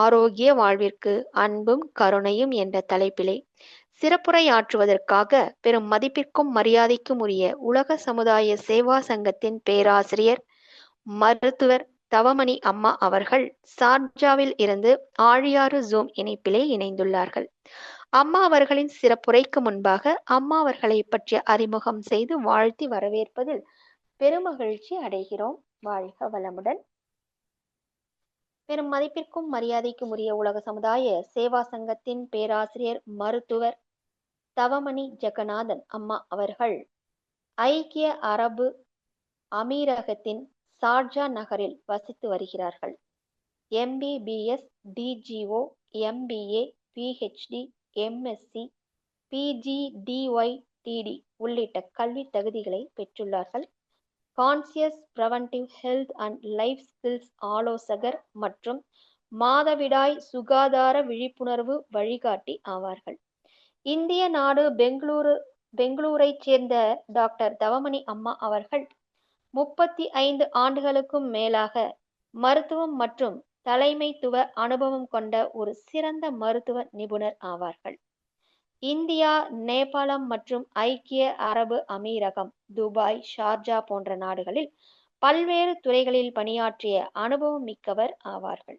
ஆரோக்கிய வாழ்விற்கு அன்பும் கருணையும் என்ற தலைப்பிலே சிறப்புரையாற்றுவதற்காக பெரும் மதிப்பிற்கும் மரியாதைக்கும் உரிய உலக சமுதாய சேவா சங்கத்தின் பேராசிரியர் மருத்துவர் தவமணி அம்மா அவர்கள் சார்ஜாவில் இருந்து ஆழியாறு ஜூம் இணைப்பிலே இணைந்துள்ளார்கள். அம்மா அவர்களின் சிறப்புரைக்கு முன்பாக அம்மா அவர்களை பற்றிய அறிமுகம் செய்து வாழ்த்தி வரவேற்பதில் பெருமகிழ்ச்சி அடைகிறோம். வாழ்க வளமுடன். பெரும் மதிப்பிற்கும் மரியாதைக்கும் உரிய உலக சமுதாய சேவா சங்கத்தின் பேராசிரியர் மருத்துவர் தவமணி ஜெகநாதன் அம்மா அவர்கள் ஐக்கிய அரபு அமீரகத்தின் சார்ஜா நகரில் வசித்து வருகிறார்கள். MBBS, DGO, MBA, PhD, MSc, PG, DYTD உள்ளிட்ட கல்வி தகுதிகளை பெற்றுள்ளார்கள். Conscious preventive health and life skills ஆலோசகர் மற்றும் மாதவிடாய் சுகாதார விழிப்புணர்வு வழிகாட்டி ஆவார்கள். இந்திய நாடு பெங்களூரைச் சேர்ந்த டாக்டர் தவமணி அம்மா அவர்கள் 35 ஆண்டுகளுக்கும் மேலாக மருத்துவம் மற்றும் தலைமைத்துவ அனுபவம் கொண்ட ஒரு சிறந்த மருத்துவ நிபுணர் ஆவார்கள். இந்தியா, நேபாளம் மற்றும் ஐக்கிய அரபு அமீரகம், துபாய், ஷார்ஜா போன்ற நாடுகளில் பல்வேறு துறைகளில் பணியாற்றிய அனுபவம் மிக்கவர் ஆவார்கள்.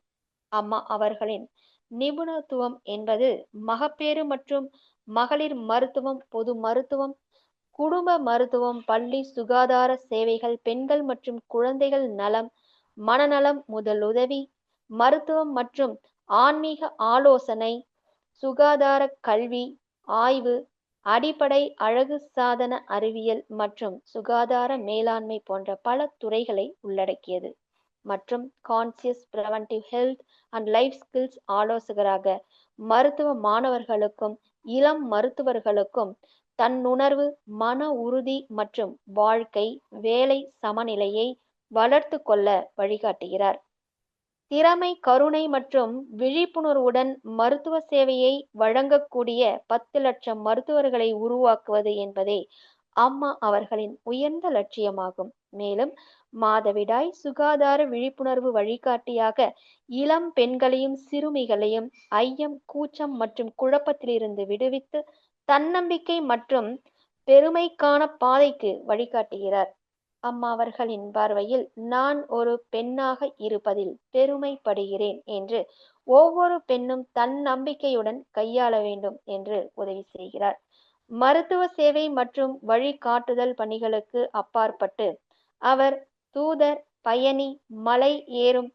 அம்மா அவர்களின் நிபுணத்துவம் என்பது மகப்பேறு மற்றும் மகளிர் மருத்துவம், பொது மருத்துவம், குடும்ப மருத்துவம், பள்ளி சுகாதார சேவைகள், பெண்கள் மற்றும் குழந்தைகள் நலம், மனநலம், முதலுதவி மருத்துவம் மற்றும் ஆன்மீக ஆலோசனை, சுகாதார கல்வி, ஆய்வு, அடிப்படை அழகு சாதன அறிவியல் மற்றும் சுகாதார மேலாண்மை போன்ற பல துறைகளை உள்ளடக்கியது. மற்றும் conscious preventive health and life skills ஆலோசகராக மருத்துவ மாணவர்களுக்கும் இளம் மருத்துவர்களுக்கும் தன்னுணர்வு, மன உறுதி மற்றும் வாழ்க்கை வேலை சமநிலையை வளர்த்து கொள்ள வழிகாட்டுகிறார். திறமை, கருணை மற்றும் விழிப்புணர்வுடன் மருத்துவ சேவையை வழங்கக்கூடிய 10 லட்சம் மருத்துவர்களை உருவாக்குவது என்பதே அம்மா அவர்களின் உயர்ந்த லட்சியமாகும். மேலும் மாதவிடாய் சுகாதார விழிப்புணர்வு வழிகாட்டியாக இளம் பெண்களையும் சிறுமிகளையும் ஐயம், கூச்சம் மற்றும் குழப்பத்திலிருந்து விடுவித்து தன்னம்பிக்கை மற்றும் பெருமைக்கான பாதைக்கு வழிகாட்டுகிறார். அம்மா அவர்களின் பார்வையில் நான் ஒரு பெண்ணாக இருப்பதில் பெருமைப்படுகிறேன் என்று ஒவ்வொரு பெண்ணும் தன்னம்பிக்கையுடன் கையாள வேண்டும் என்று உதவி செய்கிறார். மருத்துவ சேவை மற்றும் வழிகாட்டுதல் பணிகளுக்கு அப்பாற்பட்டு அவர் தூதர், பயணி, மலை ஏறும்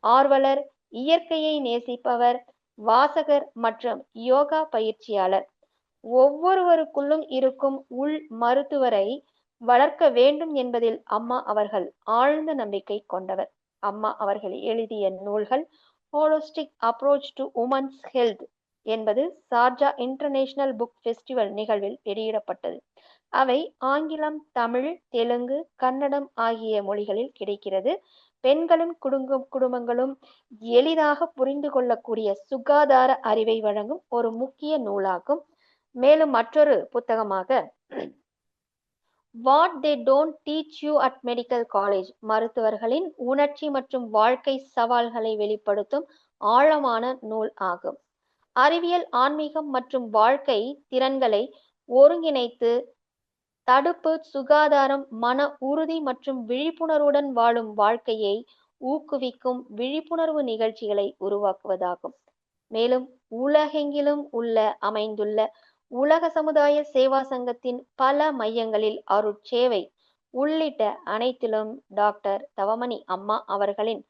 ஆர்வலர், இயற்கையை நேசிப்பவர், வாசகர் மற்றும் யோகா பயிற்சியாளர். ஒவ்வொருவருக்குள்ளும் இருக்கும் உள் மருத்துவரை வளர்க்க வேண்டும் என்பதில் அம்மா அவர்கள் ஆழ்ந்த நம்பிக்கை கொண்டவர். அம்மா அவர்கள் எழுதிய நூல்கள் holistic approach to women's health என்பது சார்ஜா இன்டர்நேஷனல் புக் ஃபெஸ்டிவல் நிகழ்வில் வெளியிடப்பட்டது. அவை ஆங்கிலம், தமிழ், தெலுங்கு, கன்னடம் ஆகிய மொழிகளில் கிடைக்கிறது. பெண்களும் குடும்பங்களும் எளிதாக புரிந்து கொள்ளக்கூடிய சுகாதார அறிவை வழங்கும் ஒரு முக்கிய நூலாகும். மேலும் மற்றொரு புத்தகமாக what they don't teach you at medical college, மருத்துவர்களின் உணர்ச்சி மற்றும் வாழ்க்கை சவால்களை வெளிப்படுத்தும் ஆழமான நூல் ஆகும். அறிவியல், ஆன்மீகம் மற்றும் வாழ்க்கை திறன்களை ஒருங்கிணைத்து தடுப்பு, சுகாதாரம், மன உறுதி மற்றும் விழிப்புணர்வுடன் வாழும் வாழ்க்கையை ஊக்குவிக்கும் விழிப்புணர்வு நிகழ்ச்சிகளை உருவாக்குவதாகும். மேலும் உலகெங்கிலும் அமைந்துள்ள உலக சமுதாய சேவா சங்கத்தின் பல மையங்களில் அருட்சேவை உள்ளிட்ட அனைத்திலும் டாக்டர் தவமணி அம்மா அவர்களின்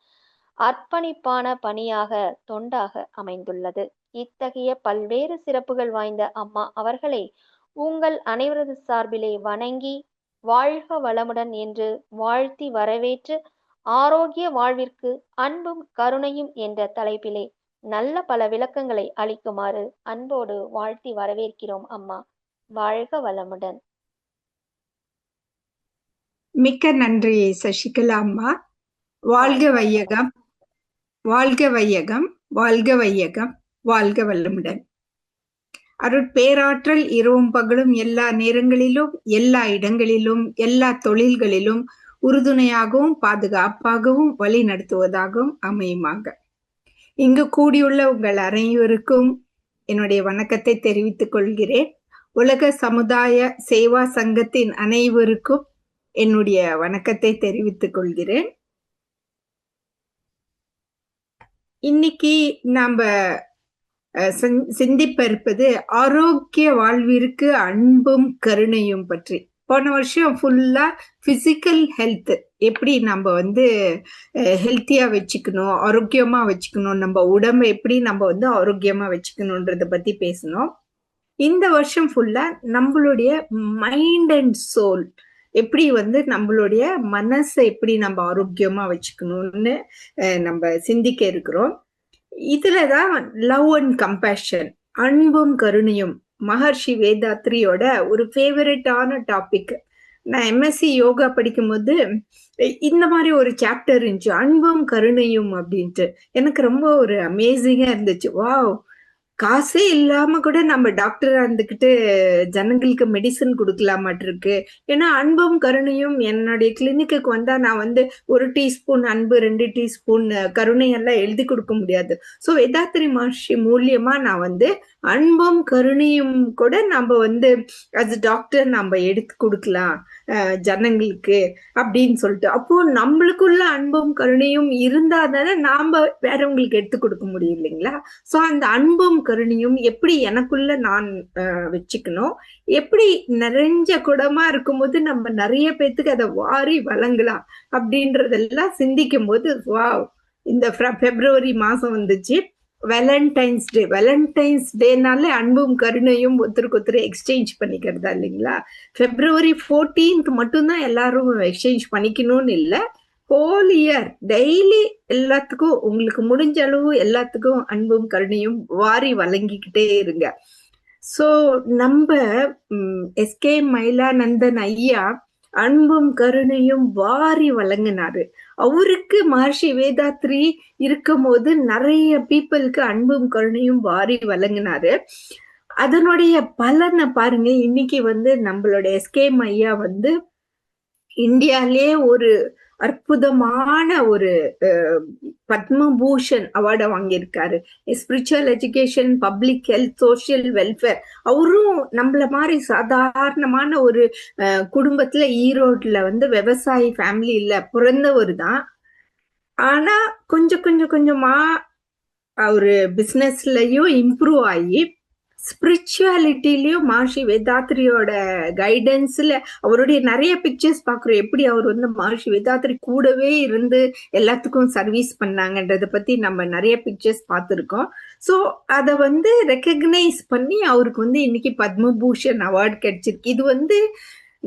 அர்ப்பணிப்பான பணியாக, தொண்டாக அமைந்துள்ளது. இத்தகைய பல்வேறு சிறப்புகள் வாய்ந்த அம்மா அவர்களை உங்கள் அனைவரது சார்பிலே வணங்கி வாழ்க வளமுடன் என்று வாழ்த்தி வரவேற்று ஆரோக்கிய வாழ்விற்கு அன்பும் கருணையும் என்ற தலைப்பிலே நல்ல பல விளக்கங்களை அளிக்குமாறு அன்போடு வாழ்த்தி வரவேற்கிறோம். அம்மா வாழ்க வளமுடன். மிக்க நன்றி சசிகலா அம்மா. வாழ்க வையகம், வாழ்க வையகம், வாழ்க வையகம், வாழ்க வளமுடன். அருட்பேராற்றல் இரவும் பகலும் எல்லா நேரங்களிலும், எல்லா இடங்களிலும், எல்லா தொழில்களிலும் உறுதுணையாகவும் பாதுகாப்பாகவும் வழி நடத்துவதாகவும் அமையுமாக. இங்கு கூடியுள்ள உங்கள் அனைவருக்கும் என்னுடைய வணக்கத்தை தெரிவித்துக் கொள்கிறேன். உலக சமுதாய சேவா சங்கத்தின் அனைவருக்கும் என்னுடைய வணக்கத்தை தெரிவித்துக் கொள்கிறேன். இன்னைக்கு நாம சிந்திப்ப இருப்பது ஆரோக்கிய வாழ்விற்கு அன்பும் கருணையும் பற்றி. போன வருஷம் ஃபுல்லா பிசிக்கல் ஹெல்த், எப்படி நம்ம ஹெல்த்தியா வச்சுக்கணும், ஆரோக்கியமா வச்சுக்கணும், நம்ம உடம்பை எப்படி நம்ம ஆரோக்கியமா வச்சுக்கணும்ன்றத பத்தி பேசணும். இந்த வருஷம் ஃபுல்லா நம்மளுடைய மைண்ட் அண்ட் சோல் எப்படி நம்மளுடைய மனசை எப்படி நம்ம ஆரோக்கியமா வச்சுக்கணும்னு நம்ம சிந்திக்க இருக்கிறோம். இதுலதான் லவ் அண்ட் கம்பேஷன், அன்பும் கருணையும், மகர்ஷி வேதாத்ரியோட ஒரு ஃபேவரட்டான டாபிக். நான் எம்எஸ்சி யோகா படிக்கும்போது இந்த மாதிரி ஒரு சாப்டர் இருந்துச்சு, அன்பும் கருணையும் அப்படின்ட்டு. எனக்கு ரொம்ப ஒரு அமேசிங்கா இருந்துச்சு. வாவ், காசே இல்லாம கூட நம்ம டாக்டரா இருந்துகிட்டு ஜனங்களுக்கு மெடிசன் கொடுக்கலாமாட்டிருக்கு. ஏன்னா அன்பும் கருணையும், என்னுடைய கிளினிக்கு வந்தா நான் 1 டீஸ்பூன் அன்பு 2 டீஸ்பூன் கருணை எல்லாம் எழுதி கொடுக்க முடியாது. ஸோ வேதாத்ரி மகர்ஷி மூலியமா நான் அன்பும் கருணையும் கூட நம்ம அஸ் டாக்டர் நம்ம எடுத்து கொடுக்கலாம் ஜனங்களுக்கு அப்படின்னு சொல்லிட்டு. அப்போ நம்மளுக்குள்ள அன்பும் கருணையும் இருந்தா தானே நாம வேறவங்களுக்கு எடுத்து கொடுக்க முடியும் இல்லைங்களா? ஸோ அந்த அன்பும் கருணையும் எப்படி எனக்குள்ள நான் வச்சுக்கணும், எப்படி நிறைஞ்ச குடமா இருக்கும்போது நம்ம நிறைய பேத்துக்கு அதை வாரி வழங்கலாம் அப்படின்றதெல்லாம் சிந்திக்கும் போது, வாவ், இந்த பிப்ரவரி மாசம் வந்துச்சு, வேலண்டைன்ஸ் டே. வேலண்டைன்ஸ் டேனாலே அன்பும் கருணையும் ஒருத்தருக்கு ஒருத்தர் எக்ஸ்சேஞ்ச் பண்ணிக்கிறதா இல்லைங்களா? பிப்ரவரி 14th மட்டும்தான் எல்லாரும் எக்ஸ்சேஞ்ச் பண்ணிக்கணும்னு இல்லை, ஹோல் இயர் டெய்லி எல்லாத்துக்கும் உங்களுக்கு முடிஞ்ச அளவு எல்லாத்துக்கும் அன்பும் கருணையும் வாரி வழங்கிக்கிட்டே இருங்க. சோ நம்ம எஸ்கே மயிலானந்தன் ஐயா அன்பும் கருணையும் வாரி வழங்கினாரு. அவருக்கு மகர்ஷி வேதாத்ரி இருக்கும் போது நிறைய பீப்புளுக்கு அன்பும் கருணையும் வாரி வழங்கினாரு. அதனுடைய பலனை பாருங்க. இன்னைக்கு நம்மளோட எஸ்கே ஐயா இந்தியாலே ஒரு அற்புதமான ஒரு பத்மபூஷன் அவார்டை வாங்கியிருக்காரு. Spiritual education, public health, social welfare. அவரும் நம்மள மாதிரி சாதாரணமான ஒரு குடும்பத்துல ஈரோட்ல விவசாயி ஃபேமிலியில பிறந்தவர் தான். ஆனா கொஞ்சம் கொஞ்சமா அவரு பிசினஸ்லயும் இம்ப்ரூவ் ஆகி ஸ்பிரிச்சுவாலிட்டிலயும் மகர்ஷி வேதாத்ரியோட கைடன்ஸ்ல அவருடைய நிறைய பிக்சர்ஸ் பாக்குறோம். எப்படி அவர் மகர்ஷி வேதாத்ரி கூடவே இருந்து எல்லாத்துக்கும் சர்வீஸ் பண்ணாங்கன்றத பத்தி நம்ம நிறைய பிக்சர்ஸ் பார்த்துருக்கோம். ஸோ அதை ரெக்கக்னைஸ் பண்ணி அவருக்கு இன்னைக்கு பத்மபூஷன் அவார்டு கிடைச்சிருக்கு. இது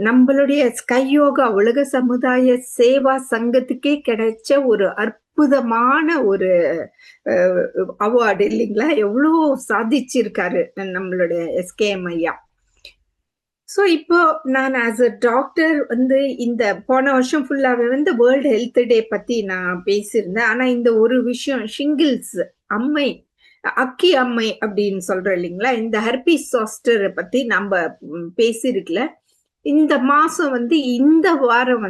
நம்மளுடைய ஸ்கை யோகா உலக சமுதாய சேவா சங்கத்துக்கே கிடைச்ச ஒரு அற்புதமான ஒரு அவார்டு இல்லைங்களா? எவ்வளவு சாதிச்சிருக்காரு நம்மளுடைய எஸ்கேஎம் ஐயா. ஸோ இப்போ நான் ஆஸ் அ டாக்டர் இந்த போன வருஷம் ஃபுல்லாவே வேர்ல்டு ஹெல்த் டே பத்தி நான் பேசியிருந்தேன். ஆனா இந்த ஒரு விஷயம், ஷிங்கிள்ஸ் அம்மை, அக்கி அம்மை அப்படின்னு சொல்றோம் இல்லைங்களா, இந்த ஹெர்பிஸ் சாஸ்டர் பத்தி நம்ம பேசியிருக்கல. இந்த மாசம் இந்த வாரம்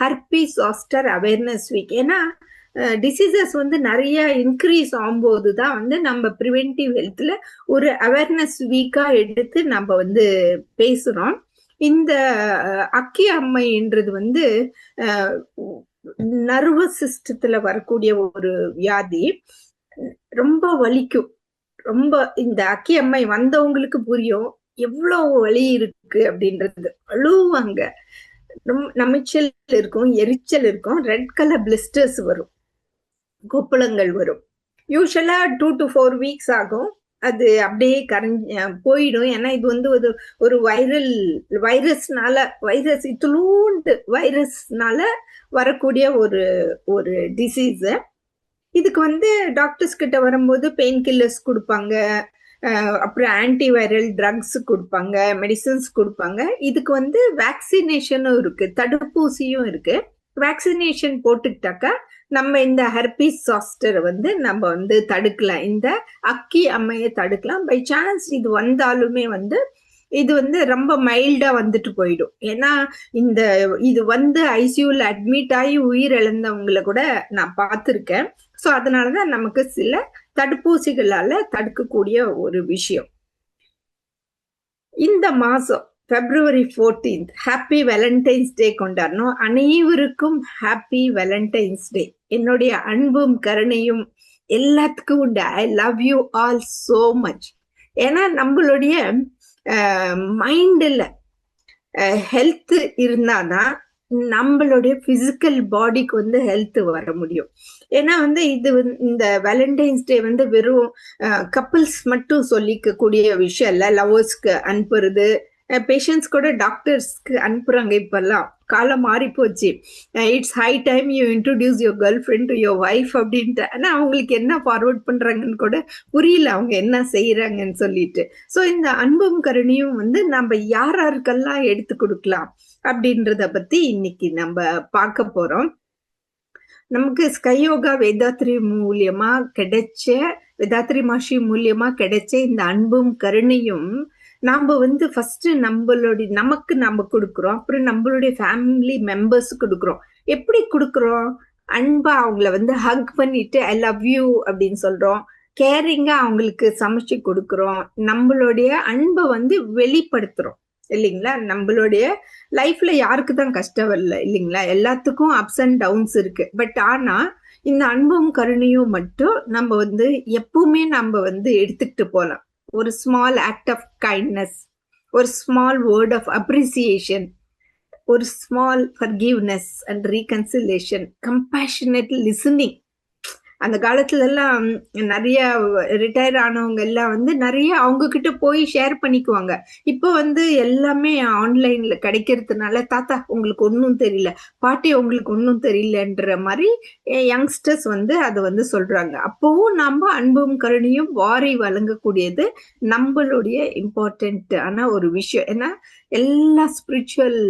ஹெர்பிஸ் சாஸ்டர் அவேர்னஸ் வீக். ஏன்னா டிசீசஸ் நிறைய இன்க்ரீஸ் ஆகும்போது தான் நம்ம ப்ரிவென்டிவ் ஹெல்த்ல ஒரு அவேர்னஸ் வீக்கா எடுத்து நம்ம பேசுறோம். இந்த அக்கி அம்மைன்றது நர்வஸ் சிஸ்டத்துல வரக்கூடிய ஒரு வியாதி. ரொம்ப வலிக்கும். ரொம்ப இந்த அக்கி அம்மை வந்தவங்களுக்கு புரியும் எவ்வளவு வலி இருக்கு அப்படின்றது. அழுவாங்க, நமைச்சல் இருக்கும், எரிச்சல் இருக்கும், ரெட் கலர் பிளிஸ்டர்ஸ் வரும், கொப்பளங்கள் வரும். யூஸ்வலா 2 to 4 வீக்ஸ் ஆகும். அது அப்படியே போயிடும். ஏன்னா இது ஒரு வைரஸ் இத்துளூண்டு வைரஸ்னால வரக்கூடிய ஒரு டிசீஸ். இதுக்கு டாக்டர்ஸ் கிட்ட வரும்போது பெயின் கில்லர்ஸ் கொடுப்பாங்க, அப்புறம் ஆன்டிவைரல் ட்ரக்ஸ் கொடுப்பாங்க, மெடிசன்ஸ் கொடுப்பாங்க. இதுக்கு வேக்சினேஷனும் இருக்கு, தடுப்பூசியும் இருக்கு. வேக்சினேஷன் போட்டுக்கிட்டாக்கா நம்ம இந்த ஹெர்பிஸ் சாஸ்டர் நம்ம தடுக்கலாம், இந்த அக்கி அம்மையை தடுக்கலாம். பை சான்ஸ் இது வந்தாலுமே இது ரொம்ப மைல்டா வந்துட்டு போயிடும். ஏன்னா இது ஐசியூல அட்மிட் ஆகி உயிர் இழந்தவங்களை கூட நான் பார்த்துருக்கேன். ஸோ அதனாலதான் நமக்கு சில தடுப்பூசிகளால தடுக்கக்கூடிய ஒரு விஷயம். இந்த மாசம் February 14th ஹாப்பி வேலண்டைன்ஸ் டே கொண்டாடணும். அனைவருக்கும் ஹாப்பி வேலண்டைன்ஸ் டே. என்னுடைய அன்பும் கருணையும் எல்லாத்துக்கும் உண்டு. ஐ love you all so much. ஏன்னா நம்மளுடைய மைண்டில் ஹெல்த் இருந்தாதான் நம்மளுடைய பிசிக்கல் பாடிக்கு வந்து ஹெல்த் வர முடியும். ஏன்னா வந்து இது இந்த வேலண்டைன்ஸ் டே வந்து வெறும் கப்பிள்ஸ் மட்டும் சொல்லிக்க கூடிய விஷயம் இல்ல. லவர்ஸ்க்கு அனுப்புறது, பேஷண்ட்ஸ் கூட டாக்டர்ஸ்க்கு அனுப்புறாங்க. இப்பெல்லாம் காலம் மாறி போச்சு. It's high time you introduce your girl friend to your wife அப்படின்ட்டு. ஆனா அவங்களுக்கு என்ன ஃபார்வர்ட் பண்றாங்கன்னு கூட புரியல, அவங்க என்ன செய்யறாங்கன்னு சொல்லிட்டு. ஸோ இந்த அன்பும் கருணையும் வந்து நம்ம யாருக்கெல்லாம் எடுத்து கொடுக்கலாம் அப்படின்றத பத்தி இன்னைக்கு நம்ம பார்க்க போறோம். நமக்கு ஸ்கை யோகா வேதாத்ரி மூலியமா கிடைச்ச, வேதாத்ரி மாஷி மூலியமா கிடைச்ச இந்த அன்பும் கருணையும் நாம வந்து ஃபர்ஸ்ட் நமக்கு நம்ம கொடுக்குறோம், அப்புறம் நம்மளுடைய ஃபேமிலி மெம்பர்ஸ் கொடுக்குறோம். எப்படி கொடுக்குறோம்? அன்பா அவங்கள வந்து ஹக் பண்ணிட்டு ஐ லவ் யூ அப்படின்னு சொல்றோம். கேரிங்கா அவங்களுக்கு சமைச்சு கொடுக்குறோம். நம்மளுடைய அன்பை வந்து வெளிப்படுத்துறோம் இல்லைங்களா? நம்மளுடைய லைஃப்ல யாருக்கு தான் கஷ்டம் வரல இல்லைங்களா? எல்லாத்துக்கும் அப்ஸ் அண்ட் டவுன்ஸ் இருக்கு. பட் ஆனா இந்த அன்பும் கருணையும் மட்டும் நம்ம வந்து எப்பவுமே நம்ம வந்து எடுத்துக்கிட்டு போலாம். ஒரு ஸ்மால் ஆக்ட் ஆஃப் கைண்ட்னஸ், ஒரு ஸ்மால் வேர்ட் ஆஃப் அப்ரிசியேஷன், ஒரு small forgiveness and reconciliation, compassionate listening. அந்த காலத்துல எல்லாம் நிறைய ரிட்டையர் ஆனவங்க எல்லாம் வந்து நிறைய அவங்க கிட்ட போய் ஷேர் பண்ணிக்குவாங்க. இப்போ வந்து எல்லாமே ஆன்லைன்ல கிடைக்கிறதுனால தாத்தா உங்களுக்கு ஒன்றும் தெரியல, பாட்டி உங்களுக்கு ஒன்றும் தெரியலன்ற மாதிரி யங்ஸ்டர்ஸ் வந்து அதை வந்து சொல்றாங்க. அப்பவும் நம்ம அன்பும் கருணையும் வாரி வழங்கக்கூடியது நம்மளுடைய இம்பார்ட்டன்டான ஒரு விஷயம். ஏன்னா எல்லா ஸ்பிரிச்சுவல்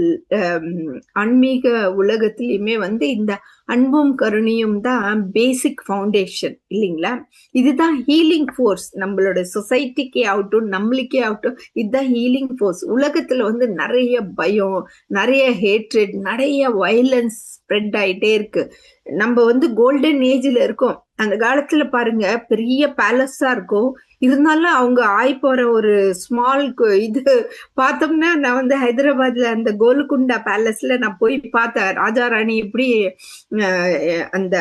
ஆன்மீக உலகத்திலயுமே வந்து இந்த அன்பும் கருணையும் தான் பேசிக் ஃபவுண்டேஷன் இல்லைங்களா? இதுதான் ஹீலிங் ஃபோர்ஸ். நம்மளோட சொசைட்டிக்கே ஆகட்டும், நம்மளுக்கே ஆகட்டும், இதுதான் ஹீலிங் ஃபோர்ஸ். உலகத்துல வந்து நிறைய பயம், நிறைய ஹேட்ரட், நிறைய வயலன்ஸ் ஸ்ப்ரெட் ஆயிட்டே இருக்கு. நம்ம வந்து கோல்டன் ஏஜ்ல இருக்கோம். அந்த காலத்துல பாருங்க பெரிய பேலஸா இருக்கும், இருந்தாலும் அவங்க போற ஒரு ஸ்மால் இது பார்த்தோம்னா, நான் வந்து ஹைதராபாத்ல அந்த கோல்குண்டா பேலஸ்ல நான் போய் பார்த்தேன். ராஜா ராணி எப்படி அந்த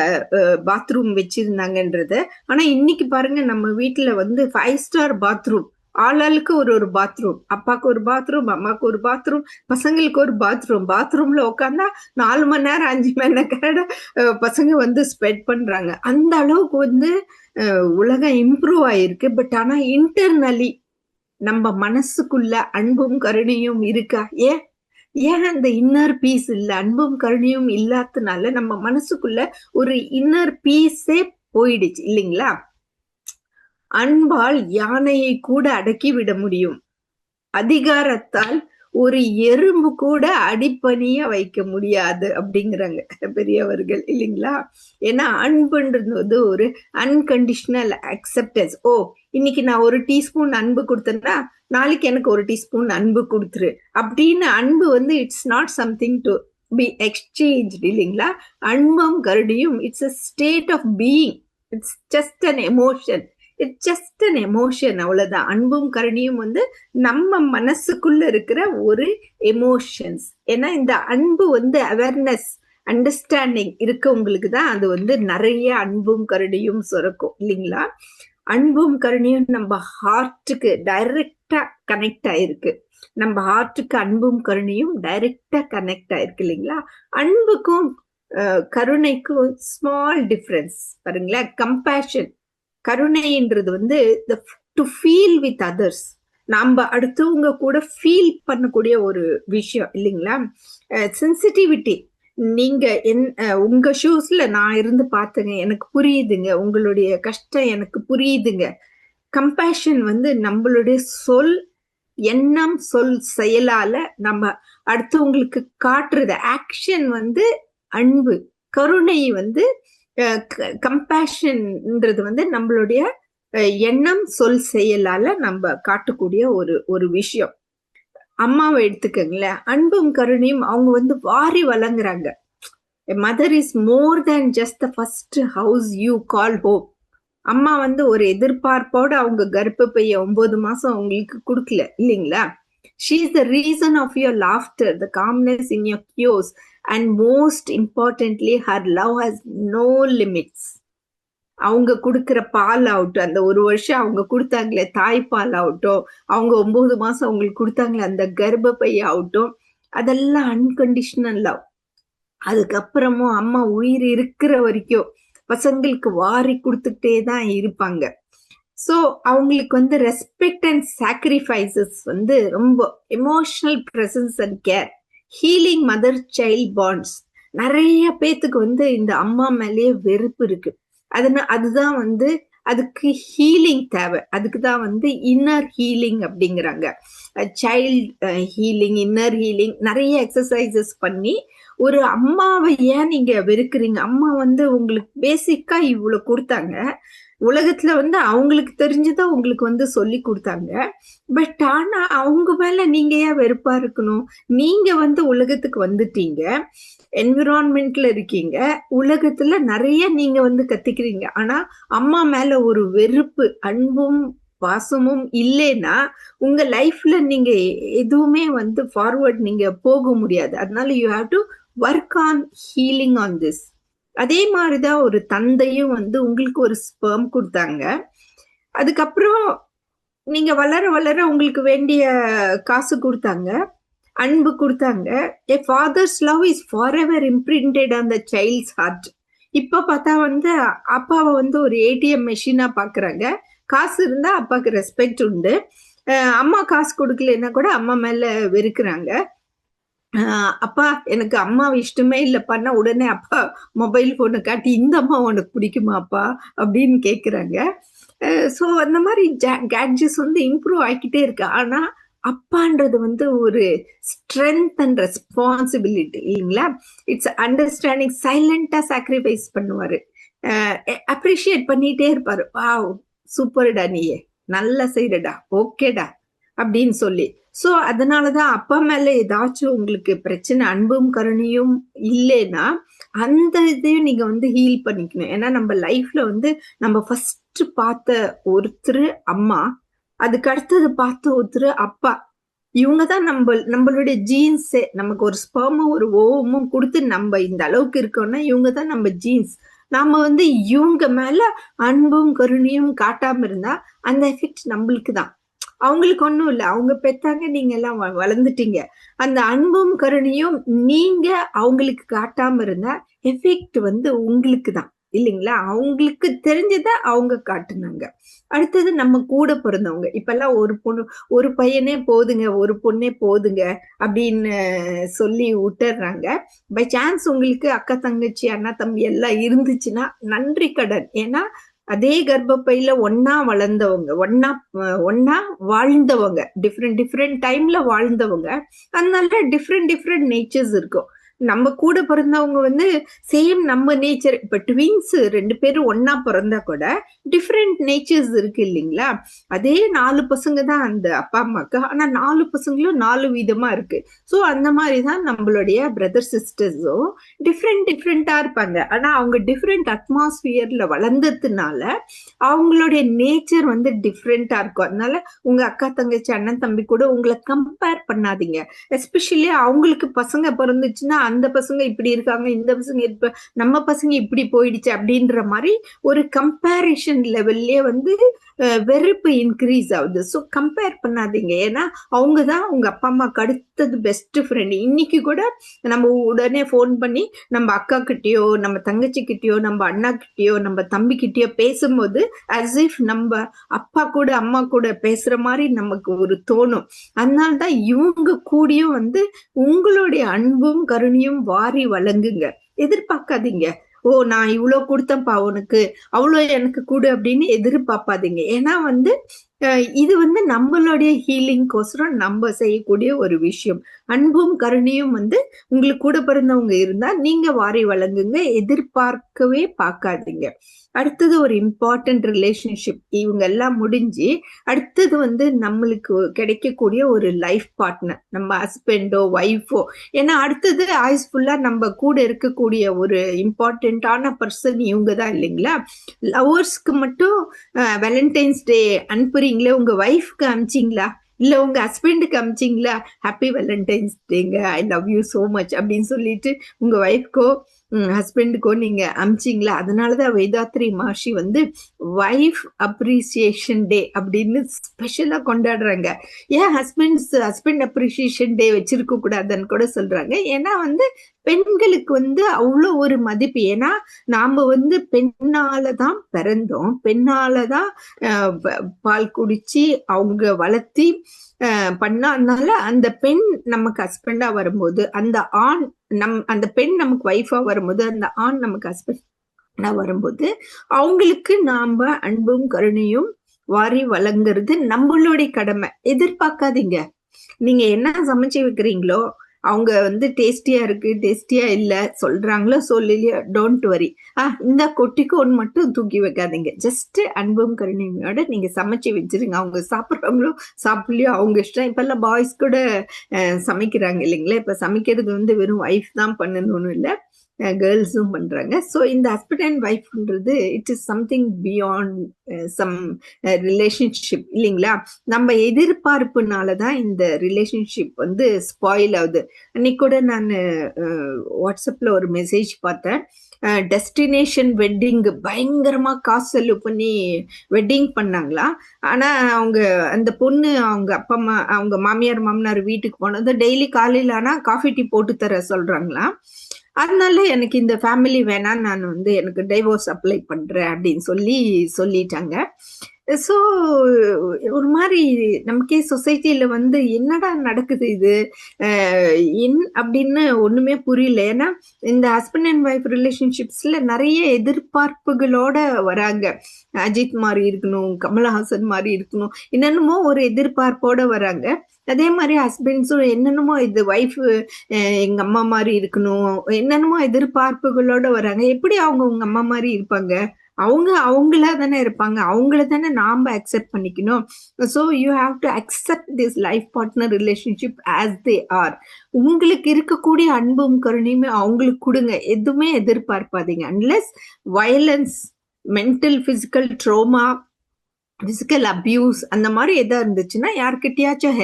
பாத்ரூம் வச்சிருந்தாங்கன்றது. ஆனா இன்னைக்கு பாருங்க நம்ம வீட்டுல வந்து 5 ஸ்டார் பாத்ரூம், ஆளாளுக்கு ஒரு பாத்ரூம். அப்பாவுக்கு ஒரு பாத்ரூம், அம்மாவுக்கு ஒரு பாத்ரூம், பசங்களுக்கு ஒரு பாத்ரூம். பாத்ரூம்ல உட்காந்தா 4 மணி நேரம் 5 மணி நேரம் பசங்க வந்து ஸ்பெண்ட் பண்றாங்க. அந்த அளவுக்கு வந்து உலகம் இம்ப்ரூவ் ஆயிருக்கு. பட் ஆனா இன்டர்னலி நம்ம மனசுக்குள்ள அன்பும் கருணையும் இருக்கா? ஏன் அந்த இன்னர் பீஸ் இல்ல? அன்பும் கருணையும் இல்லாததுனால நம்ம மனசுக்குள்ள ஒரு இன்னர் பீஸே போயிடுச்சு இல்லைங்களா? அன்பால் யானையை கூட அடக்கி விட முடியும், அதிகாரத்தால் ஒரு எறும்பு கூட அடிப்பணிய வைக்க முடியாது அப்படிங்கிறாங்க பெரியவர்கள் இல்லைங்களா? ஏன்னா அன்புன்றது ஒரு அன்கண்டிஷனல் அக்செப்டன்ஸ். ஓ, இன்னைக்கு நான் 1 டீஸ்பூன் அன்பு கொடுத்தேன்னா நாளைக்கு எனக்கு 1 டீஸ்பூன் அன்பு கொடுத்துரு அப்படின்னு. அன்பு வந்து it's not something to be exchange இல்லைங்களா? அன்பும் கருணையும் it's a state of being. It's just an emotion. It's just an emotion, அவ்வளவுதான். அன்பும் கருணையும் வந்து நம்ம மனசுக்குள்ள இருக்கிற ஒரு எமோஷன்ஸ். ஏன்னா இந்த அன்பு வந்து அவேர்னஸ், அண்டர்ஸ்டாண்டிங் இருக்கவங்களுக்கு தான் அது வந்து நிறைய அன்பும் கருணையும் சுரக்கும் இல்லைங்களா? அன்பும் கருணையும் நம்ம ஹார்ட்டுக்கு டைரக்டா கனெக்ட் ஆயிருக்கு. நம்ம ஹார்ட்டுக்கு அன்பும் கருணையும் டைரக்டா கனெக்ட் ஆயிருக்கு இல்லைங்களா? அன்புக்கும் கருணைக்கும் ஸ்மால் டிஃபரன்ஸ் பாருங்களேன். கம்பேஷன், கருணைன்றது வந்து டு ஃபீல் வித் அதர்ஸ். நாம அடுத்தவங்க கூட ஃபீல் பண்ணக்கூடிய ஒரு விஷயம் இல்லைங்களா? சென்சிட்டிவிட்டி, நீங்க உங்க ஷூஸ்ல நான் இருந்து பார்த்தேங்க, எனக்கு புரியுதுங்க, உங்களுடைய கஷ்டம் எனக்கு புரியுதுங்க. கம்பேஷன் வந்து நம்மளுடைய சொல், எண்ணம், சொல், செயலால நம்ம அடுத்தவங்களுக்கு காட்டுறது ஆக்ஷன் வந்து அன்பு. கருணை வந்து கம்பேஷன்ன்றது வந்து நம்மளுடைய எண்ணம், சொல், செயலால நம்ம காட்டக்கூடிய ஒரு விஷயம். அம்மாவை எடுத்துக்கங்களேன், அன்பும் கருணையும் அவங்க வந்து வாரி வழங்குறாங்க. Mother is more than just the first house you call home. அம்மா வந்து ஒரு எதிர்பார்ப்போட அவங்க கர்ப்பப்பைய 9 மாசம் உங்களுக்கு கொடுக்கல இல்லைங்களா? She is the reason of your laughter, the calmness in your chaos, and most importantly, her love has no limits. அவங்க கொடுக்கிற பால் ஆகட்டும், அந்த 1 வருஷம் அவங்க கொடுத்தாங்களே தாய்ப்பால் ஆகட்டும், அவங்க 9 மாசம் அவங்களுக்கு கொடுத்தாங்களே அந்த கர்ப்பப்பை ஆகட்டும், அதெல்லாம் அன்கண்டிஷனல் லவ். அதுக்கப்புறமும் அம்மா உயிர் இருக்கிற வரைக்கும் பசங்களுக்கு வாரி கொடுத்துட்டே தான் இருப்பாங்க. ஸோ அவங்களுக்கு வந்து ரெஸ்பெக்ட் அண்ட் சாக்ரிஃபைசஸ் வந்து ரொம்ப emotional presence and care, healing mother child bonds. நிறைய பேத்துக்கு வந்து இந்த அம்மா மேலேயே வெறுப்பு இருக்கு. அதுதான் வந்து அதுக்கு ஹீலிங் தேவை. அதுக்கு தான் வந்து இன்னர் ஹீலிங் அப்படிங்கிறாங்க. சைல்ட் ஹீலிங், இன்னர் ஹீலிங், நிறைய எக்ஸசைசஸ் பண்ணி ஒரு அம்மாவை ஏன் நீங்க வெறுக்கிறீங்க? அம்மா வந்து உங்களுக்கு பேசிக்கா இவ்வளவு கொடுத்தாங்க, உலகத்துல வந்து அவங்களுக்கு தெரிஞ்சுதான் உங்களுக்கு வந்து சொல்லி கொடுத்தாங்க. பட் ஆனா அவங்க மேல நீங்க ஏன் வெறுப்பா இருக்கணும்? நீங்க வந்து உலகத்துக்கு வந்துட்டீங்க, என்விரான்மெண்ட்ல இருக்கீங்க, உலகத்துல நிறைய நீங்க வந்து கத்துக்கிறீங்க. ஆனா அம்மா மேல ஒரு வெறுப்பு, அன்பும் பாசமும் இல்லைன்னா உங்க லைஃப்ல நீங்க எதுவுமே வந்து ஃபார்வர்ட் நீங்க போக முடியாது. அதனால you have to work on healing on this. அதே மாதிரிதான் ஒரு தந்தையும் வந்து உங்களுக்கு ஒரு ஸ்பெர்ம் கொடுத்தாங்க. அதுக்கப்புறம் நீங்க வளர வளர உங்களுக்கு வேண்டிய காசு கொடுத்தாங்க, அன்பு கொடுத்தாங்க. A father's love is forever imprinted on the child's heart. இப்ப பார்த்தா வந்து அப்பாவை வந்து ஒரு ஏடிஎம் மெஷினா பாக்குறாங்க. காசு இருந்தா அப்பாவுக்கு ரெஸ்பெக்ட் உண்டு. அம்மா காசு கொடுக்கலன்னா கூட அம்மா மேல வெறுக்கிறாங்க. அப்பா எனக்கு அம்மாவை இஷ்டமே இல்லைப்பான்னா உடனே அப்பா மொபைல் போனை காட்டி இந்த அம்மா உனக்கு பிடிக்குமா அப்பா அப்படின்னு கேட்குறாங்க. ஸோ அந்த மாதிரி கேட்ஜெட்ஸ் வந்து இம்ப்ரூவ் ஆகிக்கிட்டே இருக்கு. ஆனா அப்பான்றது வந்து ஒரு ஸ்ட்ரென்த் அண்ட் ரெஸ்பான்சிபிலிட்டி இல்லைங்களா? It's understanding. சைலண்டா சாக்ரிஃபைஸ் பண்ணுவாரு, அப்ரிஷியேட் பண்ணிட்டே இருப்பாரு. வாவ் சூப்பர்டா, நீயே நல்லா செய்யறடா, ஓகேடா அப்படின்னு சொல்லி. ஸோ அதனாலதான் அப்பா மேல ஏதாச்சும் உங்களுக்கு பிரச்சனை, அன்பும் கருணையும் இல்லைன்னா அந்த இதையும் நீங்க வந்து ஹீல் பண்ணிக்கணும். ஏன்னா நம்ம லைஃப்ல வந்து நம்ம ஃபர்ஸ்ட் பார்த்த ஒருத்தர் அம்மா, அதுக்கு அடுத்தது பார்த்த ஒருத்தர் அப்பா. இவங்கதான் நம்மளுடைய ஜீன்ஸே. நமக்கு ஒரு ஸ்பெர்மும் ஒரு ஓவமும் கொடுத்து நம்ம இந்த அளவுக்கு இருக்கோம்னா இவங்கதான் நம்ம ஜீன்ஸ். நாம வந்து இவங்க மேல அன்பும் கருணையும் காட்டாம இருந்தா அந்த எஃபெக்ட் நம்மளுக்கு தான். அவங்களுக்கு ஒண்ணும் இல்லை, அவங்க பெத்தாங்க, நீங்க எல்லாம் வளர்ந்துட்டீங்க. அந்த அன்பும் கருணையும் நீங்க அவங்களுக்கு காட்டாம இருந்தா எஃபெக்ட் வந்து உங்களுக்கு தான் இல்லைங்களா? அவங்களுக்கு தெரிஞ்சத அவங்க காட்டுனாங்க. அடுத்தது நம்ம கூட பிறந்தவங்க. இப்பெல்லாம் ஒரு பையனே போதுங்க, ஒரு பொண்ணே போதுங்க அப்படின்னு சொல்லி விட்டுறாங்க. பை சான்ஸ் உங்களுக்கு அக்கா தங்கச்சி அண்ணா தம்பி எல்லாம் இருந்துச்சுன்னா நன்றி கடன். ஏன்னா அதே கர்ப்பப்பையில ஒன்னா வளர்ந்தவங்க, ஒன்னா வாழ்ந்தவங்க, டிஃப்ரெண்ட் டைம்ல வாழ்ந்தவங்க. அதனால டிஃப்ரெண்ட் நேச்சர்ஸ் இருக்கும். நம்ம கூட பிறந்தவங்க வந்து சேம் நம்ம நேச்சர். இப்ப ட்வின்ஸ் 2 பேரும் ஒன்னா பிறந்தா கூட டிஃப்ரெண்ட் நேச்சர்ஸ் இருக்கு இல்லைங்களா? அதே 4 பசங்க தான் அந்த அப்பா அம்மாக்கு, ஆனா 4 பசங்களும் 4 விதமா இருக்கு. ஸோ அந்த மாதிரிதான் நம்மளுடைய பிரதர் சிஸ்டர்ஸும் டிஃப்ரெண்டா இருப்பாங்க. ஆனா அவங்க டிஃப்ரெண்ட் அட்மாஸ்பியர்ல வளர்ந்ததுனால அவங்களுடைய நேச்சர் வந்து டிஃப்ரெண்டா இருக்கும். அதனால உங்க அக்கா தங்கச்சி அண்ணன் தம்பி கூட உங்களை கம்பேர் பண்ணாதீங்க. எஸ்பெஷலி அவங்களுக்கு பசங்க பிறந்துச்சுன்னா அந்த பசங்க இப்படி இருக்காங்க, இந்த பசங்க நம்ம பசங்க இப்படி போயிடுச்சு அப்படின்ற மாதிரி ஒரு கம்பேரிஷன் லெவல்லே வந்து வெறுப்பு இன்க்ரீஸ் ஆகுது. ஸோ கம்பேர் பண்ணாதீங்க. ஏன்னா அவங்கதான் உங்க அப்பா அம்மாக்கு அடுத்தது பெஸ்ட் ஃப்ரெண்ட். இன்னைக்கு கூட நம்ம உடனே ஃபோன் பண்ணி நம்ம அக்கா கிட்டயோ நம்ம தங்கச்சி கிட்டயோ நம்ம அண்ணா கிட்டயோ நம்ம தம்பி கிட்டயோ பேசும்போது as if நம்ம அப்பா கூட அம்மா கூட பேசுற மாதிரி நமக்கு ஒரு தோணும். அதனால்தான் இவங்க கூடயும் வந்து உங்களுடைய அன்பும் கருணையும் வாரி வழங்குங்க. எதிர்பார்க்காதீங்க, ஓ நான் இவ்வளவு கொடுத்தேன்ப்பா உனக்கு, அவ்வளோ எனக்கு கூடு அப்படின்னு எதிர்பார்ப்பாதீங்க. ஏன்னா வந்து இது வந்து நம்மளுடைய ஹீலிங்கோசரம் நம்ம செய்யக்கூடிய ஒரு விஷயம். அன்பும் கருணையும் வந்து உங்களுக்கு கூட பிறந்தவங்க இருந்தா நீங்க வாரி வழங்குங்க, எதிர்பார்க்கவே பார்க்காதீங்க. அடுத்தது ஒரு இம்பார்ட்டன்ட் ரிலேஷன்ஷிப் இவங்க எல்லாம் முடிஞ்சு அடுத்தது வந்து நம்மளுக்கு கிடைக்கக்கூடிய ஒரு லைஃப் பார்ட்னர், நம்ம ஹஸ்பண்டோ ஒய்ஃபோ. ஏன்னா அடுத்தது ஆயுஸ் ஃபுல்லா நம்ம கூட இருக்கக்கூடிய ஒரு இம்பார்ட்டன்டான பர்சன் இவங்க தான் இல்லைங்களா. லவர்ஸ்க்கு மட்டும் வேலண்டைன்ஸ் டே அனுப்புறீங்களே, உங்க ஒய்ஃப்க்கு அனுப்பிச்சிங்களா, இல்ல உங்க ஹஸ்பண்டுக்கு அனுப்பிச்சிங்களா, ஹாப்பி வேலண்டைன்ஸ் டேங்க, I love you so much அப்படின்னு சொல்லிட்டு உங்க ஒய்ஃப்கோ ஹஸ்பண்டுக்கோ நீங்க அமிச்சிங்களா. அதனாலதான் வேதாத்ரி மகர்ஷி வந்து வைஃப் அப்ரிசியேஷன் டே அப்படின்னு ஸ்பெஷலா கொண்டாடுறாங்க. ஏன் ஹஸ்பண்ட் அப்ரிசியேஷன் டே வச்சிருக்க கூடாதுன்னு கூட சொல்றாங்க. ஏன்னா வந்து பெண்களுக்கு வந்து அவ்வளோ ஒரு மதிப்பு. ஏன்னா நாம வந்து பெண்ணாலதான் பிறந்தோம், பெண்ணாலதான் பால் குடிச்சு அவங்க வளர்த்தி பண்ணாதனால அந்த பெண் நமக்கு ஹஸ்பண்டா வரும்போது, அந்த ஆண் அந்த பெண் நமக்கு ஒய்ஃபா வரும்போது, அந்த ஆண் நமக்கு ஹஸ்பண்டா வரும்போது அவங்களுக்கு நாம அன்பும் கருணையும் வாரி வழங்குறது நம்மளுடைய கடமை. எதிர்பார்க்காதீங்க. நீங்க என்ன சமைச்சு வைக்கிறீங்களோ, அவங்க வந்து டேஸ்டியா இருக்கு டேஸ்டியா இல்ல சொல்றாங்களோ சொல்லலையோ, டோன்ட் வரி, இந்த கொட்டிக்கோன்னு மட்டும் தூக்கி வைக்காதீங்க. ஜஸ்ட் அன்பும் கருணையோட நீங்க சமைச்சு வச்சிருங்க. அவங்க சாப்பிட்றவங்களோ சாப்பிடலையோ அவங்க இஷ்டம். இப்ப எல்லாம் பாய்ஸ் கூட சமைக்கிறாங்க இல்லைங்களா. இப்ப சமைக்கிறது வந்து வெறும் ஒய்ஃப் தான் பண்ணணும்னு இல்லை, கேர்ள்ஸும் பண்றாங்க. ஸோ இந்த ஹஸ்பண்ட் அண்ட் ஒய்ஃப்ன்றது it is something beyond some relationship இல்லைங்களா. நம்ம எதிர்பார்ப்புனாலதான் இந்த ரிலேஷன்ஷிப் வந்து ஸ்பாயில் ஆகுது. அன்னைக்கு கூட நான் வாட்ஸ்அப்ல ஒரு மெசேஜ் பார்த்தேன். டெஸ்டினேஷன் வெட்டிங் பயங்கரமா காசு செலவு பண்ணி வெட்டிங் பண்ணாங்களா. ஆனா அவங்க அந்த பொண்ணு அவங்க அப்பா அம்மா அவங்க மாமியார் மாமனார் வீட்டுக்கு போனது டெய்லி காலையில ஆனா காஃபி டீ போட்டு தர சொல்றாங்களா. அதனால எனக்கு இந்த ஃபேமிலி வேணாம், நான் வந்து எனக்கு டைவோர்ஸ் அப்ளை பண்றேன் அப்படின்னு சொல்லிட்டாங்க. ஸோ ஒரு மாதிரி நமக்கே சொசைட்டில வந்து என்னடா நடக்குது இது அப்படின்னு ஒண்ணுமே புரியல. ஏன்னா இந்த ஹஸ்பண்ட் அண்ட் ஒய்ஃப் ரிலேஷன்ஷிப்ஸ்ல நிறைய எதிர்பார்ப்புகளோட வராங்க. அஜித் மாதிரி இருக்கணும், கமலஹாசன் மாதிரி இருக்கணும், என்னென்னமோ ஒரு எதிர்பார்ப்போட வராங்க. அதே மாதிரி ஹஸ்பண்ட்ஸும் என்னென்னமோ இது ஒய்ஃப் எங்க அம்மா மாதிரி இருக்கணும், என்னென்னமோ எதிர்பார்ப்புகளோட வராங்க. எப்படி அவங்க உங்க அம்மா மாதிரி இருப்பாங்க? அவங்க அவங்களா தானே இருப்பாங்க, அவங்கள தானே நாம அக்செப்ட் பண்ணிக்கணும். So you have to accept this life partner relationship as they are. உங்களுக்கு இருக்கக்கூடிய அன்பும் கருணையுமே அவங்களுக்கு கொடுங்க, எதுவுமே எதிர்பார்ப்பாதீங்க. Unless violence, mental physical trauma, physical abuse அந்த மாதிரி எதா இருந்துச்சுன்னா யார்கிட்டயாச்சும்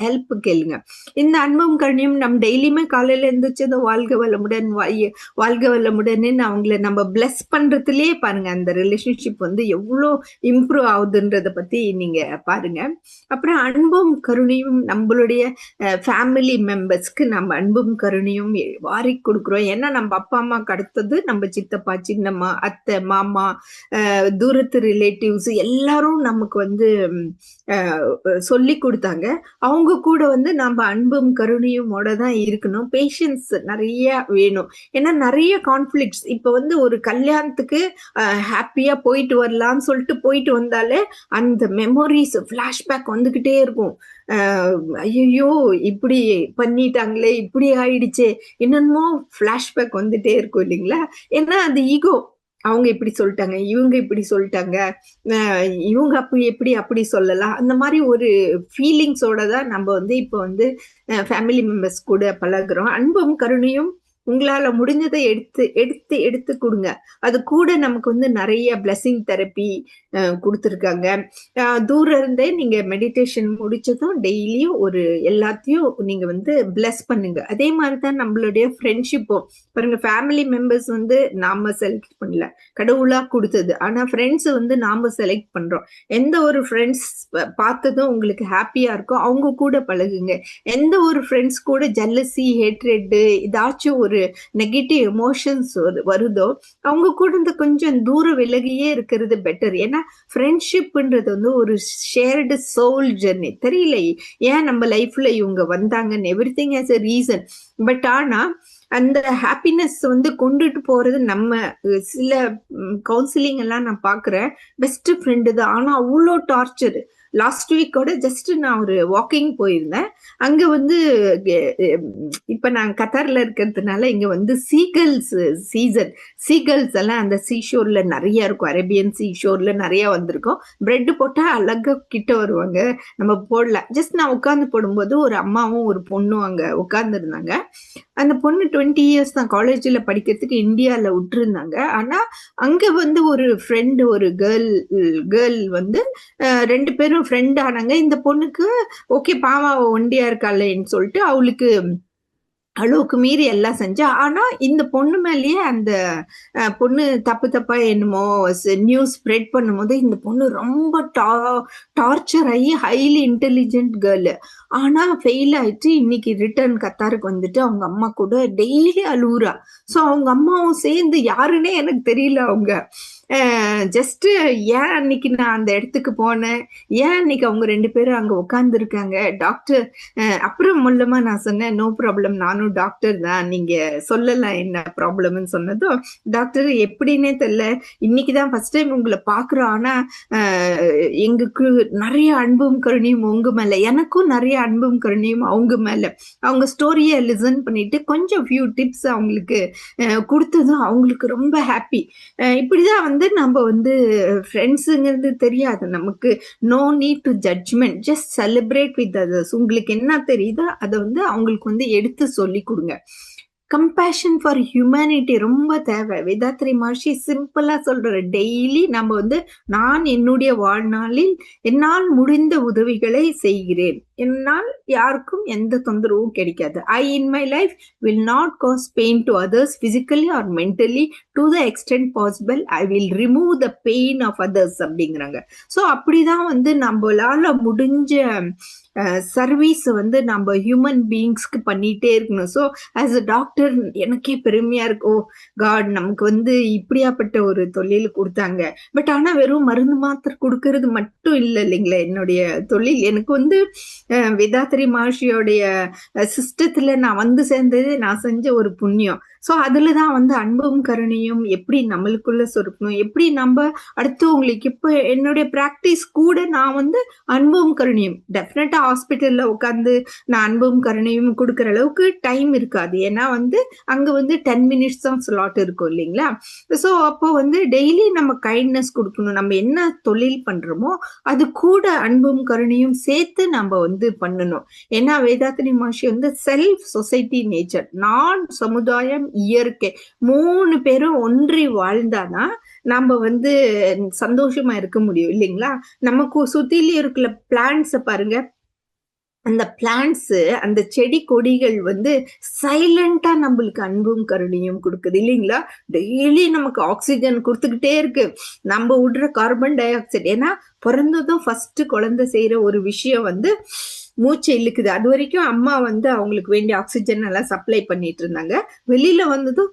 ஹெல்ப் கேளுங்க. இந்த அன்பும் கருணையும் நம்ம டெய்லியுமே காலையில இருந்துச்சு வாழ்க வளமுடன் அவங்கள நம்ம பிளஸ் பண்றதுலயே பாருங்க அந்த ரிலேஷன்ஷிப் வந்து எவ்வளோ இம்ப்ரூவ் ஆகுதுன்றத பத்தி நீங்க பாருங்க. அப்புறம் அன்பும் கருணையும் நம்மளுடைய ஃபேமிலி மெம்பர்ஸ்க்கு நம்ம அன்பும் கருணையும் வாரி கொடுக்குறோம். ஏன்னா நம்ம அப்பா அம்மாக்கு அடுத்தது நம்ம சித்தப்பா, சின்னம்மா, அத்தை, மாமா, தூரத்து ரிலேட்டிவ்ஸ் எல்லாரும் நமக்கு வந்து சொல்லி கொடுத்தாங்க. அவங்க கூட வந்து நம்ம அன்பும் கருணையுமோட தான் இருக்கணும். பேஷன்ஸ் நிறைய வேணும். ஏன்னா நிறைய கான்ஃபிளிக்ட்ஸ் இப்ப வந்து ஒரு கல்யாணத்துக்கு ஹாப்பியா போயிட்டு வரலாம்னு சொல்லிட்டு போயிட்டு வந்தாலே அந்த மெமரிஸ் பிளாஷ்பேக் வந்துகிட்டே இருக்கும். ஐயோ இப்படி பண்ணிட்டாங்களே, இப்படி ஆயிடுச்சே, என்னென்னமோ பிளாஷ்பேக் வந்துட்டே இருக்கும் இல்லைங்களா. ஏன்னா அது ஈகோ, அவங்க இப்படி சொல்லிட்டாங்க, இவங்க இப்படி சொல்லிட்டாங்க, இவங்க அப்படி சொல்லலாம், அந்த மாதிரி ஒரு ஃபீலிங்ஸோட தான் நம்ம வந்து இப்போ வந்து ஃபேமிலி மெம்பர்ஸ் கூட பழகுறோம். அன்பும் கருணையும் உங்களால முடிஞ்சதை எடுத்து எடுத்து எடுத்து கொடுங்க. அது கூட நமக்கு வந்து நிறைய பிளஸிங் தெரப்பி கொடுத்துருக்காங்க. தூரம் இருந்தே நீங்க மெடிடேஷன் முடிச்சதும் டெய்லியும் ஒரு எல்லாத்தையும் நீங்க வந்து பிளஸ் பண்ணுங்க. அதே மாதிரிதான் நம்மளுடைய ஃப்ரெண்ட்ஷிப்பும் பாருங்க. ஃபேமிலி மெம்பர்ஸ் வந்து நாம செலக்ட் பண்ணல, கடவுளா கொடுத்தது. ஆனா ஃப்ரெண்ட்ஸ் வந்து நாம செலக்ட் பண்றோம். எந்த ஒரு ஃப்ரெண்ட்ஸ் பார்த்ததும் உங்களுக்கு ஹாப்பியா இருக்கோ அவங்க கூட பழகுங்க. எந்த ஒரு ஃப்ரெண்ட்ஸ் கூட ஜெல்லசி, ஹேட்ரெட், ஏதாச்சும் ஒரு நெகட்டிவ் எமோஷன்ஸ் வருதோ அவங்க கூட இருந்து கொஞ்சம் தூரம் விலகியே இருக்கிறது பெட்டர். ஏன்னா ஃப்ரெண்ட்ஷிப்ன்றது வந்து ஒரு ஷேர்டு சோல் ஜெர்னி. தெரியல ஏன் நம்ம லைஃப்ல இவங்க வந்தாங்கன்னு, every thing has a reason. But ஆனா அந்த ஹாப்பினஸ் வந்து கொண்டுட்டு போறது நம்ம. சில கவுன்சிலிங் எல்லாம் நான் பாக்குறேன், பெஸ்ட் ஃப்ரெண்டு தான், ஆனா அவ்வளோ டார்ச்சர். லாஸ்ட் வீக்கோட ஜஸ்ட் நான் ஒரு வாக்கிங் போயிருந்தேன். அங்க வந்து இப்ப நான் கத்தார்ல இருக்கிறதுனால இங்க வந்து சீகல்ஸ் சீசன். சீகல்ஸ் எல்லாம் அந்த சீஷோர்ல நிறைய இருக்கும். அரேபியன் சீஷோர்ல நிறைய வந்திருக்கும். பிரெட் போட்டா அழகா கிட்ட வருவாங்க. நம்ம போடல. ஜஸ்ட் நான் உட்கார்ந்து போடும்போது ஒரு அம்மாவும் ஒரு பொண்ணும் அங்க உட்கார்ந்து இருந்தாங்க. அந்த பொண்ணு 20 இயர்ஸ் தான் காலேஜ்ல படிக்கிறதுக்கு இந்தியால விட்டுருந்தாங்க. ஆனா அங்க வந்து ஒரு ஃப்ரெண்டு, ஒரு கேர்ள் வந்து 2 பேரும் ஃப்ரெண்ட் ஆனாங்க. இந்த பொண்ணுக்கு ஓகே பாவம் அவ ஒண்டியா இருக்காளேன்னு சொல்லிட்டு அவளுக்கு அளவுக்கு மீறி எல்லாம் செஞ்சா. ஆனா இந்த பொண்ணு மேலேயே அந்த பொண்ணு தப்பு தப்பா என்னமோ நியூஸ் ஸ்ப்ரெட் பண்ணும்போது இந்த பொண்ணு ரொம்ப டார்ச்சர் ஆகி ஹைலி இன்டெலிஜென்ட் கேர்ள். ஆனா ஃபெயில் ஆயிட்டு இன்னைக்கு ரிட்டர்ன் கத்தாருக்கு வந்துட்டு அவங்க அம்மா கூட டெய்லி அழுவுறா. ஸோ அவங்க அம்மாவும் சேர்ந்து யாருன்னே எனக்கு தெரியல. அவங்க ஜஸ்ட் ஏன் அன்னைக்கு நான் அந்த இடத்துக்கு போனேன், ஏன் அன்னைக்கு அவங்க 2 பேரும் அங்க உட்கார்ந்து இருக்காங்க. டாக்டர் அப்புறம் மூலமா நான் சொன்னேன், நோ ப்ராப்ளம், நானும் டாக்டர் தான், நீங்க சொல்லலாம் என்ன ப்ராப்ளம்னு சொன்னதும், டாக்டர் எப்படின்னே தெரியல, இன்னைக்குதான் ஃபர்ஸ்ட் டைம் உங்களை பாக்குறோம். ஆனா எங்களுக்கு நிறைய அன்பும் கருணையும் உங்க மேல, எனக்கும் நிறைய அன்பும் கருணையும் அவங்க மேல. அவங்க ஸ்டோரிய லிசன் பண்ணிட்டு கொஞ்சம் ஃபியூ டிப்ஸ் அவங்களுக்கு கொடுத்ததும் அவங்களுக்கு ரொம்ப ஹாப்பி. இப்படிதான் வந்து நம்ம வந்து ஃப்ரெண்ட்ஸுங்கிறது தெரியாது நமக்கு. No need to judgement, just celebrate with others. உங்களுக்கு என்ன தெரியுதோ அதை வந்து அவங்களுக்கு வந்து எடுத்து சொல்லி கொடுங்க. கம்பேஷன் ஃபார் ஹியூமனிட்டி ரொம்ப தேவை. வேதாத்ரி மகர்ஷி சிம்பிளா சொல்ற, டெய்லி நம்ம வந்து நான் என்னுடைய வாழ்நாளில் என்னால் முடிந்த உதவிகளை செய்கிறேன், என்னால் யாருக்கும் எந்த தொந்தரவும் கிடைக்காது. I in my life will not cause pain to others physically or mentally to the extent possible. I will remove the pain of others அப்படிங்கிறாங்க. ஸோ அப்படிதான் வந்து நம்மளால முடிஞ்ச சர்வீஸ் வந்து நம்ம ஹியூமன் பீயிங்ஸ்க்கு பண்ணிட்டே இருக்கணும். ஸோ ஆஸ் அ டாக்டர் எனக்கே பெருமையா இருக்கு, ஓ காட் நமக்கு வந்து இப்படியாப்பட்ட ஒரு தொழில் கொடுத்தாங்க. பட் ஆனா வெறும் மருந்து மாத்திரை கொடுக்கறது மட்டும் இல்லை இல்லைங்களா என்னுடைய தொழில். எனக்கு வந்து வேதாத்ரி மகர்ஷியோடைய சிஸ்டத்துல நான் வந்து சேர்ந்தது நான் செஞ்ச ஒரு புண்ணியம். ஸோ அதுலதான் வந்து அன்பும் கருணையும் எப்படி நம்மளுக்குள்ள சொருக்கணும், எப்படி நம்ம அடுத்தவங்களுக்கு. இப்போ என்னுடைய பிராக்டிஸ் கூட நான் வந்து அன்பும் கருணையும், டெஃபினட்டா ஹாஸ்பிட்டல்ல உட்காந்து நான் அன்பும் கருணையும் கொடுக்குற அளவுக்கு டைம் இருக்காது. ஏன்னா வந்து அங்க வந்து 10 மினிட்ஸ் தான் ஸ்லாட் இருக்கும் இல்லைங்களா. ஸோ அப்போ வந்து டெய்லி நம்ம கைண்ட்னஸ் கொடுக்கணும். நம்ம என்ன தொழில் பண்றோமோ அது கூட அன்பும் கருணையும் சேர்த்து நம்ம வந்து பண்ணணும். ஏன்னா வேதாத்ரி மகர்ஷி வந்து செல்ஃப் சொசைட்டி நேச்சர், நான் சமுதாயம் இயற்கை 3 பேரும் ஒன்றி வாழ்ந்தாதான் நம்ம வந்து சந்தோஷமா இருக்க முடியும் இல்லைங்களா. நமக்கு சுத்திலே இருக்கிற பிளான்ட்ஸை பாருங்க, அந்த பிளான்ட்ஸ், அந்த செடி கொடிகள் வந்து சைலண்டா நம்மளுக்கு அன்பும் கருணையும் கொடுக்குது இல்லைங்களா. டெய்லி நமக்கு ஆக்சிஜன் கொடுத்துக்கிட்டே இருக்கு, நம்ம விடுற கார்பன் டை ஆக்சைடு. ஏன்னா பிறந்ததும் ஃபர்ஸ்ட் குழந்தை செய்யற ஒரு விஷயம் வந்து மூச்சு இழுக்குது. அது வரைக்கும் அம்மா வந்து அவங்களுக்கு வேண்டிய ஆக்சிஜன் எல்லாம் சப்ளை பண்ணிட்டு இருந்தாங்க. வெளியில வந்ததும்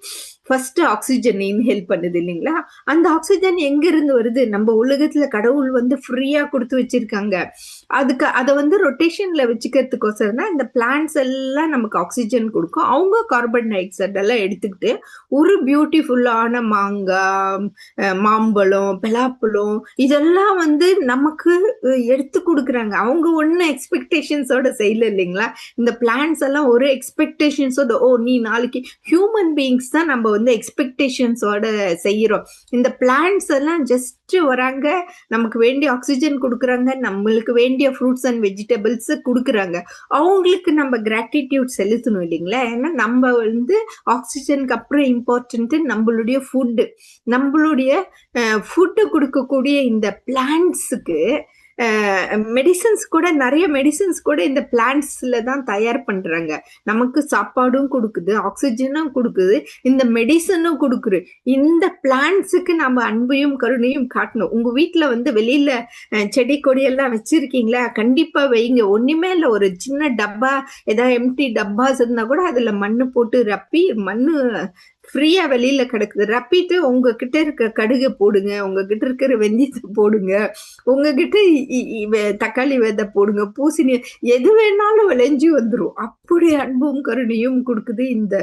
ஃபர்ஸ்ட் ஆக்சிஜன் இன்ஹேல் பண்ணுது இல்லைங்களா. அந்த ஆக்சிஜன் எங்க இருந்து வருது, நம்ம உலகத்துல கடவுள் வந்து ஃப்ரீயா கொடுத்து வச்சிருக்காங்க. அதுக்கு அதை வந்து ரொட்டேஷன்ல வச்சுக்கிறதுக்கோசரம் தான் இந்த பிளான்ட்ஸ் எல்லாம் நமக்கு ஆக்சிஜன் கொடுக்கும். அவங்க கார்பன் டை ஆக்சைடு எல்லாம் எடுத்துக்கிட்டு ஒரு பியூட்டிஃபுல்லான மாங்காய், மாம்பழம், பலாப்பழம் இதெல்லாம் வந்து நமக்கு எடுத்து கொடுக்குறாங்க. அவங்க ஒண்ணு எக்ஸ்பெக்டேஷன்ஸோட செய்யல இல்லைங்களா. இந்த பிளான்ட்ஸ் எல்லாம் ஒரு எக்ஸ்பெக்டேஷன்ஸோட, ஓ நீ நாளைக்கு ஹியூமன் பீயிங்ஸ் தான் நம்ம வந்து எக்ஸ்பெக்டேஷன்ஸோட செய்யறோம். இந்த பிளான்ட்ஸ் எல்லாம் ஜஸ்ட் வராங்க, நமக்கு வேண்டிய ஆக்சிஜன் கொடுக்குறாங்க, நம்மளுக்கு வேண்டிய ஃப்ரூட்ஸ் அண்ட் வெஜிடபிள்ஸ் கொடுக்குறாங்க. அவங்களுக்கு நம்ம கிராட்டிடியூட் செலுத்தணும் இல்லைங்களா. ஏன்னா நம்ம வந்து ஆக்சிஜனுக்கு அப்புறம் இம்பார்ட்டன்ட் நம்மளுடைய ஃபுட்டு. நம்மளுடைய ஃபுட்டு கொடுக்கக்கூடிய இந்த பிளான்ட்ஸுக்கு மெடிசன்ஸ் கூட, நிறைய மெடிசன்ஸ் கூட இந்த பிளான்ட்ஸ்ல தான் தயார் பண்றாங்க. நமக்கு சாப்பாடும் கொடுக்குது, ஆக்சிஜனும் கொடுக்குது, இந்த மெடிசனும் கொடுக்குது. இந்த பிளான்ட்ஸுக்கு நம்ம அன்பையும் கருணையும் காட்டணும். உங்க வீட்டுல வந்து வெளியில செடி கொடி எல்லாம் வச்சிருக்கீங்களா, கண்டிப்பா வைங்க. ஒண்ணுமே இல்லை, ஒரு சின்ன டப்பா, ஏதாவது எம்டி டப்பாஸ் இருந்தா கூட அதுல மண்ணு போட்டு ரப்பி, மண்ணு ஃப்ரீயா வெளியில கிடக்குது. ரப்பிட்டு உங்ககிட்ட இருக்க கடுகை போடுங்க, உங்ககிட்ட இருக்கிற வெந்தயத்தை போடுங்க, உங்ககிட்ட தக்காளி விதை போடுங்க, பூசணி எது வேணாலும் விளைஞ்சு வந்துரும். அப்படி அன்பும் கருணையும் கொடுக்குது இந்த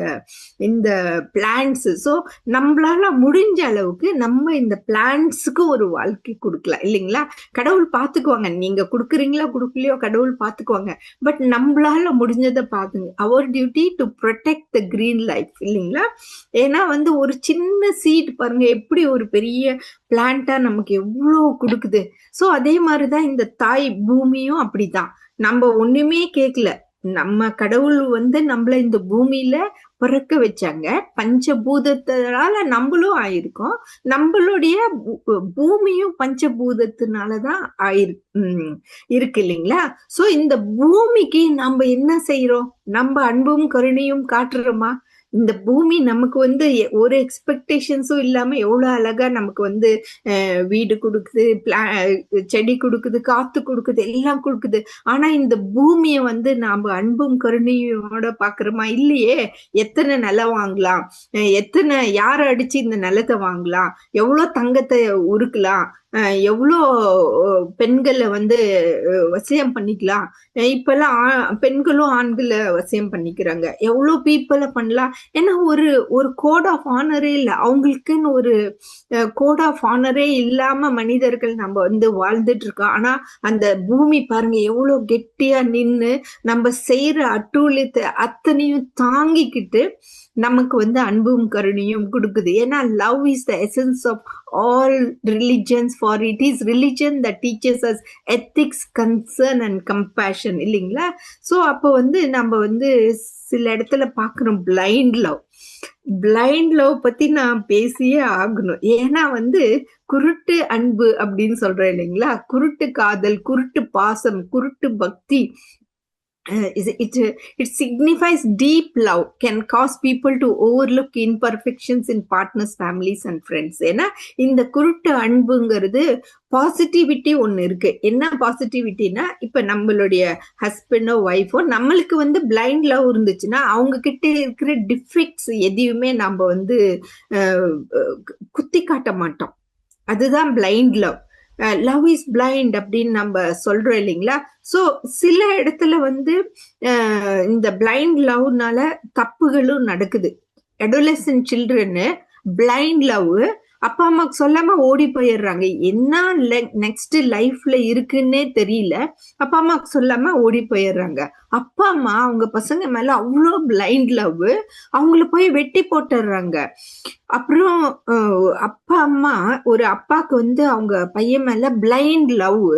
இந்த பிளான்ட்ஸ். ஸோ நம்மளால முடிஞ்ச அளவுக்கு நம்ம இந்த பிளான்ட்ஸுக்கு ஒரு வாழ்க்கை கொடுக்கலாம் இல்லைங்களா? கடவுள் பார்த்துக்குவாங்க, நீங்க கொடுக்குறீங்களோ கொடுக்கலையோ கடவுள் பார்த்துக்குவாங்க. பட் நம்மளால முடிஞ்சதை பார்த்துங்க. அவர் duty to protect the green life இல்லைங்களா? ஏன்னா வந்து ஒரு சின்ன சீட் பாருங்க எப்படி ஒரு பெரிய பிளான்ட்டா நமக்கு எவ்வளோ கொடுக்குது. ஸோ அதே மாதிரிதான் இந்த தாய் பூமியும் அப்படிதான். நம்ம ஒண்ணுமே கேட்கல, நம்ம கடவுள் வந்து நம்மள இந்த பூமியில பிறக்க வச்சாங்க. பஞ்சபூதத்தினால நம்மளும் ஆயிருக்கோம். நம்மளுடைய பூமியும் பஞ்சபூதத்தினாலதான் இருக்கு இல்லைங்களா? சோ இந்த பூமிக்கு நம்ம என்ன செய்யறோம்? நம்ம அன்பும் கருணையும் காட்டுறோமா? இந்த பூமி நமக்கு வந்து ஒரு எக்ஸ்பெக்டேஷன்ஸும் இல்லாம எவ்வளவு அழகா நமக்கு வந்து வீடு கொடுக்குது, செடி கொடுக்குது, காத்து கொடுக்குது, எல்லாம் கொடுக்குது. ஆனா இந்த பூமியை வந்து நாம அன்பும் கருணையோட பாக்குறோமா? இல்லையே. எத்தனை நிலம் வாங்கலாம், எத்தனை யார அடிச்சு இந்த நிலத்தை வாங்கலாம், எவ்வளவு தங்கத்தை உருக்கலாம், எவ்வளோ பெண்களை வந்து வசியம் பண்ணிக்கலாம். இப்பெல்லாம் பெண்களும் ஆண்களை வசியம் பண்ணிக்கிறாங்க. எவ்வளோ பீப்புளை பண்ணலாம். ஏன்னா ஒரு கோட் ஆஃப் ஆனரே இல்லை அவங்களுக்குன்னு. ஒரு கோட் ஆஃப் ஆனரே இல்லாம மனிதர்கள் நம்ம வந்து வாழ்ந்துட்டு இருக்கோம். ஆனா அந்த பூமி பாருங்க எவ்வளோ கெட்டியா நின்று நம்ம செய்யற அட்டூழியத்தை அத்தனையும் தாங்கிக்கிட்டு நமக்கு வந்து அன்பும் கருணையும் கொடுக்குது. ஏன்னா love is the essence of all religions, for it is religion that teachers as ethics, concern and compassion இல்லைங்களா? ஸோ அப்போ வந்து நம்ம வந்து சில இடத்துல பார்க்குறோம் பிளைண்ட் லவ். பிளைண்ட் லவ் பத்தி நான் பேசியே ஆகணும். ஏன்னா வந்து குருட்டு அன்பு அப்படின்னு சொல்றேன் இல்லைங்களா? குருட்டு காதல், குருட்டு பாசம், குருட்டு பக்தி. It signifies deep love, can cause people to overlook imperfections in partners, families and friends. ஏன்னா இந்த குருட்டு அன்புங்கிறது பாசிட்டிவிட்டி ஒண்ணு இருக்கு. என்ன பாசிட்டிவிட்டினா, இப்ப நம்மளுடைய ஹஸ்பண்டோ ஒய்ஃபோ நம்மளுக்கு வந்து பிளைண்ட் லவ் இருந்துச்சுன்னா அவங்க கிட்ட இருக்கிற டிஃபெக்ட்ஸ் எதையுமே நம்ம வந்து குத்தி காட்ட மாட்டோம். அதுதான் blind love. Love is blind அப்படின்னு நம்ம சொல்றோம் இல்லைங்களா? ஸோ சில இடத்துல வந்து இந்த பிளைண்ட் லவ்னால தப்புகளும் நடக்குது. அடோலசன்ட் சில்ட்ரன்னு பிளைண்ட் லவ் அப்பா அம்மாவுக்கு சொல்லாம ஓடி போயிடுறாங்க. என்ன நெக்ஸ்ட் லைஃப்ல இருக்குன்னே தெரியல, அப்பா அம்மாவுக்கு சொல்லாம ஓடி போயிடுறாங்க. அப்பா அம்மா அவங்க பசங்க மேல அவ்வளோ பிளைண்ட் லவ், அவங்கள போய் வெட்டி போட்டுடுறாங்க. அப்புறம் அப்பா அம்மா ஒரு அப்பாக்கு வந்து அவங்க பையன் மேல பிளைண்ட் லவ்,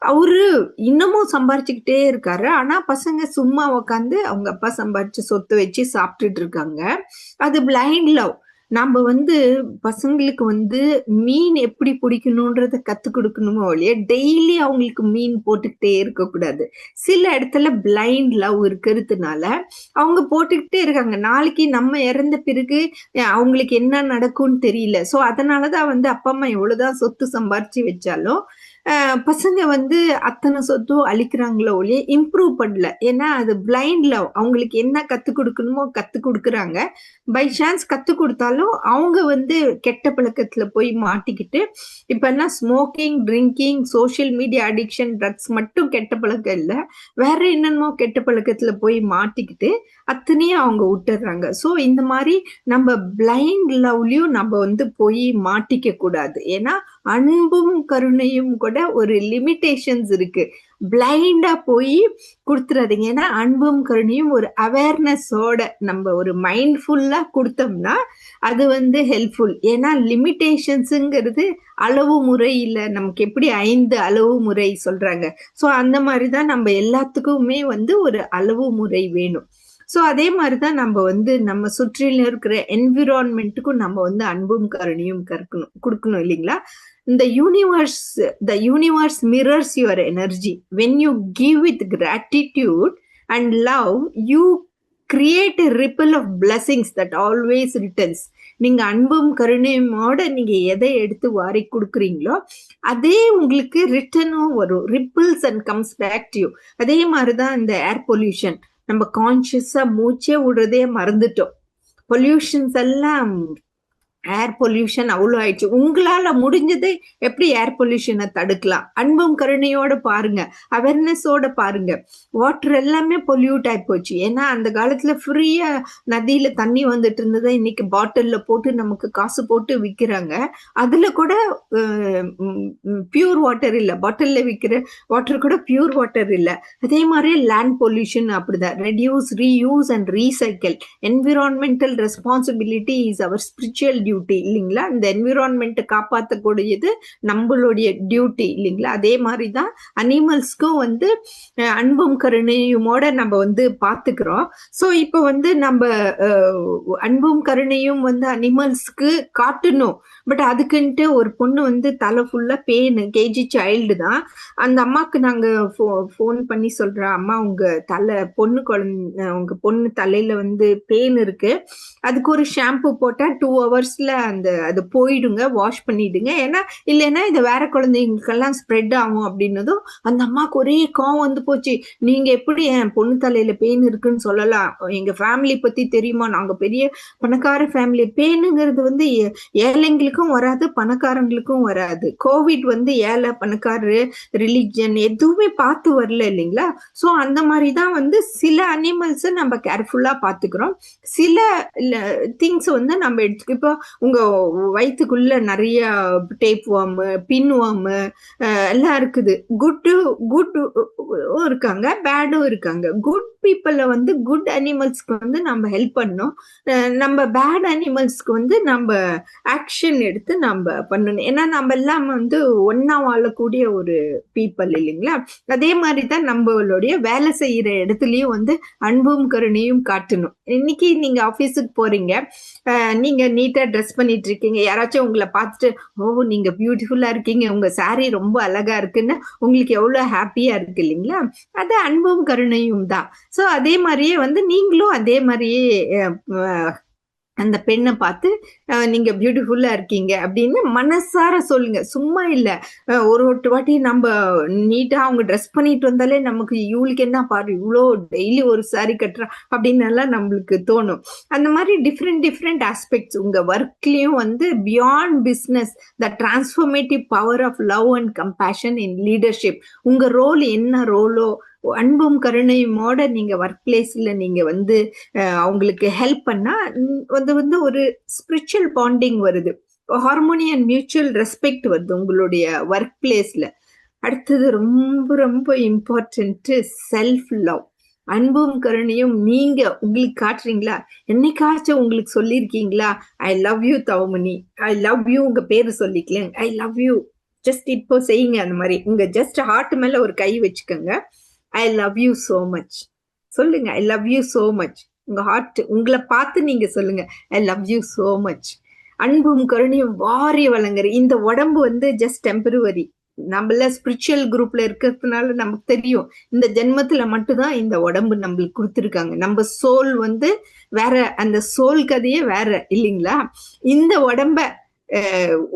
அவரு இன்னமும் சம்பாரிச்சுக்கிட்டே இருக்காரு. ஆனா பசங்க சும்மா உக்காந்து அவங்க அப்பா சம்பாரிச்சு சொத்து வச்சு சாப்பிட்டுட்டு இருக்காங்க. அது பிளைண்ட் லவ். நம்ம வந்து பசங்களுக்கு வந்து மீன் எப்படி பிடிக்கணும்ன்றத கத்து கொடுக்கணுமோ இல்லையா, டெய்லி அவங்களுக்கு மீன் போட்டுக்கிட்டே இருக்கக்கூடாது. சில இடத்துல பிளைண்ட் லவ் இருக்கிறதுனால அவங்க போட்டுக்கிட்டே இருக்காங்க. நாளைக்கு நம்ம இறந்த பிறகு அவங்களுக்கு என்ன நடக்கும்னு தெரியல. ஸோ அதனாலதான் வந்து அப்பா அம்மா எவ்வளவுதான் சொத்து சம்பாரிச்சு வச்சாலும் பசங்க வந்து அத்தனை சொத்தும் அழிக்கிறாங்களோ ஒழிய இம்ப்ரூவ் பண்ணல. ஏன்னா அது பிளைண்ட் லவ். அவங்களுக்கு என்ன கத்து கொடுக்கணுமோ கத்து கொடுக்குறாங்க. பை சான்ஸ் கத்து கொடுத்தாலும் அவங்க வந்து கெட்ட பழக்கத்துல போய் மாட்டிக்கிட்டு, இப்ப என்ன smoking, drinking, social media addiction, drugs மட்டும் கெட்ட பழக்கம் இல்லை, வேற என்னென்னமோ கெட்ட பழக்கத்துல போய் மாட்டிக்கிட்டு அத்தனையும் அவங்க விட்டுறாங்க. ஸோ இந்த மாதிரி நம்ம பிளைண்ட் லவ்லயும் நம்ம வந்து போய் மாட்டிக்க கூடாது. ஏன்னா அன்பும் கருணையும் கூட ஒரு லிமிட்டேஷன்ஸ் இருக்கு. பிளைண்டா போய் கொடுத்துறாதீங்க. ஏன்னா அன்பும் கருணையும் ஒரு அவேர்னஸோட நம்ம ஒரு மைண்ட்ஃபுல்லா கொடுத்தோம்னா அது வந்து ஹெல்ப்ஃபுல். ஏன்னா லிமிட்டேஷன்ஸுங்கிறது அளவு முறை இல்லை. நமக்கு எப்படி 5 அளவு முறை சொல்றாங்க, ஸோ அந்த மாதிரிதான் நம்ம எல்லாத்துக்குமே வந்து ஒரு அளவு முறை வேணும். ஸோ அதே மாதிரிதான் நம்ம வந்து நம்ம சுற்றில இருக்கிற என்விரான்மெண்ட்டுக்கும் நம்ம வந்து அன்பும் கருணையும் கொடுக்கணும் இல்லைங்களா? The universe mirrors your energy. When you give with gratitude and love, you create a ripple of blessings that always returns. நீங்க அன்பும் கருணையோட நீங்க எதை எடுத்து வாரி கொடுக்குறீங்களோ அதே உங்களுக்கு ரிட்டர்னும் வரும். Ripples and comes back to you. அதே மாதிரிதான் இந்த ஏர் பொல்யூஷன். நம்ம கான்சியஸா மூச்சே விடுறதே மறந்துட்டோம். பொல்யூஷன்ஸ் எல்லாம் ஏர் பொல்யூஷன் அவ்வளோ ஆயிடுச்சு. உங்களால முடிஞ்சது எப்படி ஏர் பொல்யூஷனை தடுக்கலாம்? அன்பும் கருணையோட பாருங்க, அவேர்னஸோட பாருங்க. வாட்டர் எல்லாமே பொல்யூட் ஆகி போச்சு. ஏன்னா அந்த காலத்துல ஃப்ரீயா நதியில தண்ணி வந்துட்டு இருந்ததை இன்னைக்கு பாட்டில்ல போட்டு நமக்கு காசு போட்டு விற்கிறாங்க. அதுல கூட பியூர் வாட்டர் இல்லை, பாட்டில்ல விற்கிற வாட்டர் கூட பியூர் வாட்டர் இல்லை. அதே மாதிரி லேண்ட் பொல்யூஷன் அப்படிதான். Reduce, reuse and recycle. Environmental responsibility is our spiritual duty இல்லைங்களா? இந்த என்விரான்மெண்ட்டை காப்பாற்றக்கூடியது நம்மளுடைய டியூட்டி இல்லைங்களா? அதே மாதிரிதான் அனிமல்ஸ்க்கும் வந்து அன்பும் கருணையுமோட நம்ம வந்து பார்த்துக்கிறோம். ஸோ இப்போ வந்து நம்ம அன்பும் கருணையும் வந்து அனிமல்ஸ்க்கு காட்டணும். பட் அதுக்குன்ட்டு ஒரு பொண்ணு வந்து தலை ஃபுல்லா பெயின், கேஜி சைல்டு தான். அந்த அம்மாக்கு நாங்க ஃபோன் பண்ணி சொல்றோம், அம்மா உங்க தலை உங்க பொண்ணு தலையில வந்து பெயின் இருக்கு, அதுக்கு ஒரு ஷாம்பு போட்டா 2 hours அது போயிடுங்க, வாஷ் பண்ணிடுங்க, ஏன்னா இல்லைன்னா இது வேற குழந்தைங்களுக்கெல்லாம் ஸ்ப்ரெட் ஆகும் அப்படின்னதும் அந்த அம்மாவுக்கு ஒரே கோவம் வந்து போச்சு. நீங்க எப்படி என் பொண்ணு தலையில பெயின் இருக்குன்னு சொல்லலாம்? எங்க ஃபேமிலி பத்தி தெரியுமா? நாங்க பெரிய பணக்கார ஃபேமிலி. பெயினுங்கிறது வந்து ஏழைங்களுக்கும் வராது, பணக்காரங்களுக்கும் வராது. கோவிட் வந்து ஏழை பணக்காரரு ரிலிஜன் எதுவுமே பார்த்து வரல இல்லைங்களா? ஸோ அந்த மாதிரி தான் வந்து சில அனிமல்ஸ் நம்ம கேர்ஃபுல்லா பார்த்துக்கிறோம். சில திங்ஸ் வந்து நம்ம எடுத்துக்கோ. இப்போ உங்க வயிற்றுக்குள்ள நிறைய டேப் வார்ம், பின் வார்ம் எல்லாம் இருக்குது. குட் இருக்காங்க, பேடும் இருக்காங்க. குட் பீப்புள வந்து குட் அனிமல்ஸ்க்கு வந்து நம்ம ஹெல்ப் பண்ணணும். நம்ம பேட் அனிமல்ஸ்க்கு வந்து நம்ம ஆக்ஷன் எடுத்து நம்ம பண்ணணும். ஏன்னா நம்ம எல்லாம் வந்து ஒன்னா வாழக்கூடிய ஒரு பீப்புள் இல்லைங்களா? அதே மாதிரி தான் நம்மளுடைய வேலை செய்யற இடத்துலயும் வந்து அன்பும் கருணையும் காட்டணும். இன்னைக்கு நீங்க ஆபீஸுக்கு போறீங்க, நீங்க நீட்டா ட்ரெஸ் பண்ணிட்டு இருக்கீங்க, யாராச்சும் உங்களை பார்த்துட்டு ஓ நீங்க பியூட்டிஃபுல்லா இருக்கீங்க, உங்க சாரி ரொம்ப அழகா இருக்குன்னு உங்களுக்கு எவ்வளவு ஹாப்பியா இருக்கு இல்லைங்களா? அது அன்பும் கருணையும் தான். ஸோ அதே மாதிரியே வந்து நீங்களும் அதே மாதிரியே அந்த பெண்ணை பார்த்து நீங்க பியூட்டிஃபுல்லா இருக்கீங்க அப்படின்னு மனசார சொல்லுங்க, சும்மா இல்ல. ஒரு வாட்டி நம்ம நீட்டா அவங்க ட்ரெஸ் பண்ணிட்டு வந்தாலே நமக்கு இவளுக்கு என்ன பாரு இவ்வளோ டெய்லி ஒரு சாரி கட்டுறா அப்படின்னு எல்லாம் நம்மளுக்கு தோணும். அந்த மாதிரி டிஃப்ரெண்ட் ஆஸ்பெக்ட்ஸ் உங்க ஒர்க்லயும் வந்து beyond business, the transformative power of love and compassion in leadership. உங்க ரோல் என்ன ரோலோ அன்பும் கருணையுமோட நீங்க ஒர்க் பிளேஸ்ல நீங்க வந்து அவங்களுக்கு ஹெல்ப் பண்ணா அது வந்து ஒரு ஸ்பிரிச்சுவல் பாண்டிங் வருது, ஹார்மோனி அண்ட் மியூச்சுவல் ரெஸ்பெக்ட் வருது உங்களுடைய ஒர்க் பிளேஸ்ல. அடுத்தது ரொம்ப ரொம்ப இம்பார்ட்டன்ட், செல்ஃப் லவ். அன்பும் கருணையும் நீங்க உங்களுக்கு காட்டுறீங்களா? என்னைக்காச்சும் உங்களுக்கு சொல்லியிருக்கீங்களா I love you Thavamani, I love you, உங்க பேரு சொல்லிக்கல, ஐ லவ் யூ ஜஸ்ட் இப்போ செய்யுங்க. அந்த மாதிரி உங்க ஜஸ்ட் ஹார்ட் மேல ஒரு கை வச்சுக்கோங்க, I love you so much சொல்லுங்க. I love you so much. உங்க ஹார்ட் உங்களை பார்த்து நீங்க சொல்லுங்க, I love you so much. அன்பும் கருணையும் வாரி வழங்குற இந்த உடம்பு வந்து ஜஸ்ட் டெம்பரவரி. நம்மள ஸ்பிரிச்சுவல் குரூப்ல இருக்கிறதுனால நமக்கு தெரியும் இந்த ஜென்மத்துல மட்டும்தான் இந்த உடம்பு நம்மளுக்கு கொடுத்துருக்காங்க. நம்ம சோல் வந்து வேற, அந்த சோல் கதையே வேற இல்லைங்களா? இந்த உடம்ப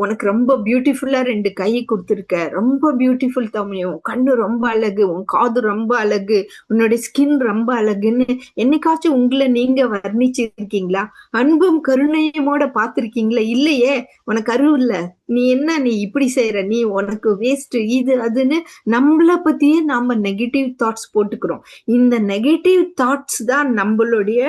உனக்கு ரொம்ப பியூட்டிஃபுல்லா 2 கை கொடுத்துருக்க, ரொம்ப பியூட்டிஃபுல் தம்பி, உன் கண்ணு ரொம்ப அழகு, உன் காது ரொம்ப அழகு, உன்னுடைய ஸ்கின் ரொம்ப அழகுன்னு என்னைக்காச்சும் உங்களை நீங்க வர்ணிச்சிருக்கீங்களா? அன்பும் கருணையுமோட பார்த்திருக்கீங்களா? இல்லையே, உனக்கு அறிவு இல்ல, நீ என்ன, நீ இப்படி செய்யற, நீ உனக்கு வேஸ்ட், இது அதுன்னு நம்மள பத்தியே நாம நெகட்டிவ் தாட்ஸ் போட்டுக்கிறோம். இந்த நெகட்டிவ் தாட்ஸ் தான் நம்மளுடைய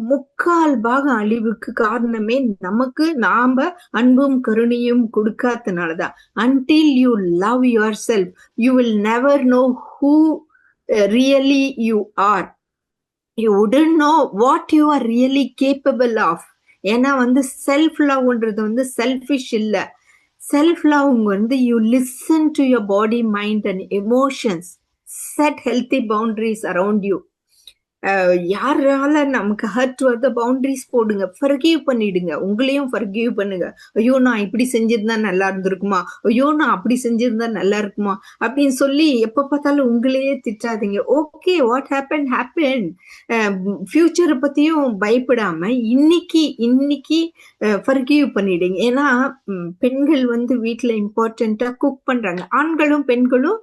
3/4 அழிவுக்கு காரணமே. நமக்கு நாம அன்பும் கருணையும் கொடுக்காதனாலதான். until you love yourself you will never know who really you are. you wouldn't know what you are really capable of. ஏன்னா வந்து செல்ஃப் லவ்ன்றது வந்து செல்ஃபிஷ் இல்ல. செல்ஃப் லவ் வந்து you listen to your body, mind and emotions, set healthy boundaries around you. யாரால நமக்கு hurt வருத boundaries போடுங்க, forgive பண்ணிடுங்க, உங்களையும் ஃபர்கிவ் பண்ணுங்க. ஐயோ நான் இப்படி செஞ்சிருந்தா நல்லா இருந்திருக்குமா, ஐயோ நான் அப்படி செஞ்சிருந்தா நல்லா இருக்குமா அப்படின்னு சொல்லி எப்ப பார்த்தாலும் உங்களையே திட்டாதீங்க. Okay, what happen happen. ஃபியூச்சரை பத்தியும் பயப்படாம இன்னைக்கு ஃபர்கிவ் பண்ணிடுங்க. ஏன்னா பெண்கள் வந்து வீட்டுல இம்பார்ட்டண்டா குக் பண்றாங்க. ஆண்களும் பெண்களும்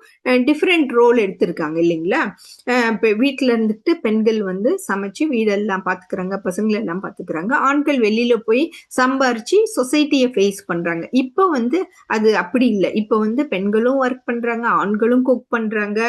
டிஃப்ரெண்ட் ரோல் எடுத்திருக்காங்க இல்லைங்களா? வீட்டுல இருந்துட்டு பெண்கள் பெண்கள் வந்து சமைச்சு வீடெல்லாம் பாத்துக்கிறாங்க, பசங்களை எல்லாம் பாத்துக்கிறாங்க. ஆண்கள் வெளியில போய் சம்பாரிச்சு சொசைட்டியை ஃபேஸ் பண்றாங்க. இப்போ வந்து அது அப்படி இல்லை. இப்போ வந்து பெண்களும் ஒர்க் பண்றாங்க, ஆண்களும் குக் பண்றாங்க,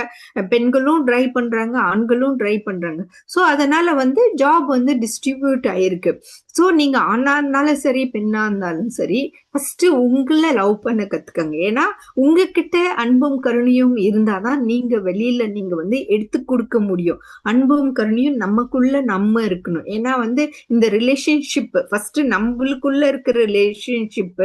பெண்களும் டிரைவ் பண்றாங்க, ஆண்களும் டிரைவ் பண்றாங்க. ஸோ அதனால வந்து ஜாப் வந்து டிஸ்ட்ரிபியூட் ஆயிருக்கு. ஸோ நீங்க ஆணா இருந்தாலும் சரி, பெண்ணா இருந்தாலும் சரி, ஃபர்ஸ்ட் உங்களை லவ் பண்ண கத்துக்கங்க. ஏன்னா உங்ககிட்ட அன்பும் கருணையும் இருந்தாதான் நீங்க வெளியில நீங்க வந்து எடுத்து கொடுக்க முடியும். அன்பும் கருணையும் நமக்குள்ள நம்ம இருக்கணும். ஏன்னா வந்து இந்த ரிலேஷன்ஷிப் ஃபர்ஸ்ட் நம்மளுக்குள்ள இருக்கிற ரிலேஷன்ஷிப்,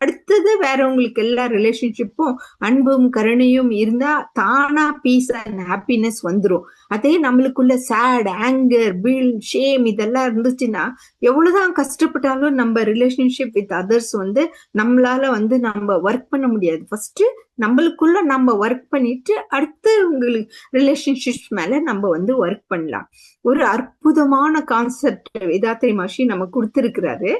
அடுத்தது வேறவங்களுக்கு எல்லா ரிலேஷன்ஷிப்பும் அன்பும் கருணையும் இருந்தா தானா பீஸ் அண்ட் ஹாப்பினஸ் வந்துரும். அதே நம்மளுக்குள்ள சேட், ஆங்கர், பில், ஷேம் இதெல்லாம் இருந்துச்சுன்னா எவ்வளவுதான் கஷ்டப்பட்டாலும் நம்ம ரிலேஷன்ஷிப் வித் அதர்ஸ் வந்து நம்மளால வந்து நம்ம ஒர்க் பண்ண முடியாது. ஃபர்ஸ்ட் நம்மளுக்குள்ள நம்ம ஒர்க் பண்ணிட்டு அடுத்து உங்களுக்கு ரிலேஷன்ஷிப் மேல நம்ம வந்து ஒர்க் பண்ணலாம். ஒரு அற்புதமான கான்செப்ட் வேதாத்ரி மகர்ஷி நம்ம கொடுத்திருக்கிறாரு.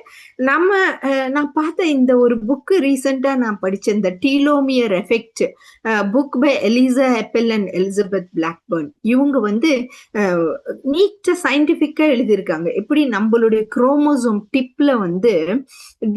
நான் பார்த்த இந்த ஒரு புக் ரீசெண்டா நான் படிச்சேன், இந்த telomere effect book by Elissa Epel and Elizabeth Blackburn. இவங்க வந்து நீட்டா சயின்டிபிக்கா எழுதியிருக்காங்க. எப்படி நம்மளுடைய குரோமோசோம் டிப்ல வந்து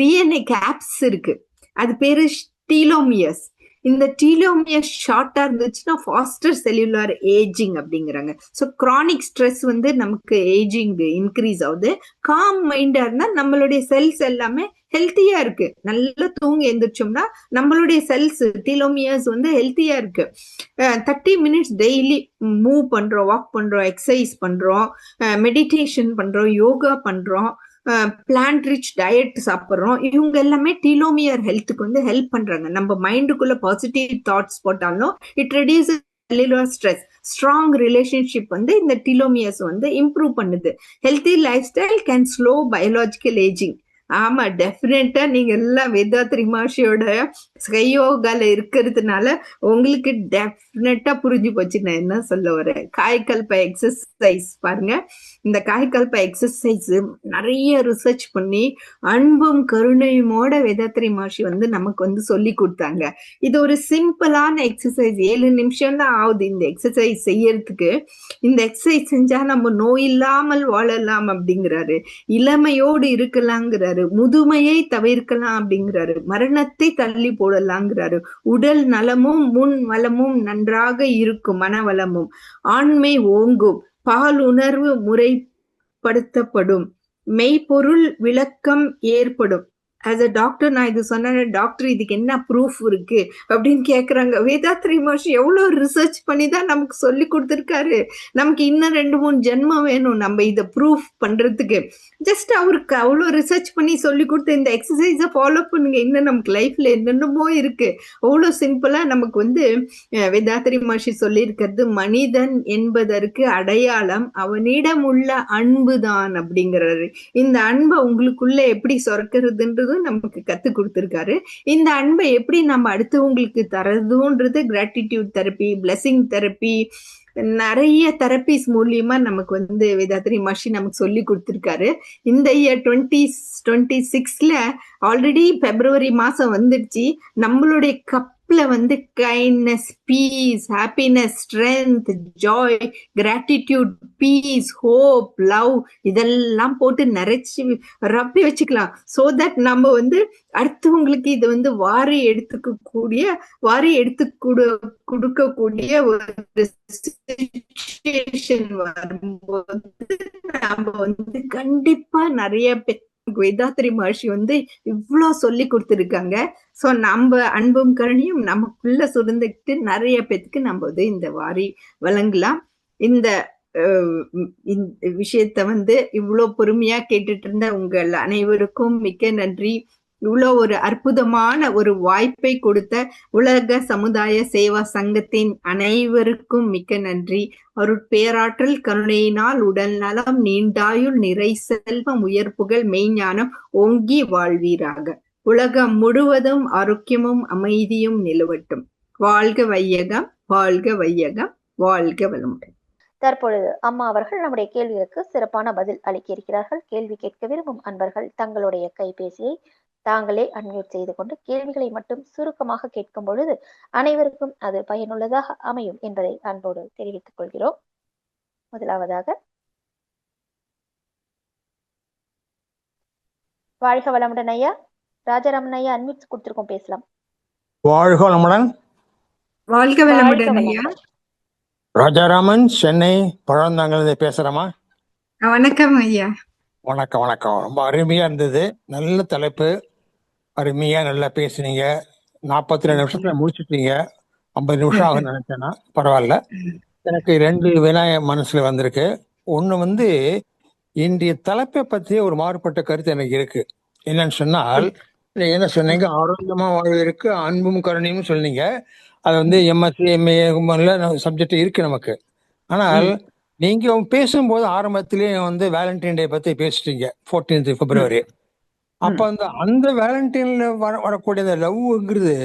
டிஎன்ஏ கேப்ஸ் இருக்கு, அது பேரு டீலோமியர்ஸ். இந்த டீலோமியர் ஷார்ட்டா இருந்துச்சுன்னா ஃபாஸ்டர் செல்லுலார் ஏஜிங் அப்படிங்கிறாங்க. ஸோ கிரானிக் ஸ்ட்ரெஸ் வந்து நமக்கு ஏஜிங் இன்க்ரீஸ் ஆகுது. காம் மைண்டா இருந்தா நம்மளுடைய செல்ஸ் எல்லாமே ஹெல்த்தியா இருக்கு. நல்லா தூங்கி எந்திரிச்சோம்னா நம்மளுடைய செல்ஸ் டீலோமியர்ஸ் வந்து ஹெல்த்தியா இருக்கு. 30 மினிட்ஸ் டெய்லி மூவ் பண்றோம், வாக் பண்றோம், எக்ஸசைஸ் பண்றோம், மெடிடேஷன் பண்றோம், யோகா பண்றோம், பிளான்ட் ரிச் டயட் சாப்பிட்றோம். இவங்க எல்லாமே டீலோமியர் ஹெல்த்துக்கு வந்து ஹெல்ப் பண்றாங்க. நம்ம மைண்டுக்குள்ள பாசிட்டிவ் தாட்ஸ் போட்டாலும் it reduce cellular stress. Strong relationship வந்து இந்த டீலோமியர்ஸ் வந்து இம்ப்ரூவ் பண்ணுது. Healthy life style can slow biological ageing. ஆமா, டெஃபினட்டா நீங்க எல்லாம் வேதாத்ரி மகர்ஷியோட ஸ்கையோகால இருக்கிறதுனால உங்களுக்கு டெஃபினட்டா புரிஞ்சு போச்சு நான் என்ன சொல்ல வரேன். காய்கல்ப எக்ஸசைஸ் பாருங்க. இந்த காய்கல்ப எக்ஸசைஸ் நிறைய ரிசர்ச் பண்ணி அன்பும் கருணையுமோட வேதாத்ரி மகர்ஷி வந்து நமக்கு வந்து சொல்லி கொடுத்தாங்க. இது ஒரு சிம்பிளான எக்ஸசைஸ், 7 நிமிஷம் தான் ஆகுது இந்த எக்ஸசைஸ் செய்யறதுக்கு. இந்த எக்ஸசைஸ் செஞ்சா நம்ம நோய் இல்லாமல் வாழலாம் அப்படிங்கிறாரு, இளமையோடு இருக்கலாங்கிறாரு, முதுமையை தவிர்க்கலாம் அப்படிங்கிறாரு, மரணத்தை தள்ளி போடலாங்கிறாரு, உடல் நலமும் முன் வளமும் நன்றாக இருக்கும், மனவளமும் ஆண்மை ஓங்கும், பால் உணர்வு முறைப்படுத்தப்படும், மெய்ப்பொருள் விளக்கம் ஏற்படும். ஆஸ் அ டாக்டர் நான் இது சொன்ன, டாக்டர் இதுக்கு என்ன ப்ரூஃப் இருக்கு அப்படின்னு கேக்குறாங்க. வேதாத்ரி மகர்ஷி எவ்வளவு ரிசர்ச் பண்ணி தான் நமக்கு சொல்லி கொடுத்துருக்காரு. நமக்கு இன்னும் 2-3 ஜென்மம் வேணும் நம்ம இதை ப்ரூஃப் பண்றதுக்கு. ஜஸ்ட் அவருக்கு அவ்வளோ ரிசர்ச் பண்ணி சொல்லி கொடுத்த இந்த எக்ஸசைஸை ஃபாலோ பண்ணுங்க. இன்னும் நமக்கு லைஃப்ல என்னென்னமோ இருக்கு. அவ்வளோ சிம்பிளா நமக்கு வந்து வேதாத்ரி மகர்ஷி சொல்லியிருக்கிறது, மனிதன் என்பதற்கு அடையாளம் அவனிடம் உள்ள அன்புதான் அப்படிங்கிறாரு. இந்த அன்பை உங்களுக்குள்ள எப்படி சொர்க்கிறதுன்றது நமக்கு கத்து கொடுத்திருக்காரு. இந்த அன்பை எப்படி நம்ம அடுத்தவங்களுக்கு தரதுன்றது கிராட்டிடியூட் தெரப்பி, பிளெஸிங் தெரப்பி, நிறைய தெரப்பிஸ் மூலியமா நமக்கு வந்து வேதாத்ரி மகர்ஷி நமக்கு சொல்லி கொடுத்திருக்காரு. இந்த இயர் 2026ல ஆல்ரெடி பிப்ரவரி மாசம் வந்துடுச்சு. நம்மளுடைய கப்ல வந்து kindness, peace, happiness, strength, joy, gratitude, peace, hope, love இதெல்லாம் போட்டு நிறைச்சு ரப்பி வச்சுக்கலாம். சோ தட் நம்ம வந்து அடுத்தவங்களுக்கு இது வந்து வாரி எடுத்து கொடுக்கக்கூடிய ஒரு சிச்சுவேஷன் வரும்போது நம்ம வந்து கண்டிப்பா நிறைய வேதாத்ரி மகர்ஷி வந்து இவ்வளவு சொல்லி கொடுத்திருக்காங்க. சோ நம்ம அன்பும் கருணையும் நமக்குள்ள சுருந்துக்கிட்டு நிறைய பேத்துக்கு நம்ம வந்து இந்த வாரி வழங்கலாம். இந்த விஷயத்த வந்து இவ்வளவு பொறுமையா கேட்டுட்டு இருந்த உங்கள் அனைவருக்கும் மிக்க நன்றி. இவ்வளோ ஒரு அற்புதமான ஒரு வாய்ப்பை கொடுத்த உலக சமுதாய சேவா சங்கத்தின் அனைவருக்கும் மிக்க நன்றி. அருட்பேராற்றல் கருணையினால் உடல் நலம், நீண்டாயுள், நிறை செல்வம், உயர்ப்புகள், மெய்ஞானம் ஓங்கி வாழ்வீராக. உலகம் முழுவதும் ஆரோக்கியமும் அமைதியும் நிலவட்டும். வாழ்க வையகம், வாழ்க வையகம், வாழ்க வளமுடன். தற்பொழுது அம்மா அவர்கள் நம்முடைய கேள்விகளுக்கு சிறப்பான பதில் அளிக்க இருக்கிறார்கள். கேள்வி கேட்க விரும்பும் அன்பர்கள் தங்களுடைய கைபேசியை தாங்களே அன்மியூட் செய்து கொண்டு கேள்விகளை மட்டும் சுருக்கமாக கேட்கும் பொழுது அனைவருக்கும் அது பயனுள்ளதாக அமையும் என்பதை அன்போடு தெரிவித்துக் கொள்கிறோம். முதலாவதாக வாழ்க வளமுடன் ஐயா. ராஜாராமன் ஐயா அன்மியூட் கொடுத்திருக்கோம், பேசலாம். வாழ்க வளமுடன். வாழ்க வளமுடன் ஐயா. ராஜாராமன், சென்னை பழந்தாங்கல் பேசுறேம்மா. வணக்கம் ஐயா. வணக்கம் வணக்கம். ரொம்ப அருமையா இருந்தது, நல்ல தலைப்பு, அருமையா நல்லா பேசுனீங்க. 42 நிமிஷத்துல முடிச்சுட்டீங்க. 50 நிமிஷம் ஆகும் நினைச்சேன்னா பரவாயில்ல. எனக்கு 2 வினா மனசுல வந்திருக்கு. ஒண்ணு இன்றைய தலைப்பை பற்றிய ஒரு மாறுபட்ட கருத்து எனக்கு இருக்கு. என்னன்னு சொன்னால், என்ன சொன்னீங்க, ஆரோக்கியமா வாழ்வதற்கு அன்பும் கருணையும் சொன்னீங்க. அது எம்எஸ்சி எம்ஏ சப்ஜெக்ட் இருக்கு நமக்கு. ஆனால் நீங்க பேசும்போது ஆரம்பத்திலேயே வேலண்டைன் டே பத்தி பேசிட்டீங்க, 14th பிப்ரவரி. அப்ப அந்த வேலண்டைன்ல வரக்கூடிய அந்த லவ்ங்கிறது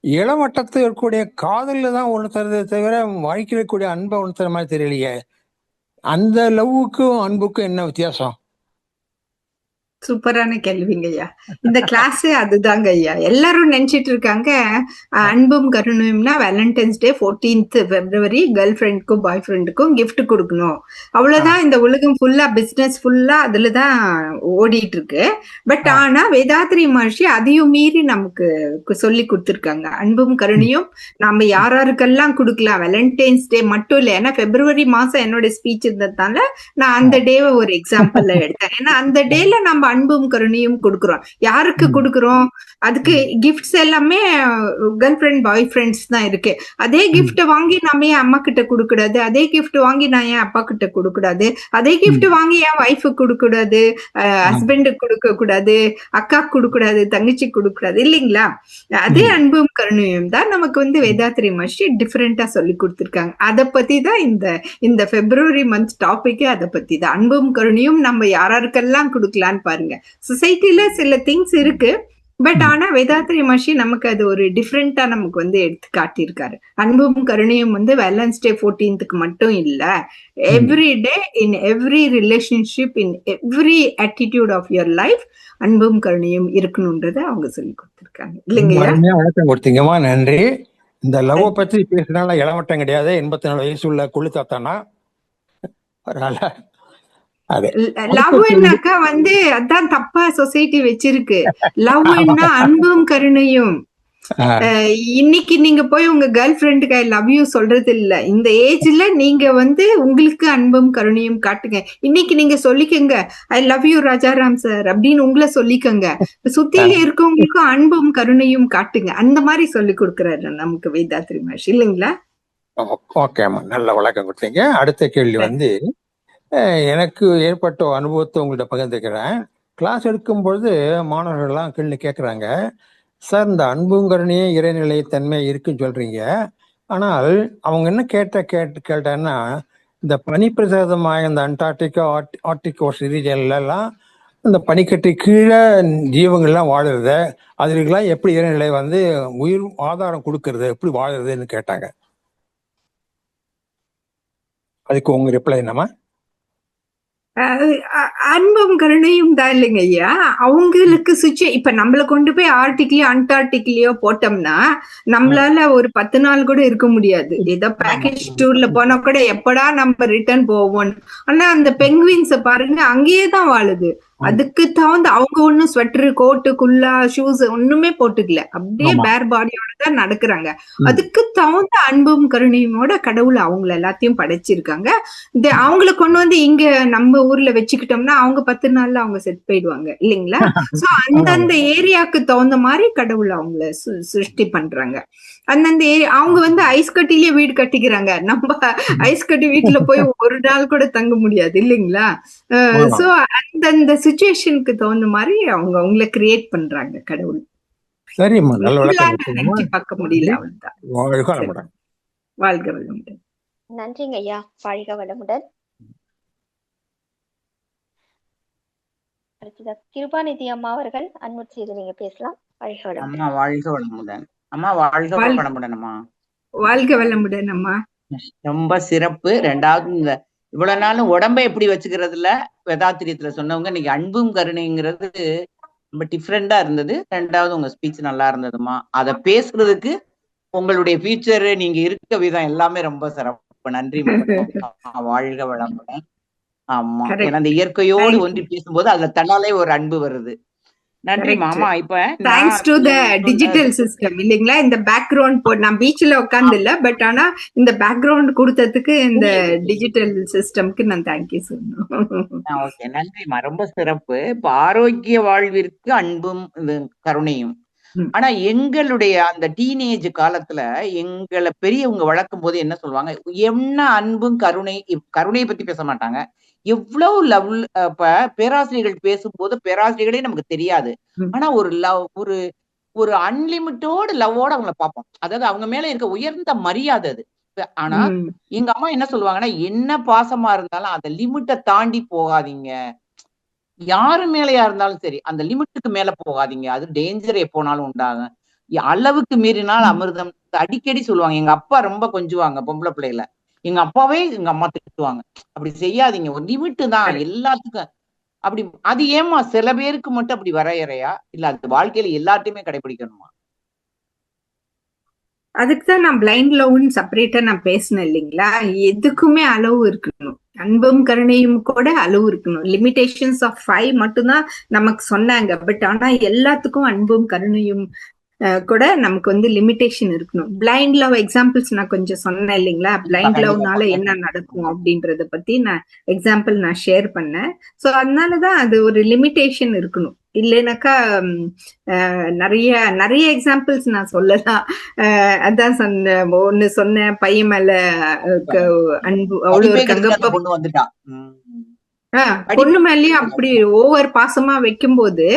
இளவட்டத்தில் இருக்கக்கூடிய காதல்ல தான் ஒண்ணு தருதே தவிர வாழ்க்கையில் இருக்கக்கூடிய அன்பை ஒண்ணு தர மாதிரி தெரியலையே. அந்த லவ்வுக்கும் அன்புக்கும் என்ன வித்தியாசம்? சூப்பரான கேள்விங்க ஐயா. இந்த கிளாஸ் அதுதாங்க ஐயா. எல்லாரும் நினைச்சிட்டு இருக்காங்க அன்பும் கருணையும்னா வேலண்டைன்ஸ் டே 14th பிப்ரவரி கேர்ள் ஃப்ரெண்டுக்கும் பாய் ஃப்ரெண்டுக்கும் கிஃப்ட் கொடுக்கணும், அவ்வளவுதான். இந்த உலகம் ஃபுல்லா பிசினஸ் ஃபுல்லா அதுலதான் ஓடிட்டு இருக்கு. பட் ஆனா வேதாத்ரி மகர்ஷி அதையும் மீறி நமக்கு சொல்லி கொடுத்துருக்காங்க. அன்பும் கருணையும் நம்ம யாராருக்கெல்லாம் கொடுக்கலாம், வேலண்டைன்ஸ் டே மட்டும் இல்லை. ஏன்னா பிப்ரவரி மாசம் என்னோட ஸ்பீச் இருந்ததுனால நான் அந்த டேவை ஒரு எக்ஸாம்பிள் எடுத்தேன். ஏன்னா அந்த டேல நம்ம அன்பும் கருணையும் கொடுக்கிறோம். யாருக்கு கொடுக்கிறோம்? அதுக்கு கிஃப்ட்ஸ் எல்லாமே கேர்ள் ஃப்ரெண்ட் பாய் ஃப்ரெண்ட்ஸ் தான் இருக்கு. அதே கிஃப்ட் வாங்கி நம்ம ஏன் அம்மா கிட்ட கொடுக்கூடாது? அதே கிஃப்ட் வாங்கி நான் ஏன் அப்பா கிட்ட கொடுக்கூடாது? அதே கிஃப்ட் வாங்கி ஏன் ஒய்ஃபுக்கு கொடுக்கூடாது, ஹஸ்பண்டுக்கு கொடுக்க கூடாது, அக்கா கொடுக்கூடாது, தங்கச்சி கொடுக்கூடாது, இல்லைங்களா? அதே அன்பும் கருணையும் தான் நமக்கு வேதாத்ரி மகர்ஷி டிஃபரெண்டா சொல்லி கொடுத்துருக்காங்க. அதை பத்தி தான் இந்த பிப்ரவரி மந்த் டாபிக்கே அதை பத்தி தான். அன்பும் கருணையும் நம்ம யாராருக்கெல்லாம் கொடுக்கலான்னு பாருங்க. சொசைட்டில சில திங்ஸ் இருக்கு, பட் ஆனா வேதாத்ரி மகர்ஷி நமக்கு அது ஒரு டிஃப்ரெண்டா நமக்கு எடுத்து காட்டியிருக்காரு. அன்பும் கருணையும் வேலன்ஸ் டே 14th மட்டும் இல்ல, every day in every relationship in every attitude of your life அன்பும் கருணையும் இருக்கணும்ன்றத அவங்க சொல்லி கொடுத்திருக்காங்க, இல்லைங்கய்யா? வணக்கம் கொடுத்தீங்கம்மா, நன்றி. இந்த லவ் பத்தி பேசினால இளவட்டம் கிடையாது, 84 வயசு உள்ள குளித்தாத்தானா. லவ்னாக்கா அதான் தப்பா சொசைட்டி வச்சிருக்கு. லவ்னா அன்பும் கருணையும். இன்னைக்கு நீங்க போய் உங்க கேர்ள் ஃப்ரெண்டுக்கு ஐ லவ் யூ சொல்றது இல்ல. இந்த ஏஜ்ல நீங்க உங்களுக்கு அன்பும் கருணையும் காட்டுங்க. இன்னைக்கு நீங்க சொல்லிக்கங்க, I love you Rajaram sir அப்படின்னு உங்களை சொல்லிக்கங்க. சுத்தியில இருக்கவங்களுக்கும் அன்பும் கருணையும் காட்டுங்க. அந்த மாதிரி சொல்லி கொடுக்கிறாரு நமக்கு வேதாத்ரி மகர்ஷி, இல்லைங்களா? ஓகேம்மா, நல்ல வழக்கம் கொடுத்தீங்க. அடுத்த கேள்வி எனக்கு ஏற்பட்ட அனுபவத்தை உங்கள்கிட்ட பகிர்ந்துக்கிறேன். கிளாஸ் எடுக்கும்பொழுது மாணவர்கள்லாம் கேள்வி கேட்குறாங்க, சார் இந்த அன்பும் கருணையே இறைநிலை தன்மை இருக்குன்னு சொல்றீங்க, ஆனால் அவங்க என்ன கேட்டேன்னா இந்த பனிப்பிரதேசமாக இந்த அண்டார்டிகா ஆர்டிக் ஓஷன் ரீஜன்லாம் இந்த பனிக்கட்டு கீழே ஜீவங்கள்லாம் வாழுறது, அதுக்கெல்லாம் எப்படி இறைநிலை உயிர் ஆதாரம் கொடுக்கறது, எப்படி வாழுறதுன்னு கேட்டாங்க. அதுக்கு உங்க ரிப்ளை என்னம்மா? அன்பும் கருணையும் தான் இல்லைங்க ஐயா. அவங்களுக்கு இப்ப நம்மள கொண்டு போய் ஆர்டிக்லயோ அண்டார்டிக்லயோ போட்டோம்னா நம்மளால ஒரு 10 நாள் கூட இருக்க முடியாது. ஏதோ பேக்கேஜ் டூர்ல போனா கூட எப்படா நம்ம ரிட்டர்ன் போவோம். ஆனா அந்த பெங்குவின்ஸ பாருங்க, அங்கேயே தான் வாழுது. அதுக்கு தகுந்த அவங்க ஒண்ணும் ஸ்வெட்டர், கோட்டு, குல்லா, ஷூஸ் ஒண்ணுமே போட்டுக்கல, அப்படியே பேர் பாடியோட தான் நடக்கிறாங்க. அதுக்கு தகுந்த அன்பும் கருணையுமோட கடவுள் அவங்கள எல்லாத்தையும் படைச்சிருக்காங்க. அவங்களை கொண்டு இங்க நம்ம ஊர்ல வச்சுக்கிட்டோம்னா அவங்க 10 நாள்ல அவங்க செட் போயிடுவாங்க, இல்லைங்களா? சோ அந்தந்த ஏரியாவுக்கு தகுந்த மாதிரி கடவுள் அவங்கள சிருஷ்டி பண்றாங்க. அந்தந்த அவங்க ஐஸ் கட்டிலேயே வீடு கட்டிக்கிறாங்க. நம்ம ஐஸ் கட்டி வீட்டுல போய் ஒரு நாள் கூட தங்க முடியாது, இல்லைங்களா? சோ அந்தந்த சிச்சுவேஷனுக்கு தகுந்த மாதிரி அவங்கள கிரியேட் பண்றாங்க கடவுள். சரிம்மா, பார்க்க முடியல, அவ்வளவுதான். வாழ்க வளமுடன். நன்றிங்க ஐயா, வாழ்க வளமுடன். கிருபாநிதி அம்மா அவர்கள் அன்முட் செய்து நீங்க பேசலாம். வாழ்க வளமுடன். வாழ்க வளமுடன் அம்மா. வாழ்க வளமுடன் அம்மா. வாழ்க வளமுடன் அம்மா. ரொம்ப சிறப்பு. ரெண்டாவது, இவ்வளவு நாளும் உடம்பை எப்படி வச்சுக்கிறதுல வேதாத்திரியத்துல சொன்னவங்க இன்னைக்கு அன்பும் கருணைங்கிறது ரொம்ப டிஃப்ரெண்டா இருந்தது. ரெண்டாவது உங்க ஸ்பீச் நல்லா இருந்ததுமா. அதை பேசுறதுக்கு உங்களுடைய ஃபியூச்சர், நீங்க இருக்க விதம் எல்லாமே ரொம்ப சிறப்பு. நன்றி. வாழ்க வளமுடன். ஆமா. ஏன்னா கரெக்ட். அந்த இயற்கையோடு தேங்க்யூ. ஒன்றி பேசும்போது அதுல தன்னாலே ஒரு அன்பு வருது. நன்றி கரெக்ட். மாமா. இப்ப தேங்க்ஸ் நான் டு த சொன்ன டிஜிட்டல் சிஸ்டம் இல்லைங்களா? இந்த பேக்ரவுண்ட் நான் பீச்ல உட்கார்ந்து இல்ல, பட் ஆனா இந்த பேக்ரவுண்ட் கொடுத்ததுக்கு இந்த புரியுது, புரியுது. டிஜிட்டல் சிஸ்டம்க்கு நான் தேங்க்யூ சொல்லணும். ஓகே, நன்றிம்மா. ரொம்ப சிறப்பு. இப்ப ஆரோக்கிய வாழ்விற்கு அன்பும் கருணையும். ம். ஆனா எங்களுடைய அந்த டீனேஜ் காலத்துல எங்களை பெரியவங்க வளர்க்கும் போது என்ன சொல்லுவாங்க, என்ன அன்பும் கருணையை பத்தி பேச மாட்டாங்க. எவ்வளவு லவ். இப்ப பேராசிரியர்கள் பேசும்போது பேராசிரியர்களே நமக்கு தெரியாது. ம். ஆனா ஒரு லவ், ஒரு ஒரு அன்லிமிட்டோடு லவ்வோட அவங்கள பார்ப்போம். அதாவது அவங்க மேல இருக்க உயர்ந்த மரியாதை அது. ஆனா ம். எங்க அம்மா என்ன சொல்லுவாங்கன்னா, என்ன பாசமா இருந்தாலும் அந்த லிமிட்ட தாண்டி போகாதீங்க. யாரு மேலயா இருந்தாலும் சரி, அந்த லிமிட்டுக்கு மேல போகாதீங்க. அது டேஞ்சர் எப்போனாலும் உண்டாகும். அளவுக்கு மீறினால் ம். அமிர்தம். அடிக்கடி சொல்லுவாங்க. எங்க அப்பா ரொம்ப கொஞ்சுவாங்க பொம்பளை பிள்ளைகள. எங்க அப்பாவே எங்க அம்மா திட்டுவாங்க. அப்படி செய்யாதீங்க. ஒரு லிமிட் தான் கரெக்ட். எல்லாத்துக்கும். அப்படி அது ஏம்மா சில பேருக்கு மட்டும் அப்படி வரையறையா? இல்ல அது வாழ்க்கையில எல்லாத்தையுமே கடைபிடிக்கணுமா? அதுக்கு தான் நான் பிளைண்ட் லவ்னு செப்பரேட்டா நான் பேசினேன் இல்லைங்களா? எதுக்குமே அளவு இருக்கணும். அன்பும் கருணையும் கூட அளவு இருக்கணும். லிமிடேஷன்ஸ் ஆஃப் 5 மட்டும்தான் நமக்கு சொன்னாங்க. பட் ஆனா எல்லாத்துக்கும் அன்பும் கருணையும் கூட நமக்கு வந்து லிமிடேஷன் இருக்கணும். பிளைண்ட் லவ் எக்ஸாம்பிள்ஸ் நான் கொஞ்சம் சொன்னேன் இல்லைங்களா? கண்டிப்பா, பிளைண்ட் கண்டிப்பாப்பா. லவ்னால என்ன நடக்கும் அப்படின்றத பத்தி நான் எக்ஸாம்பிள் நான் ஷேர் பண்ணேன். ஸோ அதனாலதான் அது ஒரு லிமிடேஷன் இருக்கணும். இல்லைனாக்கா நிறைய நிறைய எக்ஸாம்பிள்ஸ் நான் சொல்லலாம். அதான் ஒண்ணு சொன்னேன், பையன் மேல அன்பு அவ்வளவு படிப்பே இருக்காங்க. கெடுத்துட்டு அந்த பொண்ணு வந்துட்டா. பொண்ணு மேலயும் அப்படி ஓவர் பாசமா வைக்கும்போது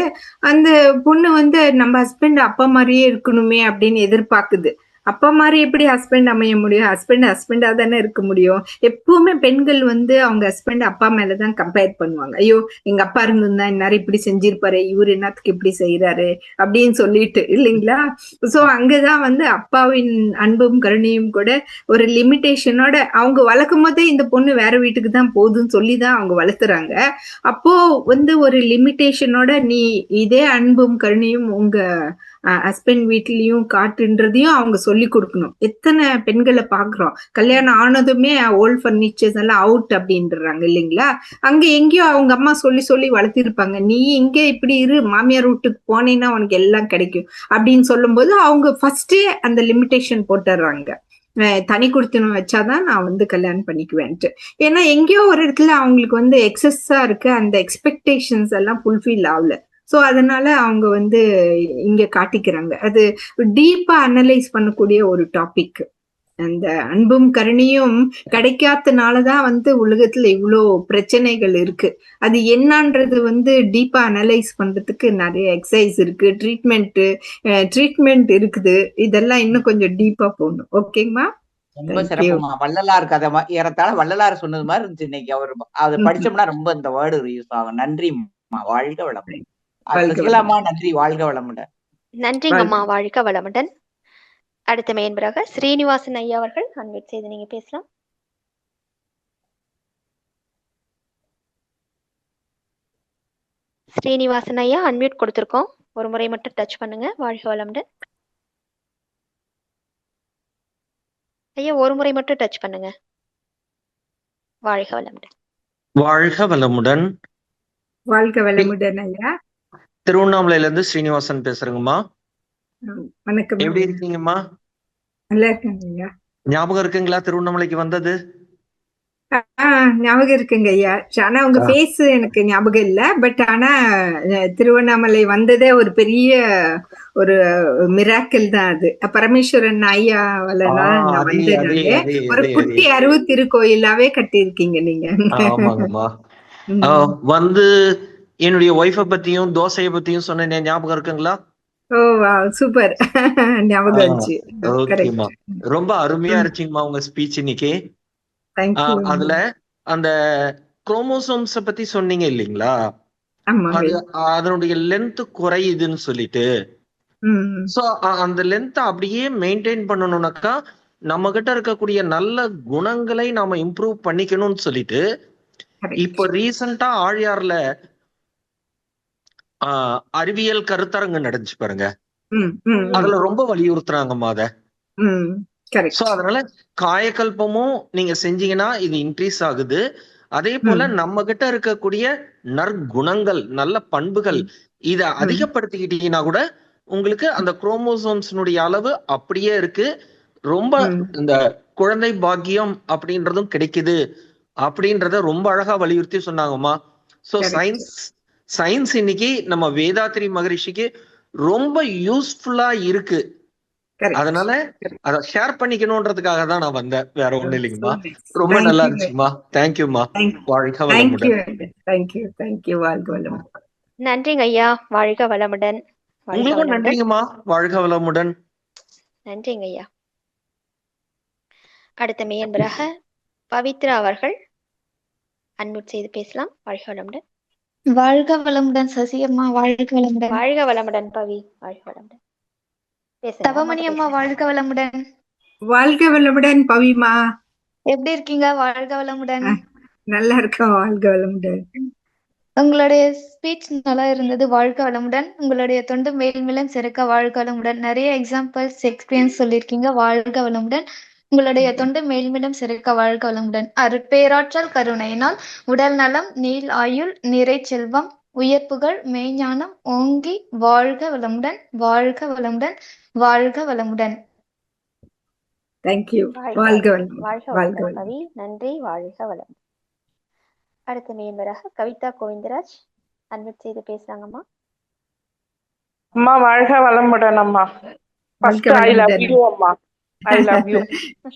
அந்த பொண்ணு வந்து நம்ம ஹஸ்பண்ட் அப்பா மாதிரியே இருக்கணுமே அப்படின்னு எதிர்பார்க்குது. அப்பா மாதிரி எப்படி ஹஸ்பண்ட் அமைய முடியும்? ஹஸ்பண்டா தானே இருக்க முடியும். எப்பவுமே பெண்கள் வந்து அவங்க ஹஸ்பண்ட் அப்பா மேலதான் கம்பேர் பண்ணுவாங்க. ஐயோ எங்க அப்பா இருந்திருந்தா இந்நேரம் இப்படி செஞ்சிருப்பாரு, இவரு என்னத்துக்கு இப்படி செய்யறாரு அப்படின்னு சொல்லிட்டு இல்லைங்களா? சோ அங்கதான் வந்து அப்பாவின் அன்பும் கருணையும் கூட ஒரு லிமிடேஷனோட அவங்க வளர்க்கும் போதே இந்த பொண்ணு வேற வீட்டுக்கு தான் போகுதுன்னு சொல்லிதான் அவங்க வளர்த்துறாங்க. அப்போ வந்து ஒரு லிமிடேஷனோட நீ இதே அன்பும் கருணையும் உங்க ஹஸ்பண்ட் வீட்லயும் காட்டுன்றதையும் அவங்க சொல்லி கொடுக்கணும். எத்தனை பெண்களை பாக்குறோம், கல்யாணம் ஆனதுமே ஓல்ட் பர்னிச்சர்ஸ் எல்லாம் அவுட் அப்படின்றாங்க இல்லைங்களா? அங்க எங்கேயோ அவங்க அம்மா சொல்லி சொல்லி வளர்த்திருப்பாங்க. நீ இங்க இப்படி இரு, மாமியார் வீட்டுக்கு போனேன்னா உனக்கு எல்லாம் கிடைக்கும் அப்படின்னு சொல்லும் போது அவங்க ஃபர்ஸ்டே அந்த லிமிடேஷன் போட்டுறாங்க. தனி குடித்தனம் வச்சாதான் நான் வந்து கல்யாணம் பண்ணிக்குவேன்ட்டு. ஏன்னா எங்கேயோ ஒரு இடத்துல அவங்களுக்கு வந்து எக்ஸஸா இருக்கு, அந்த எக்ஸ்பெக்டேஷன்ஸ் எல்லாம் ஃபுல்ஃபில் ஆகல. சோ அதனால அவங்க வந்து இங்க காட்டிக்கிறாங்க. அது டீப்பா அனலைஸ் பண்ணக்கூடிய ஒரு டாபிக். அந்த அன்பும் கருணையும் கிடைக்காதனாலதான் வந்து உலகத்துல இவ்வளோ பிரச்சனைகள் இருக்கு. அது என்னன்றது வந்து டீப்பா அனலைஸ் பண்றதுக்கு நிறைய எக்ஸசைஸ் இருக்கு, ட்ரீட்மெண்ட் இருக்குது. இதெல்லாம் இன்னும் கொஞ்சம் டீப்பா போகணும். ஓகேங்கம்மா? ரொம்ப சிறப்புமா. வள்ளலார் கதை ஏறத்தாழ வள்ளலார் சொன்னது மாதிரி இருந்துச்சு இன்னைக்கு. அவர் அதை படிச்சோம்னா ரொம்ப இந்த வேர்டு யூஸ் ஆகும். நன்றிம்மா. வாழ்க வளமுடன். சசிகலாமா நன்றி. வாழ்க வளமுடன். நன்றிங்கம்மா. வாழ்க வளமுடன். அடுத்த மேன்பராக ஸ்ரீனிவாசன் ஐயா அவர்கள் அன்மியூட் செய்து நீங்க பேசலாம். ஸ்ரீனிவாசன் ஐயா அன்மியூட் கொடுத்திருக்கோம், ஒரு முறை மட்டும் டச் பண்ணுங்க. வாழ்க வளமுடன் ஐயா, ஒரு முறை மட்டும் டச் பண்ணுங்க. வாழ்க வளமுடன். வாழ்க வளமுடன். வாழ்க வளமுடன் ஐயா. திருவண்ணாமலையில இருந்து ஸ்ரீனிவாசன் பேசுறேங்கம்மா. வணக்கம். எப்படி இருக்கீங்கம்மா? நல்லா இருக்காங்க ஐயா. ஞாபகம் இருக்குங்களா திருவண்ணாமலைக்கு வந்தது? ஞாபகம் இருக்குங்க ஐயா. ஆனா உங்க பேஸ் எனக்கு ஞாபகம் இல்ல. பட் ஆனா திருவண்ணாமலை வந்ததே ஒரு பெரிய ஒரு மிராக்கிள் தான் அது. பரமேஸ்வரன் ஐயாவால நான் வந்தேன். ஒரு குட்டி 60 திருக்கோயிலாவே கட்டியிருக்கீங்க நீங்க. ஆமாங்கம்மா. வந்து என்னுடைய ஒய்ஃப பத்தியும் தோசைய பத்தியும் சொன்ன ஞாபகம் இருக்குங்களா? ஓ சூப்பர். ஞாபகம் இருந்துச்சு. ஓகேம்மா. ரொம்ப அருமையா இருந்துச்சுங்கம்மா உங்க ஸ்பீச் இன்னைக்கு. அதுல அந்த குரோமோசோம்ஸ பத்தி சொன்னீங்க இல்லைங்களா? அதனுடைய லென்த் குறையுதுன்னு சொல்லிட்டு. சோ அந்த லென்த் அப்படியே மெயின்டைன் பண்ணணும்னாக்கா நம்ம கிட்ட இருக்கக்கூடிய நல்ல குணங்களை நாம இம்ப்ரூவ் பண்ணிக்கணும்னு சொல்லிட்டு இப்ப ரீசெண்டா ஆழியார்ல அறிவியல் கருத்தரங்கு நடந்துச்சு பாருங்க. அதுல ரொம்ப வலியுறுத்துறாங்கம்மா அத. சோ அதனால காயக்கல்பமும் நீங்க செஞ்சீங்கன்னா இது இன்க்ரீஸ் ஆகுது. அதே போல நம்ம கிட்ட இருக்கக்கூடிய நற்குணங்கள், நல்ல பண்புகள் இத அதிகப்படுத்திக்கிட்டீங்கன்னா கூட உங்களுக்கு அந்த குரோமோசோம்ஸ்னுடைய அளவு அப்படியே இருக்கு. ரொம்ப இந்த குழந்தை பாக்கியம் அப்படின்றதும் கிடைக்குது அப்படின்றத ரொம்ப அழகா வலியுறுத்தி சொன்னாங்கம்மா. சோ சயின்ஸ் இன்னைக்கு நம்ம வேதாத்ரி மகரிஷிக்கு ரொம்ப யூஸ்ஃபுல்லா இருக்கு. அதனால அத ஷேர் பண்ணிக்கணும்ன்றதுக்காக தான் நான் வந்தேன், வேற ஒண்ணும் இல்லைங்கம்மா. ரொம்ப நல்லா இருந்துச்சுமா. தேங்க்யூமா. வாழ்க வளமுடன். நன்றிங்க ஐயா. வாழ்க வளமுடன். உங்களுக்கும் நன்றிங்கம்மா. வாழ்க வளமுடன். நன்றிங்க ஐயா. அடுத்த மெய்யன்பராக பவித்ரா அவர்கள் அன்மியூட் செய்து பேசலாம். வாழ்க வளமுடன். வாழ்க வளமுடன் சசியம்மா. வாழ்க வளமுடன். வாழ்க வளமுடன் பவி. வாழ்க வளமுடன். தவமணி அம்மா வாழ்க வளமுடன். வாழ்க வளமுடன் பவிமா. எப்படி இருக்கீங்க? வாழ்க வளமுடன். நல்லா இருக்கோம். வாழ்க வளமுடன். உங்களுடைய ஸ்பீச் நல்லா இருந்தது. வாழ்க வளமுடன். உங்களுடைய தொண்டு மேல்மேலும் சிறக்க வாழ்க வளமுடன். நிறைய எக்ஸாம்பிள்ஸ் எக்ஸ்பீரியன்ஸ் சொல்லியிருக்கீங்க. வாழ்க வளமுடன். உங்களுடைய தொண்டு மேல்மேலும் சிறக்க வாழ்க வளமுடன். அருட்பேராற்றல் கருணையினால் உடல் நலம், நீள் ஆயுள், நிறை செல்வம், உயர்ப்புகள், மெய்ஞானம் ஓங்கி வாழ்க வளமுடன். வாழ்க வளமுடன். வாழ்க வளமுடன். தேங்க்யூ. வாழ்க வளமுடன் பவி. நன்றி. வாழ்க வளமுடன். அடுத்த மெய்யன்பராக கவிதா கோவிந்தராஜ் அன்மியூட் செய்து பேசுறாங்கம்மா. அம்மா வாழ்க வளமுடன் அம்மா. First I love you அம்மா. I love you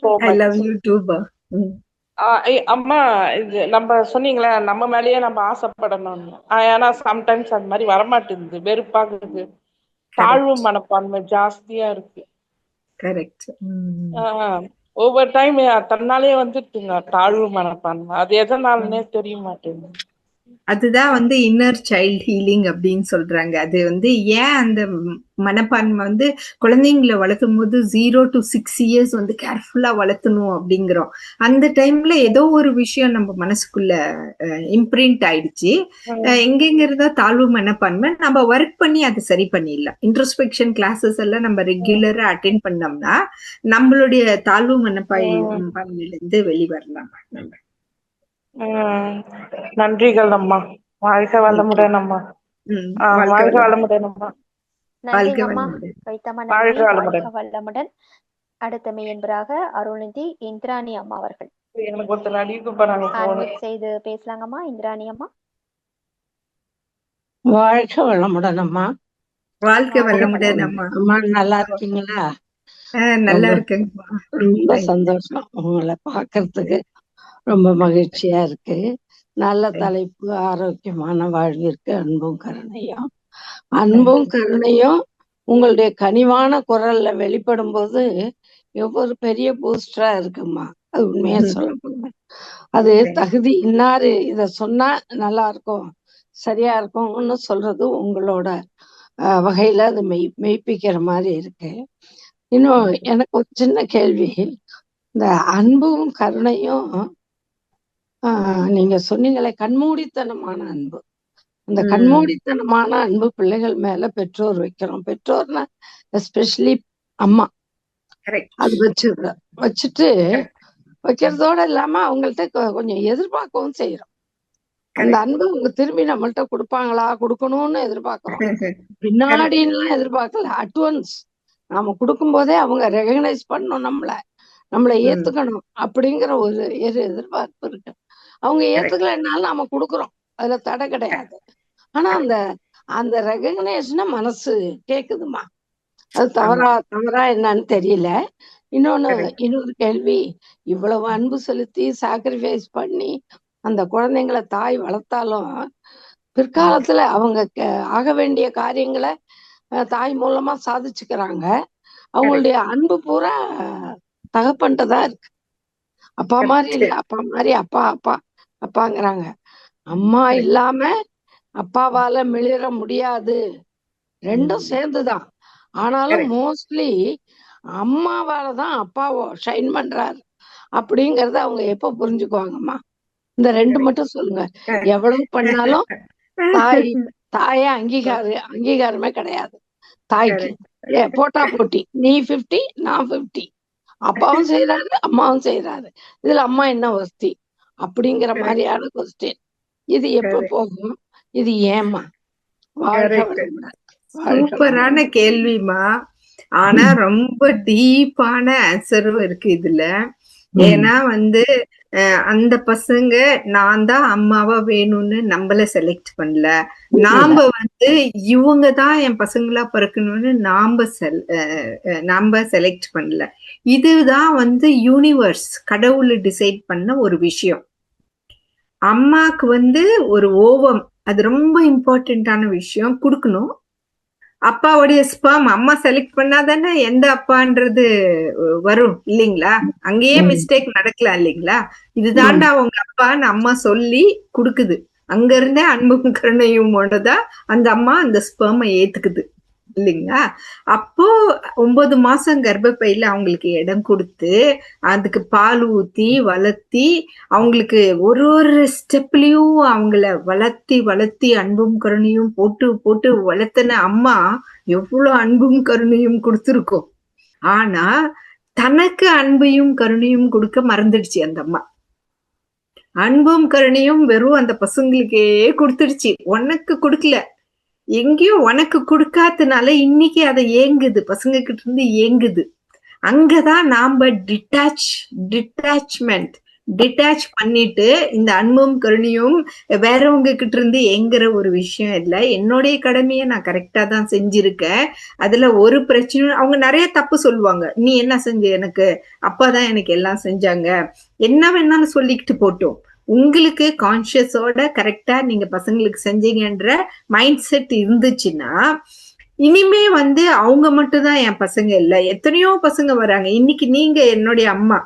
so much. I love you too பா. அம்மா இது நம்ம சொன்னீங்களே நம்ம மேலேயே நம்ம ஆசைப்படணும்னு. ஆனா சம்டைம்ஸ் அந்த மாதிரி வரமாட்டேங்குது, வெறுப்பாகுது, தாழ்வு மனப்பான்மை ஜாஸ்தியா இருக்கு. கரெக்ட். ஒவ்வொரு டைம் தன்னாலே வந்துட்டுங்க தாழ்வு மனப்பான்மை. அது எதனாலனே தெரிய மாட்டேங்குது. அதுதான் வந்து இன்னர் சைல்ட் ஹீலிங் அப்படின்னு சொல்றாங்க. அது வந்து ஏன் அந்த மனப்பான்மை வந்து குழந்தைங்களை வளர்க்கும் போது 0 to 6 years வந்து கேர்ஃபுல்லா வளர்த்தணும் அப்படிங்கிறோம். அந்த டைம்ல ஏதோ ஒரு விஷயம் நம்ம மனசுக்குள்ள இம்ப்ரிண்ட் ஆயிடுச்சு. எங்கெங்கிறதா தாழ்வு மனப்பான்மை நம்ம ஒர்க் பண்ணி அதை சரி பண்ணிடலாம். இன்ட்ரோஸ்பெக்ஷன் கிளாஸஸ் எல்லாம் நம்ம ரெகுலரா அட்டென்ட் பண்ணோம்னா நம்மளுடைய தாழ்வு மனப்பான்மையில இருந்து வெளிவரலாம். நன்றிகள் அம்மா. வாழ்க வளமுடன் அம்மா. வாழ்க வளமுடன் அம்மா. வாழ்க வளமுடன். அடுத்த மெய்யன்பராக அருள்நிதி இந்திராணி அம்மா அவர்கள் எனக்கு ஒருத்தர் அடிக்க செய்து பேசலாங்கம்மா. இந்திராணி அம்மா. வாழ்க வளமுடன் அம்மா. வாழ்க வளமுடன் அம்மா. அம்மா நல்லா இருக்கீங்களா? நல்லா இருக்கேன். ரொம்ப சந்தோஷம் உங்களை பாக்குறதுக்கு. ரொம்ப மகிழ்ச்சியா இருக்கு. நல்ல தலைப்பு, ஆரோக்கியமான வாழ்விற்கு அன்பும் கருணையும். அன்பும் கருணையும் உங்களுடைய கனிவான குரல்ல வெளிப்படும் போது எவ்வொரு பெரிய பூஸ்டரா இருக்குமா. அது உண்மையா சொல்ல போங்க. அது தகுதி இன்னாரு இத சொன்னா நல்லா இருக்கும், சரியா இருக்கும்னு சொல்றது உங்களோட வகையில அது மெய்ப்பிக்கிற மாதிரி இருக்கு. இன்னும் எனக்கு ஒரு சின்ன கேள்வி. இந்த அன்பும் கருணையும் நீங்க சொன்னீங்களே கண்மூடித்தனமான அன்பு. அந்த கண்மூடித்தனமான அன்பு பிள்ளைகள் மேல பெற்றோர் வைக்கிறோம். பெற்றோர்னா எஸ்பெஷலி அம்மா அது வச்சுட்டு வைக்கிறதோட இல்லாம அவங்கள்ட்ட கொஞ்சம் எதிர்பார்க்கவும் செய்யறோம். அந்த அன்பு அவங்க திரும்பி நம்மள்ட்ட கொடுப்பாங்களா, கொடுக்கணும்னு எதிர்பார்க்கிறோம். பின்னாடின்லாம் எதிர்பார்க்கல. அட்வான்ஸ் நாம கொடுக்கும் போதே அவங்க ரெகக்னைஸ் பண்ணணும், நம்மளை ஏத்துக்கணும் அப்படிங்கிற ஒரு எதிர்பார்ப்பு இருக்கு. அவங்க ஏத்துக்கலைன்னாலும் நாம கொடுக்குறோம், அதுல தடை கிடையாது. ஆனா அந்த ரெகக்னேஷனை மனசு கேக்குதுமா. அது தவறா என்னன்னு தெரியல. இன்னொரு கேள்வி. இவ்வளவு அன்பு செலுத்தி சாக்ரிஃபைஸ் பண்ணி அந்த குழந்தைங்களை தாய் வளர்த்தாலும் பிற்காலத்துல அவங்க ஆக வேண்டிய காரியங்களை தாய் மூலமா சாதிச்சுக்கிறாங்க. அவங்களுடைய அன்பு பூரா தகப்பன்ட்டதான் இருக்கு. அப்பா மாதிரி இல்ல. அப்பா மாதிரி அப்பாங்கிறாங்க. அம்மா இல்லாம அப்பாவால மிளிர முடியாது. ரெண்டும் சேர்ந்துதான். ஆனாலும் மோஸ்ட்லி அம்மாவாலதான் அப்பாவோ ஷைன் பண்றாரு அப்படிங்கறத அவங்க எப்ப புரிஞ்சுக்குவாங்கம்மா? இந்த ரெண்டு மட்டும் சொல்லுங்க. எவ்வளவு பண்ணாலும் தாய அங்கீகாரமே கிடையாது தாய்க்கு. போட்டா போட்டி, நீ 50 நான் 50. அப்பாவும் செய்யறாரு, அம்மாவும் செய்யறாரு. இதுல அம்மா என்ன வசதி? அப்படிங்கிற மாதிரியான கொஸ்டின். இது எப்ப போகும், இது ஏமா? வாழ்க வளமுடன். சூப்பரான கேள்விமா. ஆனா ரொம்ப டீப்பான ஆன்சரும் இருக்கு இதுல. ஏன்னா வந்து அந்த பசங்க நான் தான் அம்மாவா வேணும்னு நம்மள செலக்ட் பண்ணல. நாம வந்து இவங்க தான் என் பசங்களா பிறக்கணும்னு நாம செலக்ட் பண்ணல. இதுதான் வந்து யூனிவர்ஸ் கடவுள் டிசைட் பண்ண ஒரு விஷயம். அம்மாக்கு வந்து ஒரு ஓவம், அது ரொம்ப இம்பார்ட்டன்டான விஷயம், கொடுக்கணும். அப்பாவுடைய ஸ்பெர்ம் அம்மா செலக்ட் பண்ணாதானே எந்த அப்பான்றது வரும் இல்லைங்களா? அங்கேயே மிஸ்டேக் நடக்கலாம் இல்லைங்களா? இதுதான்டா உங்க அப்பான்னு அம்மா சொல்லி கொடுக்குது. அங்க இருந்தே அன்பும் கருணையும் தான் அந்த அம்மா அந்த ஸ்பெர்மை ஏத்துக்குது இல்லைங்களா? அப்போ 9 மாசம் கர்ப்பப்பையில அவங்களுக்கு இடம் கொடுத்து அதுக்கு பால் ஊத்தி வளர்த்தி அவங்களுக்கு ஒரு ஒரு ஸ்டெப்லயும் அவங்கள வளர்த்தி அன்பும் கருணையும் போட்டு போட்டு வளர்த்தன அம்மா எவ்வளவு அன்பும் கருணையும் கொடுத்துருக்கோம். ஆனா தனக்கு அன்பையும் கருணையும் கொடுக்க மறந்துடுச்சு அந்த அம்மா. அன்பும் கருணையும் வெறும் அந்த பசங்களுக்கே கொடுத்துடுச்சு, உனக்கு கொடுக்கல. எங்கேயோ உனக்கு கொடுக்காதனால இன்னைக்கு அதை ஏங்குது, பசங்க கிட்ட இருந்து ஏங்குது. அங்கதான் நாம டிட்டாச் பண்ணிட்டு இந்த அன்பும் கருணையும் வேறவங்க கிட்ட இருந்து ஏங்குற ஒரு விஷயம் இல்லை. என்னுடைய கடமையை நான் கரெக்டா தான் செஞ்சிருக்கேன். அதுல ஒரு பிரச்சனையும் அவங்க நிறைய தப்பு சொல்லுவாங்க. நீ என்ன செஞ்ச, எனக்கு அப்பாதான் எனக்கு எல்லாம் செஞ்சாங்க, என்ன வேணாலும் சொல்லிக்கிட்டு போட்டோம். உங்களுக்கு கான்சியஸோட கரெக்டா நீங்க பசங்களுக்கு செஞ்சீங்கன்ற மைண்ட் செட் இருந்துச்சுன்னா இனிமே வந்து அவங்க மட்டும்தான் என் பசங்க இல்ல, எத்தனையோ பசங்க வராங்க. இன்னைக்கு நீங்க என்னுடைய அம்மா,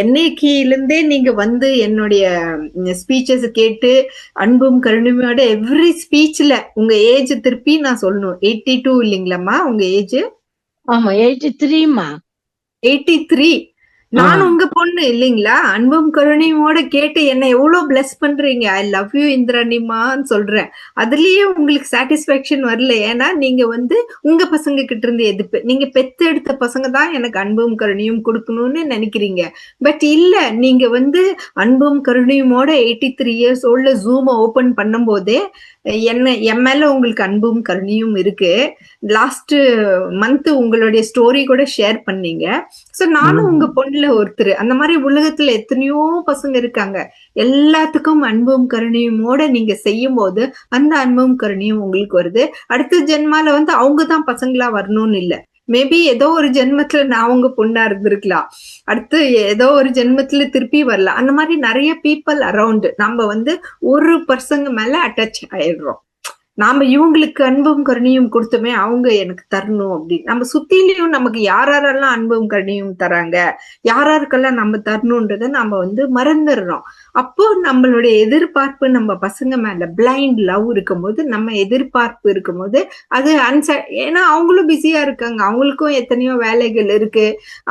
என்னைக்கிலிருந்தே நீங்க வந்து என்னுடைய ஸ்பீச்சஸ் கேட்டு அன்பும் கருணையோட எவ்ரி ஸ்பீச்ல உங்க ஏஜ் திருப்பி நான் சொல்லணும். 82 இல்லைங்களாம்மா உங்க ஏஜ்? ஆமா 83மா. 83. நான் உங்க பொண்ணு இல்லைங்களா? அன்பும் கருணையோட கேட்டு என்ன எவ்வளவு பிளஸ் பண்றீங்க. ஐ லவ் யூ இந்திராணிமான்னு சொல்றேன். அதுலயே உங்களுக்கு சாட்டிஸ்பாக்சன் வரல. ஏன்னா நீங்க வந்து உங்க பசங்க கிட்ட இருந்து எதிர்ப்பு, நீங்க பெத்து எடுத்த பசங்க தான் எனக்கு அன்பும் கருணையும் கொடுக்கணும்னு நினைக்கிறீங்க. பட் இல்ல, நீங்க வந்து அன்பும் கருணையுமோட 83 இயர்ஸ் ஓல்ட்ல ஜூமை ஓபன் பண்ணும் போதே என் மேல உங்களுக்கு அன்பும் கருணையும் இருக்கு. லாஸ்ட் மந்த் உங்களுடைய ஸ்டோரி கூட ஷேர் பண்ணீங்க. சோ நானும் உங்க பொண்ணுல ஒருத்தர். அந்த மாதிரி உலகத்துல எத்தனையோ பசங்க இருக்காங்க. எல்லாத்துக்கும் அன்பும் கருணையுமோட நீங்க செய்யும் போது அந்த அன்பும் கருணையும் உங்களுக்கு வருது. அடுத்த ஜென்மால வந்து அவங்கதான் பசங்களா வரணும்னு இல்ல, மேபி ஏதோ ஒரு ஜென்மத்துல நான் உங்க பொண்ணா இருந்திருக்கலாம், அடுத்து ஏதோ ஒரு ஜென்மத்துல திருப்பி வரலாம். அந்த மாதிரி நிறைய பீப்புள் அரௌண்ட் நம்ம வந்து ஒரு பர்சங்க மேல அட்டாச் ஆயிடுறோம். நாம இவங்களுக்கு அன்பும் கருணையும் கொடுத்தோமே, அவங்க எனக்கு தரணும் அப்படின்னு. நம்ம சுத்திலையும் நமக்கு யாரெல்லாம் அன்பும் கருணையும் தராங்க, யாருக்கெல்லாம் நம்ம தரணும்ன்றத நம்ம வந்து மறந்துடுறோம். அப்போ நம்மளுடைய எதிர்பார்ப்பு நம்ம பசங்க மேல பிளைண்ட் லவ் இருக்கும்போது, நம்ம எதிர்பார்ப்பு இருக்கும்போது அது ஏன்னா அவங்களும் பிஸியா இருக்காங்க, அவங்களுக்கும் எத்தனையோ வேலைகள் இருக்கு.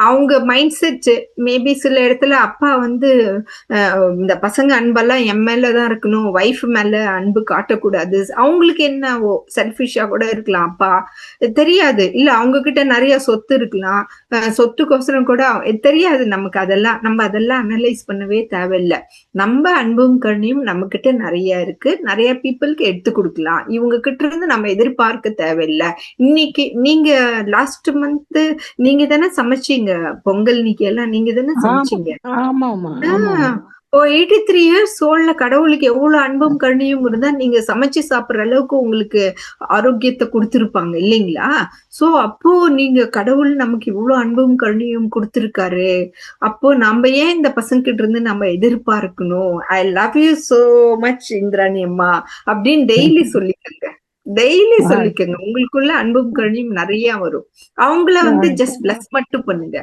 அவங்க மைண்ட் செட் மேபி சில இடத்துல அப்பா வந்து இந்த பசங்க அன்பெல்லாம் என் மேலதான் இருக்கணும், ஒய்ஃப் மேல அன்பு காட்டக்கூடாது, அவங்களுக்கு என்னவோ செல்ஃபிஷா கூட இருக்கலாம். அப்பா தெரியாது, இல்ல அவங்க கிட்ட நிறைய சொத்து இருக்கலாம், சொத்துக்கோசரம் கூட தெரியாது நமக்கு. அதெல்லாம் நம்ம அதெல்லாம் அனலைஸ் பண்ணவே தேவையில்லை. நம்ம அன்பும் கருணையும் நம்ம கிட்ட நிறைய இருக்கு, நிறைய பீப்புளுக்கு எடுத்து கொடுக்கலாம். இவங்க கிட்ட இருந்து நம்ம எதிர்பார்க்க தேவையில்லை. இன்னைக்கு நீங்க லாஸ்ட் மந்த் நீங்க தானே சமைச்சீங்க, பொங்கல் இன்னைக்கு எல்லாம் நீங்க தானே சமைச்சீங்க. 83 இயர்ஸ் ஓல்ட்ல கடவுளுக்கு எவ்வளவு அன்பும் கருணையும் இருந்தா நீங்க சமைச்சு சாப்பிடுற அளவுக்கு உங்களுக்கு ஆரோக்கியத்தை கொடுத்திருப்பாங்க இல்லைங்களா? சோ அப்போ நீங்க கடவுள் நமக்கு இவ்வளவு அன்பும் கருணையும் கொடுத்திருக்காரு, அப்போ நம்ம ஏன் இந்த பசங்க கிட்ட இருந்து நம்ம எதிர்பார்க்கணும்? I love you so much Indrani அம்மா அப்படின்னு டெய்லி சொல்லிக்கங்க. உங்களுக்குள்ள அன்பும் கருணையும் நிறைய வரும். அவங்கள வந்து ஜஸ்ட் பிளஸ் மட்டும் பண்ணுங்க.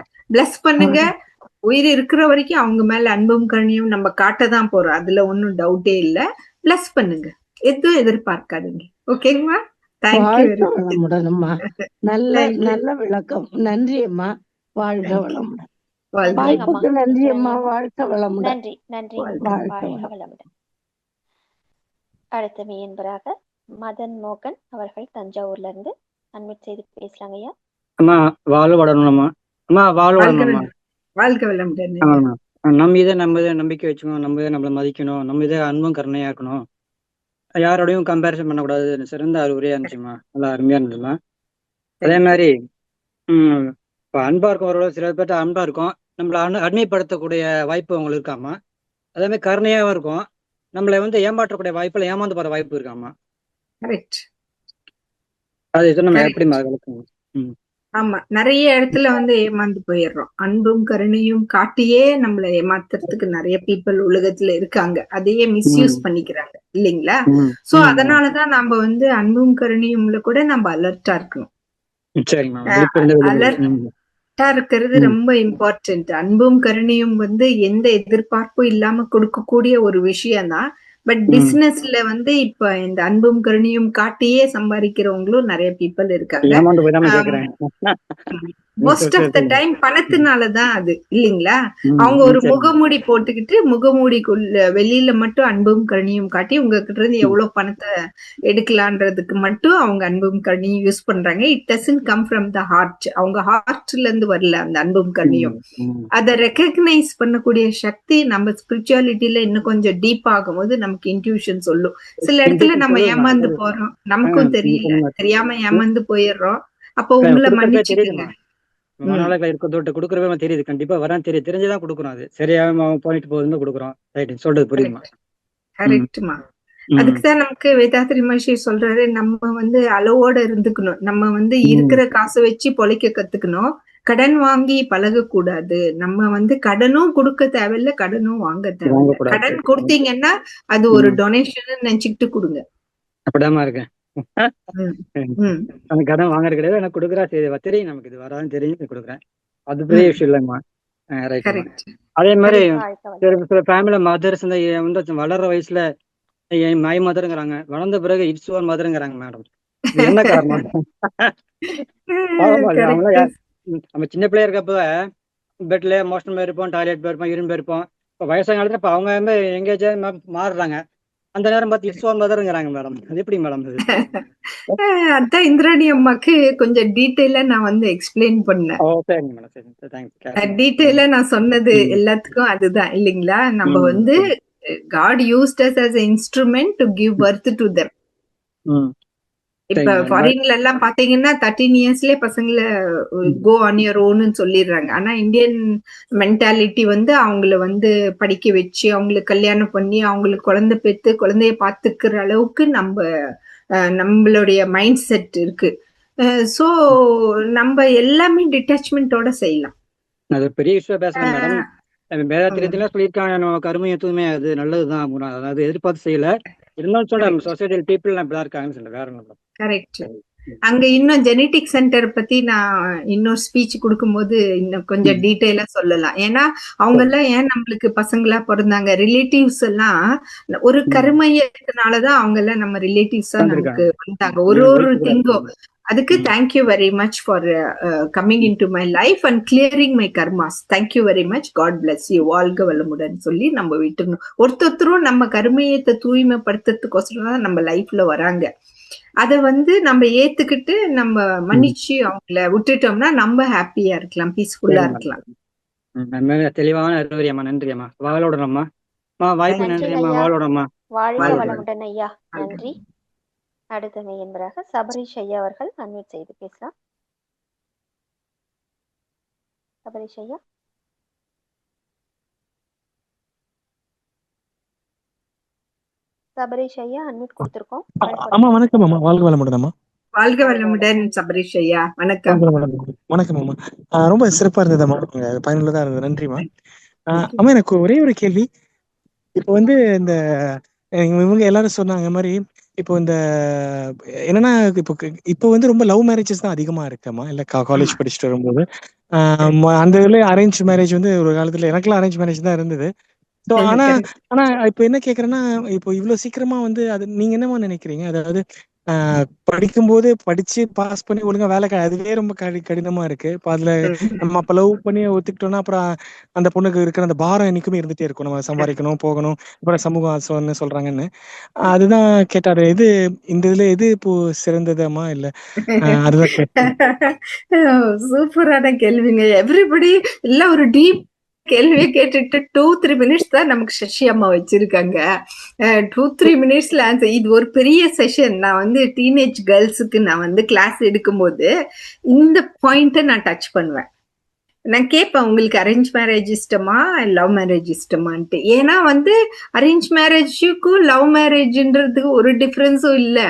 உயிர் இருக்கிற வரைக்கும் அவங்க மேல அன்பும் கருணையும் நம்ம காட்டதான் போறோம், அதுல ஒன்னும் டவுட்டே இல்ல. பிளஸ் பண்ணுங்க, எதுவும் எதிர்பார்க்காதீங்க. ஓகேங்களா? வளமுடன்மா. நல்ல விளக்கம். நன்றி அம்மா. வாழ்க வளமுடன். வாய்ப்புக்கு நன்றி அம்மா. வாழ்க வளமுடன். நன்றி. வளமுடன். அடுத்த மீன்பராக மதன் மோகன் அவர்கள் தஞ்சாவூர்ல இருந்து அன்மிட் செய்து பேசலாங்க ஐயா. அம்மா வாழ் வளரணும்மா. அம்மா வாழ் வளரணும்மா. வாழ்க வளமுடன். நம்ம இதை நம்பிக்கை வச்சுக்கணும், நம்ம இதை நம்மளை மதிக்கணும், நம்ம இதை அன்பும் கருணையா இருக்கணும், யாரோடையும் கம்பேரிசன் பண்ணக்கூடாது. சிறந்த அறிவுரையா இருந்துச்சுமா, நல்லா அருமையா இருந்துச்சுமா. அதே மாதிரி இப்போ அன்பா இருக்கும், ஒரு சில பேர்ட்ட அன்பா இருக்கும், நம்மளை அடிமைப்படுத்தக்கூடிய வாய்ப்பு அவங்களுக்கு இருக்காமா. அதே மாதிரி கருணையாவும் இருக்கும், நம்மளை ஏமாற்றக்கூடிய வாய்ப்புல ஏமாந்து போற வாய்ப்பு இருக்காமா. அது இதை நம்ம எப்படி விளக்கணும்? ஆமா, நிறைய இடத்துல ஏமாந்து போயிடுறோம். அன்பும் கருணையும் காட்டியே நம்மளை ஏமாத்துறதுக்கு நிறைய பீப்புள் உலகத்துல இருக்காங்க. அதையே மிஸ்யூஸ் பண்ணிக்கிறாங்க இல்லைங்களா? சோ அதனாலதான் நம்ம அன்பும் கருணையும்ல கூட நம்ம அலர்ட்டா இருக்கணும். அலர்ட்டா இருக்கிறது ரொம்ப இம்பார்ட்டன்ட். அன்பும் கருணையும் எந்த எதிர்பார்ப்பும் இல்லாம கொடுக்கக்கூடிய ஒரு விஷயம் தான். பட் பிசினஸ்ல இப்ப இந்த அன்பும் கருணையும் காட்டியே சம்பாதிக்கிறவங்களும் நிறைய பீப்புள் இருக்காங்க. மோஸ்ட் ஆஃப் த டைம் பணத்தினாலதான் அது இல்லைங்களா? அவங்க ஒரு முகமூடி போட்டுக்கிட்டு முகமூடிக்குள்ள வெளியில மட்டும் அன்பும் கருணையும் காட்டி உங்ககிட்ட இருந்து எவ்வளவு பணத்தை எடுக்கலான்றதுக்கு மட்டும் அவங்க அன்பும் கருணையும் யூஸ் பண்றாங்க. It doesn't come from the heart. அவங்க ஹார்ட்ல இருந்து வரல அந்த அன்பும் கருணையும். அதை ரெகக்னைஸ் பண்ணக்கூடிய சக்தி நம்ம ஸ்பிரிச்சுவாலிட்டியில இன்னும் கொஞ்சம் டீப் ஆகும்போது நமக்கு இன்ட்யூஷன் சொல்லும். சில இடத்துல நம்ம ஏமாந்து போறோம், நமக்கும் தெரியல, தெரியாம ஏமாந்து போயிடுறோம். அப்போ உங்களை மன்னிச்சுக்கங்க. கொடுக்கறவே தெரியுது, கண்டிப்பா வரான் தெரிஞ்சுதான் கொடுக்குறோம். அது சரியா போயிட்டு போகுதுன்னு கொடுக்குறோம். சொல்றது புரியுமா? கரெக்ட்மா. அதுக்குதான் நமக்கு வேதாத்ரி மகர்ஷி சொல்றாரு, நம்ம அளவோட இருந்துக்கணும். நம்ம இருக்கிற காசை வச்சு பொழைக்க கத்துக்கணும். கடன் வாங்கி பழக கூடாது. நம்ம கடனும் கொடுக்க தேவையில்ல, கடனும் வாங்க தேவையில்ல. கடன் கொடுத்தீங்கன்னா அது ஒரு டொனேஷன் நினைச்சுக்கிட்டு கொடுங்க. அப்படிதாமா இருக்கேன். அந்த கடன் வாங்குறது கிடையாது, எனக்கு கொடுக்குறா தெரியும், நமக்கு இது வராதுன்னு தெரிஞ்சு கொடுக்குறேன். அது பெரிய விஷயம் இல்லைங்கம்மா. அதே மாதிரி சில ஃபேமிலி மதர்ஸ் வளர்ற வயசுல மை மதருங்கிறாங்க, வளர்ந்த பிறகு இட்ஸ் ஓன் மதருங்கிறாங்க. மேடம் என்ன காரணம்? நம்ம சின்ன பிள்ளையா இருக்கப்ப பெட்ல மோஷன் போயிருப்போம், டாய்லெட் போயிருப்போம், யூரின் போயிருப்போம். இப்ப வயசான காலத்துல இப்ப அவங்க எங்கேஜ் மாறுறாங்க, அந்த நேரம் பார்த்து இட்ஸ் ஓன் மதருங்கிறாங்க. மேடம் அது எப்படி மேடம்? அதான் இந்திராணி அம்மாக்கு கொஞ்சம் டீட்டெயிலா நான் எக்ஸ்பிளைன் பண்ணேன். டீட்டெயிலா நான் சொன்னது எல்லாத்துக்கும் அதுதான் இல்லைங்களா? நம்ம God used us as an instrument to give birth to them. இப்ப ஃபாரின்ல எல்லாம் பாத்தீங்கன்னா 13 இயர்ஸ்லயே பசங்களை கோ ஆன் யுவர் ஓன்னு சொல்லிடுறாங்க. ஆனா இந்தியன் மென்டாலிட்டி அவங்கள படிக்க வச்சு அவங்களுக்கு கல்யாணம் பண்ணி அவங்களுக்கு குழந்தை பெற்று குழந்தைய பாத்துக்கிற அளவுக்கு நம்மளுடைய மைண்ட் செட் இருக்கு. சோ நம்ம எல்லாமே டிட்டாச்மெண்டோட செய்யலாம். அது பெரிய விஷயம் பேசலாம் மேடம். வேதாத்திரியத்துல சொல்லியிருக்காங்க, கருமை எதுவுமே அது நல்லதுதான், அதாவது எதிர்பார்த்து செய்யல. இருந்தாலும் சொல்றேன் சொசைட்டியில் பீப்புள் இப்படிதான் இருக்காங்கன்னு சொல்ல வேற ஒன்றும். கரெக்ட். அங்க இன்னும் ஜெனடிக் சென்டர் பத்தி நான் இன்னொரு ஸ்பீச் கொடுக்கும்போது இன்னும் கொஞ்சம் டீட்டெயிலா சொல்லலாம். ஏன்னா அவங்க எல்லாம் ஏன் நம்மளுக்கு பசங்களா பிறந்தாங்க, ரிலேட்டிவ்ஸ் எல்லாம் ஒரு கருமையத்தினாலதான் அவங்க எல்லாம் நம்ம ரிலேட்டிவ்ஸா நமக்கு வந்தாங்க. ஒரு திங்கும். அதுக்கு thank you very much for coming in to my life and clearing my karmas. Thank you very much, God bless you, வாழ்க வளமுடன் சொல்லி நம்ம விட்டுணும். ஒருத்தரும் நம்ம கருமையத்தை தூய்மைப்படுத்துறதுக்கோசரம் தான் நம்ம லைஃப்ல வராங்க. அத நம்ம ஏத்துக்கிட்டு நம்ம மன்னிச்சு அவங்கள விட்டுட்டோம்னா நம்ம ஹாப்பியா இருக்கலாம், பீஸ்ஃபுல்லா இருக்கலாம். தெளிவான அறிவுரையம்மா. நன்றியம்மா. வாழோடம்மா. வாய்ப்பு நன்றியம்மா. வாழோடம்மா. வாழ்க வளமுடன் ஐயா. நன்றி. அடுத்த மெய்யன்பராக சபரீஷ் ஐயா அவர்கள் அன்மியூட் செய்து பேசலாம். சபரீஷ் ஐயா. சபரீஷ் ஐயா அன்மியூட் கொடுத்திருக்கோம். அம்மா வணக்கம் அம்மா. வாழ்க வளமுடன் அம்மா. வாழ்க வளமுடன் சபரீஷ் ஐயா. வணக்கம். வணக்கம் அம்மா. ரொம்ப சிறப்பா இருந்தது அம்மா, பயனுள்ளதா இருந்தது. நன்றிம்மா. அம்மா எனக்கு ஒரே ஒரு கேள்வி. இப்போ இந்த இவங்க எல்லாரும் சொன்னாங்க மாதிரி இப்போ என்னன்னா இப்போ ரொம்ப லவ் மேரேஜஸ் தான் அதிகமா இருக்கமா இல்ல காலேஜ் படிச்சுட்டு வரும்போது அந்த இதுல அரேஞ்ச் மேரேஜ் ஒரு காலத்துல எனக்குலாம் அரேஞ்ச் மேரேஜ் தான் இருந்தது. ஆனா இப்ப என்ன கேக்குறேன்னா, இப்போ இவ்வளவு சீக்கிரமா அது நீங்க என்னமா நினைக்கிறீங்க? அதாவது படிக்கும்போது படிச்சு பாஸ் பண்ணி ஒழுங்கா வேலை அதுவே ரொம்ப கடினமா இருக்கு. இப்ப அதுல நம்ம அப்ப லவ் பண்ணி ஒத்துக்கிட்டோம்னா அப்புறம் அந்த பொண்ணுக்கு இருக்கிற அந்த பாரம் என்னைக்குமே இருந்துட்டே இருக்கும். நம்ம சம்பாதிக்கணும், போகணும், அப்புறம் சமூக ஆசைன்னு சொல்றாங்கன்னு. அதுதான் கேட்டாரு, இது இந்த இதுல எது இப்போ சிறந்ததமா இல்ல? அதுதான் சூப்பரான கேள்விங்க. எவ்ரிபடி எல்லாம் ஒரு டீப் கேள்வியை கேட்டுட்டு 2-3 மினிட்ஸ் தான் நமக்கு சசி அம்மா வச்சிருக்காங்க. 2-3 மினிட்ஸ்ல ஆன்சர். இது ஒரு பெரிய செஷன். நான் வந்து டீனேஜ் கேர்ள்ஸுக்கு நான் வந்து கிளாஸ் எடுக்கும்போது இந்த பாயிண்ட்டை நான் டச் பண்ணுவேன். நான் கேட்பேன், உங்களுக்கு அரேஞ்ச் மேரேஜ் இஷ்டமா லவ் மேரேஜ் இஷ்டமான்ட்டு. ஏன்னா வந்து அரேஞ்ச் மேரேஜுக்கும் லவ் மேரேஜ்ன்றதுக்கு ஒரு டிஃபரன்ஸும் இல்லை.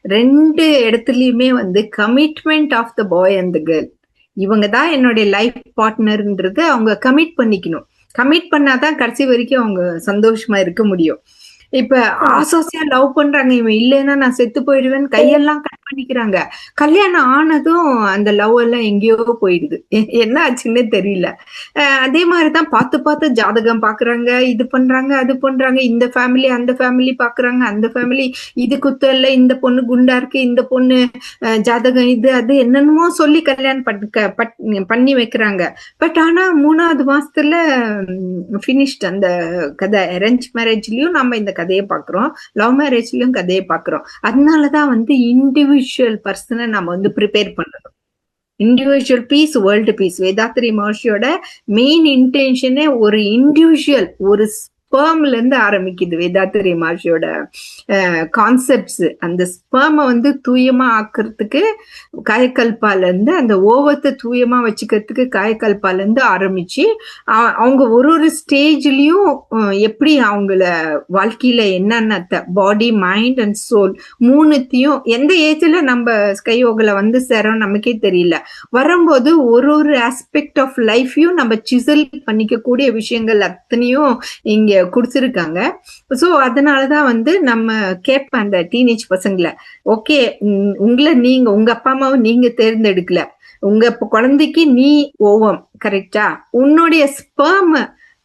2 இடத்துலயுமே வந்து commitment of the boy and the girl. இவங்க தான் என்னுடைய லைஃப் பார்ட்னர்ன்றது அவங்க கமிட் பண்ணிக்கணும். கமிட் பண்ணாதான் கடைசி வரைக்கும் அவங்க சந்தோஷமா இருக்க முடியும். இப்ப ஆசோசியா லவ் பண்றாங்க, இவன் இல்லைன்னா நான் செத்து போயிடுவேன்னு கையெல்லாம் கட் பண்ணிக்கிறாங்க. கல்யாணம் ஆனதும் அந்த லவ் எல்லாம் எங்கேயோ போயிடுது. என்ன ஆச்சுன்னே தெரியல. அதே மாதிரிதான் பார்த்து பார்த்து ஜாதகம் பாக்குறாங்க, இது பண்றாங்க அது பண்றாங்க, இந்த ஃபேமிலி அந்த ஃபேமிலி பாக்குறாங்க, அந்த ஃபேமிலி இது குத்தம் இல்ல, இந்த பொண்ணு குண்டா இருக்கு, இந்த பொண்ணு ஜாதகம் இது அது என்னென்னமோ சொல்லி கல்யாணம் பண்ணி வைக்கிறாங்க. பட் ஆனா 3வது மாசத்துல பினிஷ்ட் அந்த கதை. அரேஞ்ச் மேரேஜ்லயும் நம்ம இந்த கதையை பாக்குறோம், லவ் மேரேஜ்லயும் கதையை பாக்குறோம். அதனாலதான் வந்து இண்டிவிஜுவல் பர்சனை நம்ம வந்து ப்ரிப்பேர் பண்ணணும். Individual peace world peace. Vethathiri மகர்ஷியோட மெயின் இன்டென்ஷனே ஒரு இண்டிவிஜுவல், ஒரு ஸ்பெர்ம்ல இருந்து ஆரம்பிக்குது. வேதாத்ரி மகர்ஷியோட கான்செப்ட்ஸ் அந்த ஸ்பெர்மை வந்து தூயமா ஆக்குறதுக்கு காயக்கல்பால இருந்து, அந்த ஓவத்தை தூயமா வச்சுக்கிறதுக்கு காயக்கல்பால இருந்து ஆரம்பிச்சு அவங்க ஒரு ஸ்டேஜ்லயும் எப்படி அவங்கள வாழ்க்கையில என்னென்ன பாடி மைண்ட் அண்ட் சோல் 3த்தையும் எந்த ஏஜ்ல நம்ம ஸ்கையோகல வந்து சேரோம் நமக்கே தெரியல. வரும்போது ஒரு ஆஸ்பெக்ட் ஆஃப் லைஃபையும் நம்ம சிசல் பண்ணிக்க கூடிய விஷயங்கள் அத்தனையும் இங்க கொடுத்துருக்காங்க. ஸோ அதனாலதான் வந்து நம்ம கேட்பேன் அந்த டீனேஜ் பசங்களை, ஓகே உங்களை உங்க அப்பா அம்மாவை நீங்க தேர்ந்தெடுக்கல, உங்க குழந்தைக்கு நீ ஓவம் கரெக்டா, உன்னுடைய ஸ்பெர்ம்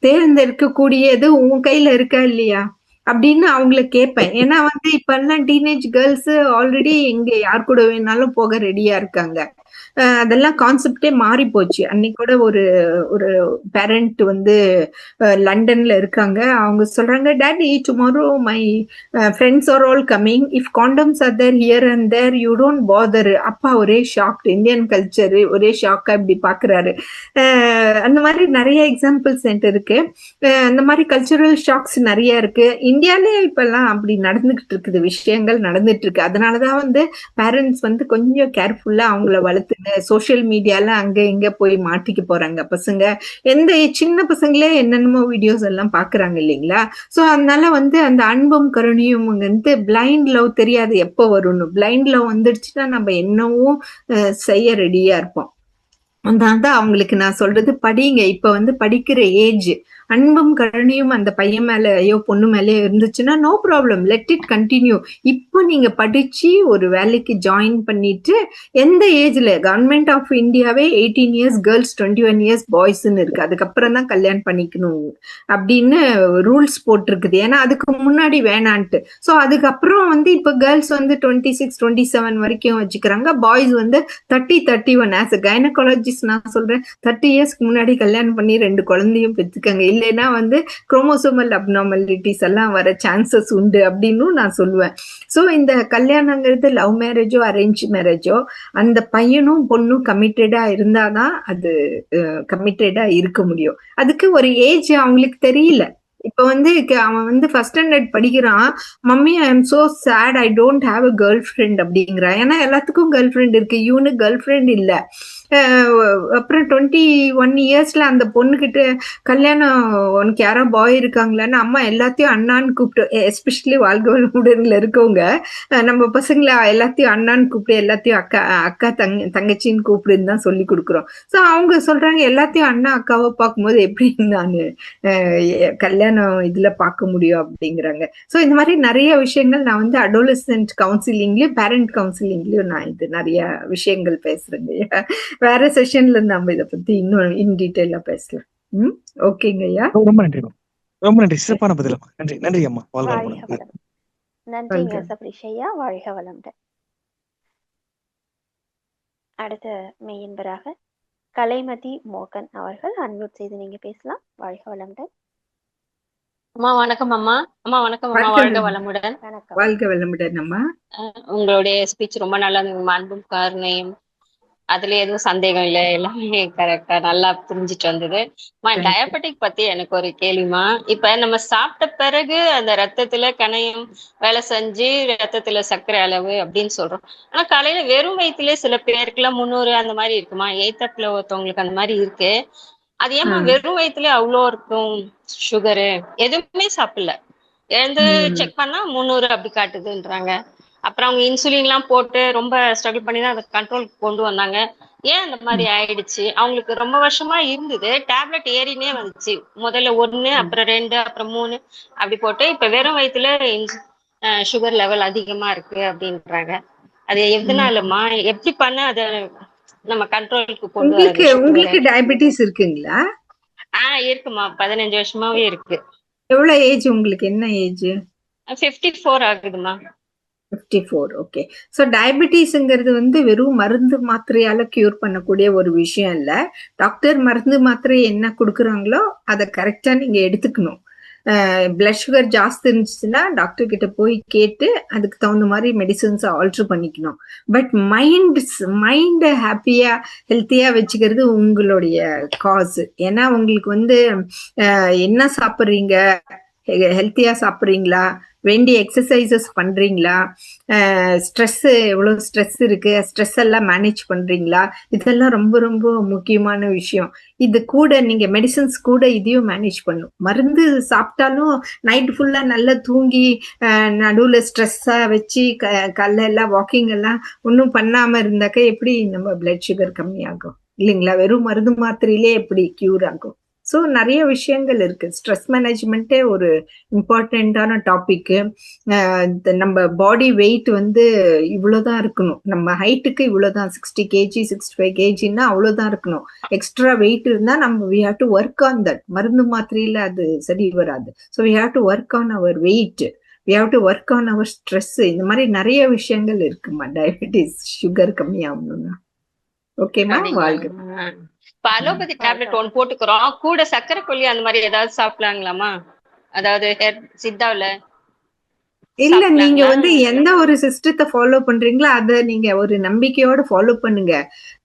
தேர்ந்தெடுக்க கூடியது உன் கையில இருக்கா இல்லையா அப்படின்னு அவங்கள கேட்பேன். ஏன்னா வந்து இப்ப எல்லாம் டீனேஜ் கேர்ள்ஸ் ஆல்ரெடி எங்க யார் கூட வேணாலும் போக ரெடியா இருக்காங்க. அதெல்லாம் கான்செப்டே மாறி போச்சு. அன்னைக்கு கூட ஒரு பேரண்ட் வந்து லண்டன்ல இருக்காங்க. அவங்க சொல்றாங்க, daddy tomorrow my friends are all coming, if condoms are there here and there you don't bother. அப்பா ஒரே ஷாக், இந்தியன் கல்ச்சர் ஒரே ஷாக்கா இப்படி பாக்குறாரு. அந்த மாதிரி நிறைய எக்ஸாம்பிள்ஸ் என்கிட்ட இருக்கு. அந்த மாதிரி கல்ச்சுரல் ஷாக்ஸ் நிறைய இருக்கு. இந்தியாலே இப்பெல்லாம் அப்படி நடந்துகிட்டு இருக்குது, விஷயங்கள் நடந்துட்டு இருக்கு. அதனாலதான் வந்து பேரண்ட்ஸ் வந்து கொஞ்சம் கேர்ஃபுல்லா அவங்கள வளர்த்துங்க. சோசியல் மீடியால அங்க இங்க போய் மாட்டிக்க போறாங்க பசங்க. எந்த சின்ன பசங்களே என்னென்னமோ வீடியோஸ் எல்லாம் பாக்குறாங்க இல்லைங்களா. சோ அதனால வந்து அந்த அன்பும் கருணையும் வந்து பிளைண்ட் லவ் தெரியாது எப்போ வரும்னு. பிளைண்ட் லவ் வந்துடுச்சுன்னா நம்ம என்னவும் செய்ய ரெடியா இருப்போம். அதான் அவங்களுக்கு நான் சொல்றது, படிங்க. இப்ப வந்து படிக்கிற ஏஜ். அன்பும் கருணையும் அந்த பையன் மேலயோ பொண்ணு மேலயோ இருந்துச்சுன்னா no problem, let it continue. இப்போ நீங்க படிச்சு ஒரு வேலைக்கு ஜாயின் பண்ணிட்டு எந்த ஏஜ்ல, கவர்மெண்ட் ஆஃப் இந்தியாவே 18 இயர்ஸ் கேர்ள்ஸ் 21 இயர்ஸ் பாய்ஸ்ன்னு இருக்கு. அதுக்கப்புறம் தான் கல்யாணம் பண்ணிக்கணும் அப்படின்னு ரூல்ஸ் போட்டிருக்குது. ஏன்னா அதுக்கு முன்னாடி வேணான்ட்டு. ஸோ அதுக்கப்புறம் வந்து இப்ப கேர்ள்ஸ் வந்து 26 27 வரைக்கும் வச்சுக்கிறாங்க. பாய்ஸ் வந்து 30 31. ஆஸ் அ கைனகாலஜிஸ்ட் நான் சொல்றேன், 30 இயர்ஸ்க்கு முன்னாடி கல்யாணம் பண்ணி 2 குழந்தையும் பெற்றுக்கங்க. இல்லைன்னா வந்து குரோமோசோமல் அப்நார்மாலிட்டிஸ் எல்லாம் வர சான்சஸ் உண்டு அப்படின்னு நான் சொல்லுவேன். ஸோ இந்த கல்யாணங்கிறது லவ் மேரேஜோ அரேஞ்ச் மேரேஜோ அந்த பையனும் பொண்ணும் கமிட்டடா இருந்தாதான் அது கமிட்டடா இருக்க முடியும். அதுக்கு ஒரு ஏஜ் அவங்களுக்கு தெரியல. இப்ப வந்து அவன் வந்து ஃபர்ஸ்ட் ஸ்டாண்டர்ட் படிக்கிறான். Mummy I am so sad, I don't have a girl friend அப்படிங்கிறான். ஏன்னா எல்லாத்துக்கும் கேர்ள் ஃப்ரெண்ட் இருக்கு, இவனுக்கு கேர்ள் ஃப்ரெண்ட் இல்ல. அப்புறம் 21 இயர்ஸ்ல அந்த பொண்ணுகிட்ட கல்யாணம், உனக்கு யாரோ பாய் இருக்காங்களான்னு அம்மா எல்லாத்தையும் அண்ணான்னு கூப்பிட்டு, எஸ்பெஷலி வாழ்க வளமுடன்ல இருக்கவங்க நம்ம பசங்களை எல்லாத்தையும் அண்ணான்னு கூப்பிட்டு எல்லாத்தையும் அக்கா அக்கா தங்கச்சின்னு கூப்பிடுன்னு தான் சொல்லி கொடுக்குறோம். ஸோ அவங்க சொல்றாங்க எல்லாத்தையும் அண்ணா அக்காவை பார்க்கும்போது எப்படி நான் கல்யாணம் இதுல பார்க்க முடியும் அப்படிங்கிறாங்க. ஸோ இந்த மாதிரி நிறைய விஷயங்கள் நான் வந்து அடோலசன்ட் கவுன்சிலிங்லயும் பேரண்ட் கவுன்சிலிங்லயும் நான் இது நிறைய விஷயங்கள் பேசுறேங்க. வேற செஷன்ல நம்ம இதை பத்தி இன்னும் இன் டீடைலா பேசலாம். ஓகேங்க ஐயா, ரொம்ப நன்றி. ரொம்ப நன்றி, சிறப்பான பதில். நன்றி நன்றி அம்மா. நன்றிங்க சபரிஷ் ஐயா, வாழ்க வளமுடன். அடுத்த மெய்யன்பராக கலைமதி மோகன் அவர்கள் அன்மியூட் செய்து நீங்க பேசலாம். வாழ்க வளமுடன். அம்மா வணக்கம். அம்மா அம்மா வணக்கம் அம்மா, வாழ்க வளமுடன். வாழ்க வளமுடன் அம்மா. உங்களுடைய ஸ்பீச் ரொம்ப நல்லா இருந்தது. அன்பும் கருணையும் அதுல எதுவும் சந்தேகம் இல்லை, எல்லாமே கரெக்டா நல்லா புரிஞ்சிட்டு வந்தது. டயபெட்டிக் பத்தி எனக்கு ஒரு கேள்விமா. இப்ப நம்ம சாப்பிட்ட பிறகு அந்த ரத்தத்துல கணையம் வேலை செஞ்சு ரத்தத்துல சர்க்கரை அளவு அப்படின்னு சொல்றோம். ஆனா காலையில வெறும் வயிற்றுலயே சில பேருக்குலாம் 300 அந்த மாதிரி இருக்குமா, எய்த்தப்ல ஒருத்தவங்களுக்கு அந்த மாதிரி இருக்கு. அது ஏமா வெறும் வயிற்றுல அவ்வளோ இருக்கும் சுகரு, எதுவுமே சாப்பிடல, எழுந்து செக் பண்ணா 300 அப்படி காட்டுதுன்றாங்க. அப்புறம் அவங்க இன்சுலின் எல்லாம் போட்டு ரொம்ப ஸ்ட்ரகிள் பண்ணி தான் அதை கண்ட்ரோல் கொண்டு வந்தாங்க. ஏன் அந்த மாதிரி ஆயிடுச்சு? அவங்களுக்கு ரொம்ப வருஷமா இருந்தது, டேப்லெட் ஏறினே வந்துச்சு. முதல்ல 1, அப்புறம் 2, அப்புறம் 3 அப்படி போட்டு இப்ப வெறும் வயிற்றுல சுகர் லெவல் அதிகமா இருக்கு அப்படின்றாங்க. அது எதனாலமா, எப்படி பண்ண அதை நம்ம கண்ட்ரோலுக்கு கொண்டு வரது? உங்களுக்கு டயபெட்டிஸ் இருக்குங்களா? இருக்குமா, 15 வருஷமாவே இருக்கு. எவ்வளவு ஏஜ் உங்களுக்கு? என்ன ஏஜ்? 54 ஆகுதுமா. 54. ஓகே. ஸோ டயபெட்டிஸ்ங்கிறது வந்து வெறும் மருந்து மாத்திரையால கியூர் பண்ணக்கூடிய ஒரு விஷயம் இல்ல. டாக்டர் மருந்து மாத்திரை என்ன கொடுக்குறாங்களோ அதை கரெக்டா நீங்க எடுத்துக்கணும். பிளட் சுகர் ஜாஸ்தி இருந்துச்சுன்னா டாக்டர் கிட்ட போய் கேட்டு அதுக்கு தகுந்த மாதிரி மெடிசன்ஸை ஆல்டர் பண்ணிக்கணும். பட் மைண்டை ஹாப்பியா ஹெல்த்தியா வச்சுக்கிறது உங்களுடைய காஸ். ஏன்னா உங்களுக்கு வந்து என்ன சாப்பிட்றீங்க, ஹெல்த்தியா சாப்பிட்றீங்களா, வேண்டிய எக்ஸசைசஸ் பண்றீங்களா, ஸ்ட்ரெஸ் எவ்வளவு ஸ்ட்ரெஸ் இருக்கு, ஸ்ட்ரெஸ் எல்லாம் மேனேஜ் பண்றீங்களா, இதெல்லாம் ரொம்ப ரொம்ப முக்கியமான விஷயம். இது கூட நீங்க மெடிசன்ஸ் கூட இதையும் மேனேஜ் பண்ணும். மருந்து சாப்பிட்டாலும் நைட் ஃபுல்லா நல்லா தூங்கி நடுவுல ஸ்ட்ரெஸ்ஸா வச்சு எல்லாம் வாக்கிங் எல்லாம் ஒன்றும் பண்ணாம இருந்தாக்க எப்படி நம்ம பிளட் சுகர் கம்மியாகும் இல்லைங்களா? வெறும் மருந்து மாத்திரையிலே எப்படி கியூர் ஆகும்? ஸோ நிறைய விஷயங்கள் இருக்கு. ஸ்ட்ரெஸ் மேனேஜ்மெண்ட்டே ஒரு இம்பார்ட்டண்ட்டான டாபிக்கு. நம்ம பாடி வெயிட் வந்து இவ்வளோதான் இருக்கணும், நம்ம ஹைட்டுக்கு இவ்வளோதான், 60 kg 65 kgன்னா அவ்வளோதான் இருக்கணும். எக்ஸ்ட்ரா வெயிட் இருந்தால் நம்ம we have to work on that. மருந்து மாத்திரையில் அது சரி வராது. So we have to work on our weight, we have to work on our stress. இந்த மாதிரி நிறைய விஷயங்கள் இருக்குமா டயபெட்டிஸ் சுகர் கம்மியாகணும்னா. ஓகேமா, வாழ்க. இப்ப அலோபதி டேப்லெட் ஒன்று போட்டுக்கிறோம், கூட சக்கரை கொல்லி அந்த மாதிரி ஏதாவது சாப்பிடலாங்களாமா? அதாவது சித்தாவில இல்ல, நீங்க வந்து எந்த ஒரு சிஸ்டத்தை ஃபாலோ பண்றீங்களோ அதை நீங்க ஒரு நம்பிக்கையோட ஃபாலோ பண்ணுங்க.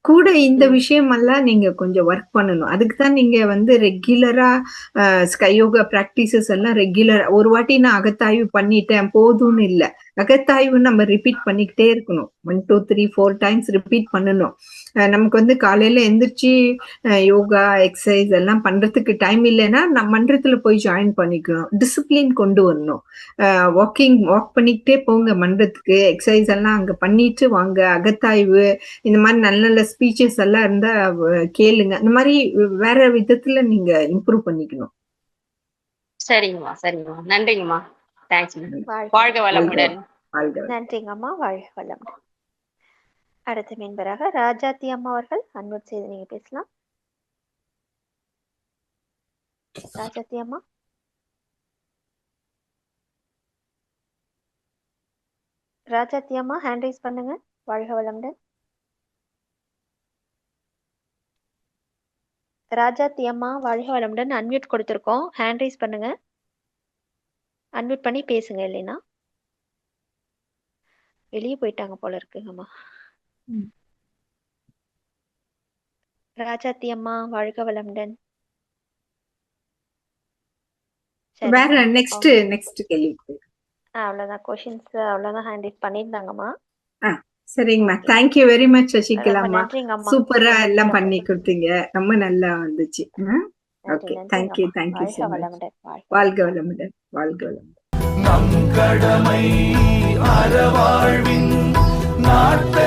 கூட இந்த விஷயம் எல்லாம் நீங்க கொஞ்சம் ஒர்க் பண்ணணும். அதுக்கு தான் நீங்க வந்து ரெகுலரா யோகா பிராக்டிசஸ் எல்லாம் ரெகுலரா. ஒரு வாட்டி நான் அகத்தாய்வு பண்ணிட்டேன் போதும்னு இல்லை, அகத்தாய்வு நம்ம ரிப்பீட் பண்ணிக்கிட்டே இருக்கணும். 1 2 3 4 டைம்ஸ் ரிப்பீட் பண்ணணும். நமக்கு வந்து காலையில எந்திரிச்சு யோகா எக்ஸசைஸ் எல்லாம் பண்றதுக்கு டைம் இல்லைன்னா நம்ம மன்றத்துல போய் ஜாயின் பண்ணிக்கணும். டிசிப்ளின் கொண்டு வரணும். வாக் பண்ணிக்கிட்டே போங்க மன்றத்துக்கு, எக்ஸசைஸ் எல்லாம் அங்க பண்ணிட்டு வாங்க. அகத்தாய்வு இந்த மாதிரி நல்ல நல்ல ஸ்பீச்சஸ் எல்லாம் இருந்தா கேளுங்க. இந்த மாதிரி வேற விதத்துல நீங்க இம்ப்ரூவ் பண்ணிக்கணும். சரிங்கம்மா, சரிங்கம்மா, நன்றிங்கம்மா, தேங்க்ஸ். வாழ்க வளமுடன். நன்றிங்கம்மா, வாழ்க வளமுடன். அடுத்த மெம்பராக ராஜாத்தி அம்மா அவர்கள் அன்மியூட் செய்து நீங்க பேசலாம். ராஜாத்தி அம்மா. ராஜாத்தி அம்மா ஹேண்ட் ரைஸ் பண்ணுங்க. வாழ்க வளமுடன். ராஜாத்தி அம்மா வாழ்க வளமுடன். அன்மியூட் கொடுத்துருக்கோம், ஹேண்ட் ரைஸ் பண்ணுங்க. அன்மியூட் பண்ணி பேசுங்க, இல்லைன்னா வெளியே போயிட்டாங்க போல இருக்குங்கம்மா. ராஜாத்தி அம்மா வாழ்க வளமுடன். வேற நெக்ஸ்ட் கேள்வி. அவ்வளவுதான் கொஸ்டின்ஸ், அவ்வளவுதான் ஹேண்ட் ரைஸ் பண்ணிருந்தாங்கம்மா. சரிங்கம்மா, தேங்க்யூ வெரி மச் சசிகலாம்மா. சூப்பரா எல்லாம் பண்ணி கொடுத்தீங்க, ரொம்ப நல்லா வந்துச்சு. Okay, thank you so much. வாழ்க வளமுடன், வாழ்க வளமுடன். நம் கடமை அறவாழ்வின் நாட்டை